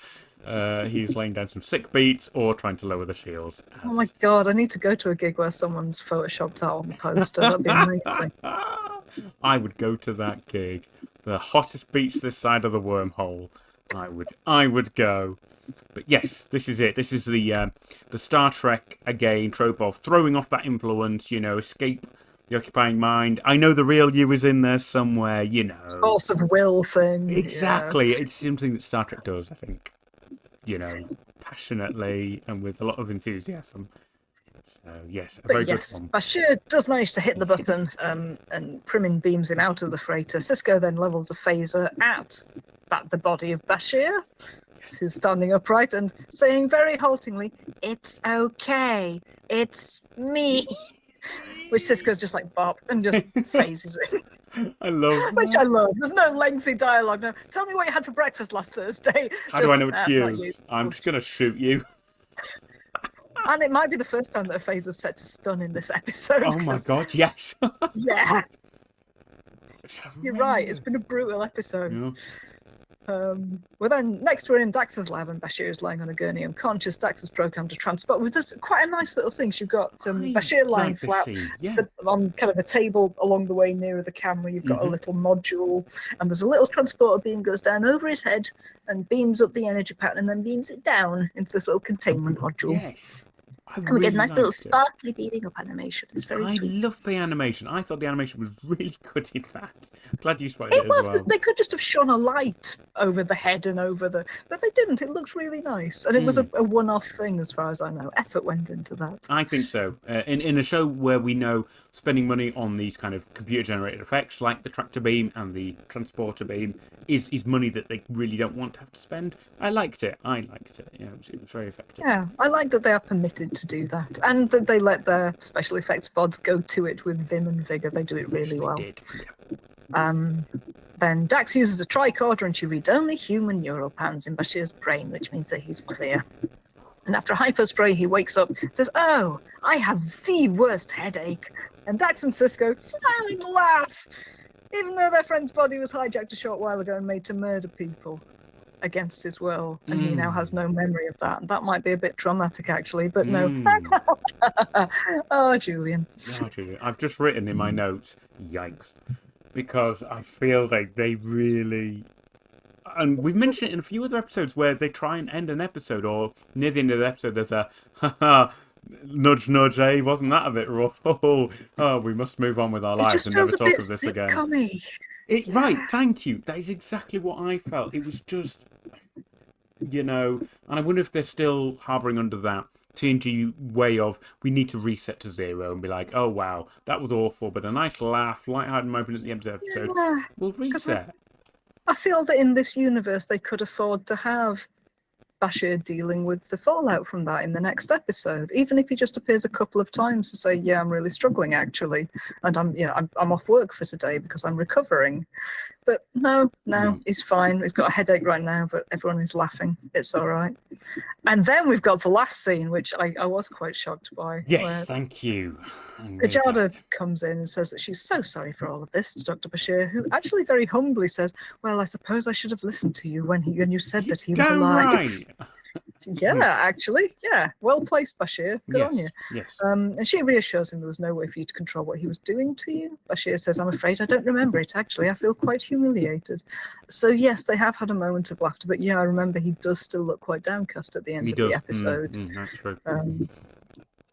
He's laying down some sick beats or trying to lower the shields. Oh my god, I need to go to a gig where someone's photoshopped that on the poster. That'd be amazing. I would go to that gig. The hottest beats this side of the wormhole. I would go. But yes, this is it. This is the Star Trek again trope of throwing off that influence. Escape the occupying mind. I know the real you is in there somewhere. Force of will thing. Exactly. Yeah. It's something that Star Trek does, I think. Passionately and with a lot of enthusiasm. So yes, a very good one. Bashir does manage to hit the button, and Primin beams him out of the freighter. Sisko then levels a phaser at the body of Bashir, who's standing upright and saying very haltingly, "It's okay, it's me," which Sisko's just like bop and just phases it. I love Which I love. There's no lengthy dialogue now. Tell me what you had for breakfast last Thursday. How do I know it's you? I'm just going to shoot you. And it might be the first time that a phaser's set to stun in this episode. Oh my god, yes. Yeah. You're right, it's been a brutal episode. Yeah. Well, then next we're in Dax's lab and Bashir is lying on a gurney unconscious. Dax is programmed to transport. Well, there's quite a nice little thing. You've got Bashir lying flat on kind of a table along the way nearer the camera. You've got a little module, and there's a little transporter beam goes down over his head and beams up the energy pattern and then beams it down into this little containment module. Yes. And we get a nice little sparkly beaming up animation. It's very sweet. I love the animation. I thought the animation was really good in that. Glad you spotted it was, as well. Because they could just have shone a light over the head and over the... But they didn't. It looks really nice. And it was a one-off thing as far as I know. Effort went into that. I think so. In a show where we know spending money on these kind of computer-generated effects, like the tractor beam and the transporter beam, is money that they really don't want to have to spend. I liked it. Yeah, it was very effective. Yeah, I like that they are permitted to do that. And that they let their special effects bods go to it with vim and vigour. They do it really well. They did. Then Dax uses a tricorder and she reads only human neural patterns in Bashir's brain, which means that he's clear. And after a hyperspray, he wakes up and says, "Oh, I have the worst headache." And Dax and Sisko smiling laugh, even though their friend's body was hijacked a short while ago and made to murder people against his will, and he now has no memory of that. That might be a bit traumatic, actually, but no. Oh, Julian. Oh, Julian. I've just written in my notes, yikes, because I feel like they really... And we've mentioned it in a few other episodes where they try and end an episode, or near the end of the episode there's a, nudge, nudge, hey, wasn't that a bit rough? Oh, we must move on with our lives and never talk of this again. Right, thank you. That is exactly what I felt. It was just, and I wonder if they're still harbouring under that TNG way of, we need to reset to zero and be like, oh, wow, that was awful, but a nice laugh, light-hearted moment at the end of the episode. Yeah, we'll reset. I feel that in this universe, they could afford to have Bashir dealing with the fallout from that in the next episode, even if he just appears a couple of times to say, yeah, I'm really struggling actually, and I'm off work for today because I'm recovering. But no, he's fine. He's got a headache right now, but everyone is laughing. It's all right. And then we've got the last scene, which I was quite shocked by. Yes, thank you. I'm really Kajada glad. comes in and says that she's so sorry for all of this to Dr. Bashir, who actually very humbly says, well, I suppose I should have listened to you when you said that he was Damn alive. right. Yeah, actually, yeah. Well placed, Bashir. Good on you. Yes. And she reassures him there was no way for you to control what he was doing to you. Bashir says, I'm afraid I don't remember it, actually. I feel quite humiliated. So, yes, they have had a moment of laughter, but yeah, I remember he does still look quite downcast at the end of the episode. That's true.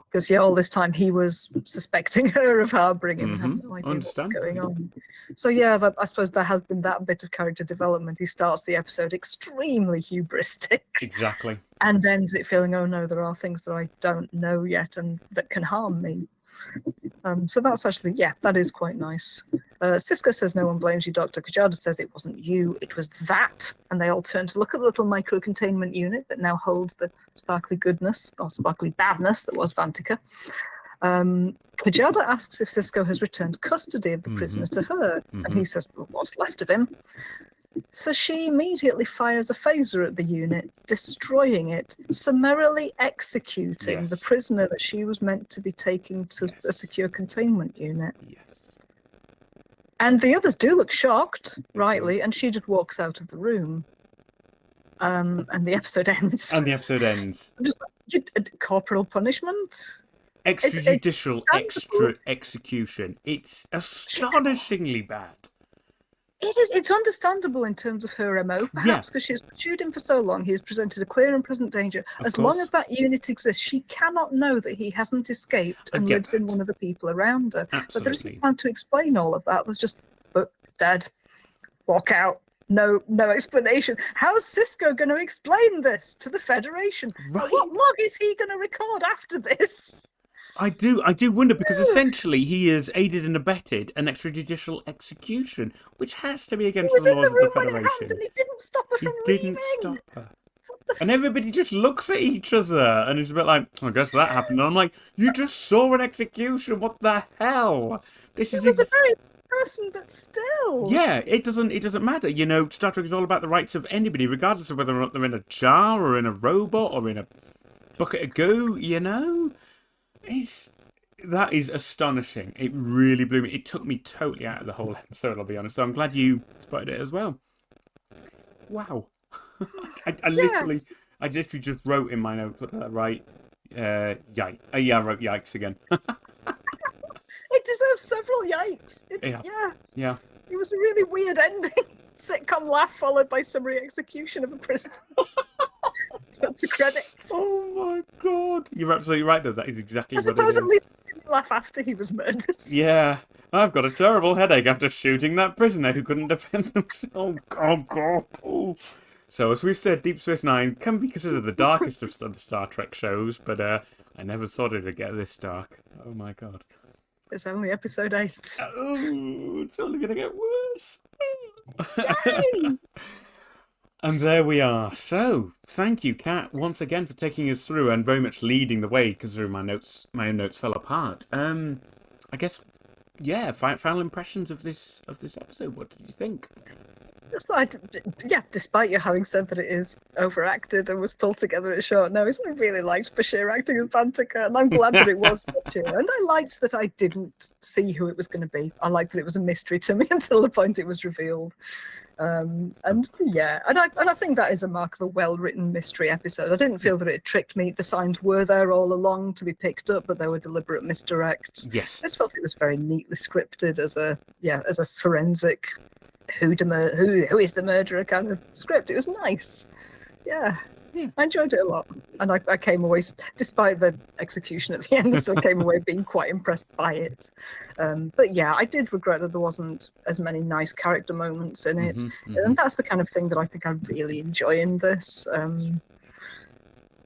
Because, yeah, all this time he was suspecting her of harbouring him and had no idea what was going on. So, yeah, I suppose there has been that bit of character development. He starts the episode extremely hubristic. Exactly. And ends it feeling, oh no, there are things that I don't know yet and that can harm me. So that's actually, yeah, that is quite nice. Cisco says no one blames you, Doctor. Kajada says it wasn't you, it was that. And they all turn to look at the little micro-containment unit that now holds the sparkly goodness, or sparkly badness that was Vantika. Kajada asks if Cisco has returned custody of the prisoner to her. And he says, well, what's left of him? So she immediately fires a phaser at the unit, destroying it, summarily executing the prisoner that she was meant to be taking to a secure containment unit. Yes. And the others do look shocked, rightly, and she just walks out of the room. And the episode ends. And the episode ends. I'm just like, corporal punishment? Extrajudicial execution. It's astonishingly bad. It's understandable in terms of her MO, perhaps, because she's pursued him for so long. He has presented a clear and present danger. As long as that unit exists, she cannot know that he hasn't escaped and lives in one of the people around her. Absolutely. But there isn't time to explain all of that. There's just, dead, walk out. No explanation. How's Cisco going to explain this to the Federation? Right. What log is he going to record after this? I do wonder, because essentially he has aided and abetted an extrajudicial execution, which has to be against the laws of the Federation. And he didn't stop her from leaving. Stop her. And everybody just looks at each other and is a bit like, I guess that happened. And I'm like, you just saw an execution. What the hell? This is a very person, but still. Yeah, it doesn't matter. You know, Star Trek is all about the rights of anybody, regardless of whether or not they're in a jar or in a robot or in a bucket of goo. You know. That is astonishing. It really blew me. It took me totally out of the whole episode, I'll be honest. So I'm glad you spotted it as well. Wow. I literally just wrote in my notes, right? Yikes. Yeah, I wrote yikes again. It deserves several yikes. Yeah. It was a really weird ending. Sitcom laugh followed by summary execution of a prisoner. To credits. Oh my god. You're absolutely right, though. That is exactly what it is. Supposedly didn't laugh after he was murdered. Yeah. I've got a terrible headache after shooting that prisoner who couldn't defend themselves. Oh god. Oh. So, as we've said, Deep Space Nine can be considered the darkest of the Star Trek shows, but I never thought it would get this dark. Oh my god. It's only episode 8. Oh, it's only going to get worse. Yay! And there we are. So, thank you, Kat, once again for taking us through and very much leading the way, considering my own notes fell apart. I guess, yeah. Final impressions of this episode. What did you think? It's like, yeah, despite you having said that it is overacted and was pulled together at short notice, I really liked Bashir acting as Bantika, and I'm glad that it was Bashir. And I liked that I didn't see who it was going to be. I liked that it was a mystery to me until the point it was revealed. And I think that is a mark of a well-written mystery episode. I didn't feel that it tricked me. The signs were there all along to be picked up, but there were deliberate misdirects. Yes. I just felt it was very neatly scripted as a forensic who is the murderer kind of script. It was nice. Yeah. I enjoyed it a lot. And I came away, despite the execution at the end, I still came away being quite impressed by it. But yeah, I did regret that there wasn't as many nice character moments in it. And that's the kind of thing that I think I really enjoy in this.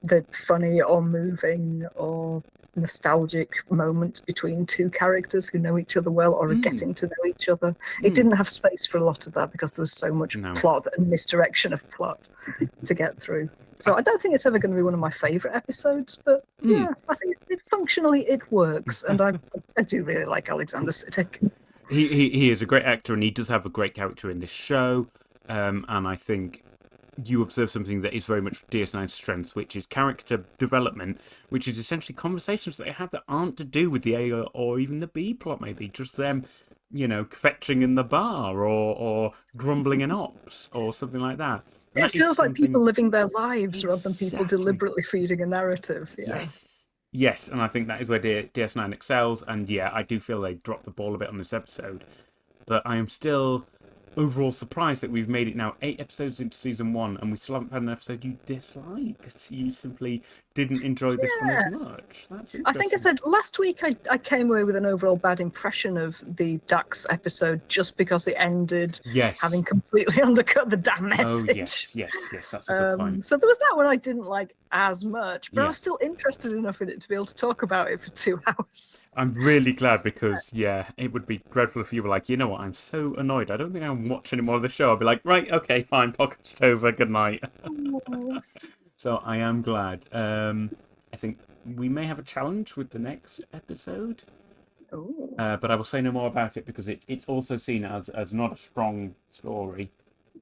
The funny or moving or nostalgic moments between two characters who know each other well or are getting to know each other. It didn't have space for a lot of that because there was so much plot and misdirection of plot to get through. So I don't think it's ever going to be one of my favourite episodes, but yeah, I think functionally it works, and I do really like Alexander Siddig. He is a great actor, and he does have a great character in this show. And I think you observe something that is very much DS9's strength, which is character development, which is essentially conversations that they have that aren't to do with the A or even the B plot, maybe just them, fetching in the bar or grumbling in ops or something like that. And it feels like people living their lives rather than people deliberately feeding a narrative. Yeah. Yes, and I think that is where DS9 excels. And yeah, I do feel they dropped the ball a bit on this episode, but I am still overall surprised that we've made it now 8 episodes into season 1 and we still haven't had an episode you dislike. You simply didn't enjoy this one as much. That's interesting. I think I said last week I came away with an overall bad impression of the Dax episode just because it ended having completely undercut the damn message. Oh, yes, that's a good point. So there was that one I didn't like as much, but I was still interested enough in it to be able to talk about it for 2 hours. I'm really glad because, it would be dreadful if you were like, you know what, I'm so annoyed. I don't think I'll watch any more of the show. I'll be like, right, okay, fine, podcast over, good night. So I am glad. I think we may have a challenge with the next episode. But I will say no more about it because it's also seen as not a strong story.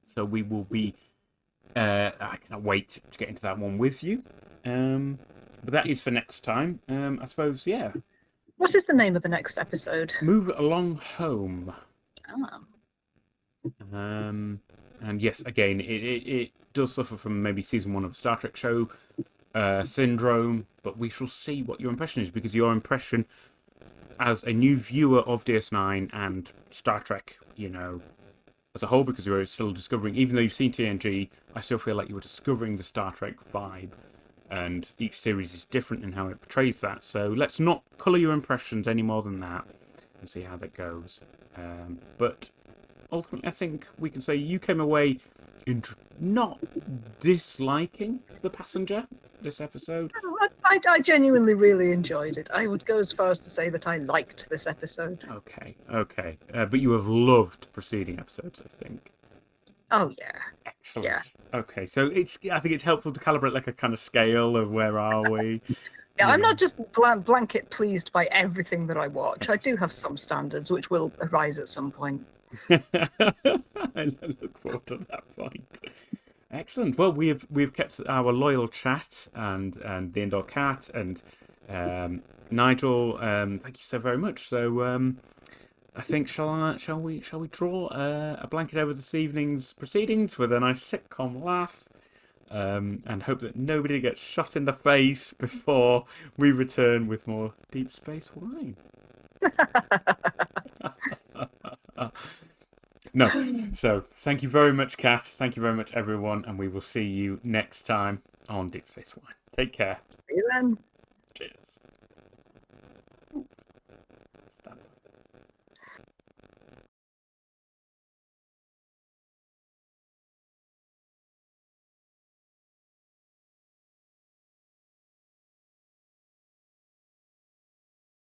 So we will be... I cannot wait to get into that one with you. But that is for next time. I suppose, What is the name of the next episode? Move Along Home. Ah. And yes, again, it does suffer from maybe season 1 of a Star Trek show syndrome, but we shall see what your impression is, because your impression as a new viewer of DS9 and Star Trek, as a whole, because you're still discovering, even though you've seen TNG, I still feel like you were discovering the Star Trek vibe, and each series is different in how it portrays that. So let's not colour your impressions any more than that and see how that goes. But ultimately, I think we can say you came away not disliking The Passenger this episode. I genuinely really enjoyed it. I would go as far as to say that I liked this episode. Okay. But you have loved preceding episodes, I think. Oh, yeah. Excellent. Yeah. Okay, so I think it's helpful to calibrate like a kind of scale of where are we. Yeah, I'm not just blanket pleased by everything that I watch. I do have some standards which will arise at some point. I look forward to that point. Excellent. Well, we've kept our loyal chat and the indoor cat and Nigel. Thank you so very much. So I think shall we draw a blanket over this evening's proceedings with a nice sitcom laugh, and hope that nobody gets shot in the face before we return with more Deep Space Wine. No. So thank you very much, Kat. Thank you very much, everyone, and we will see you next time on Deep Space Wine. Take care. See you then. Cheers.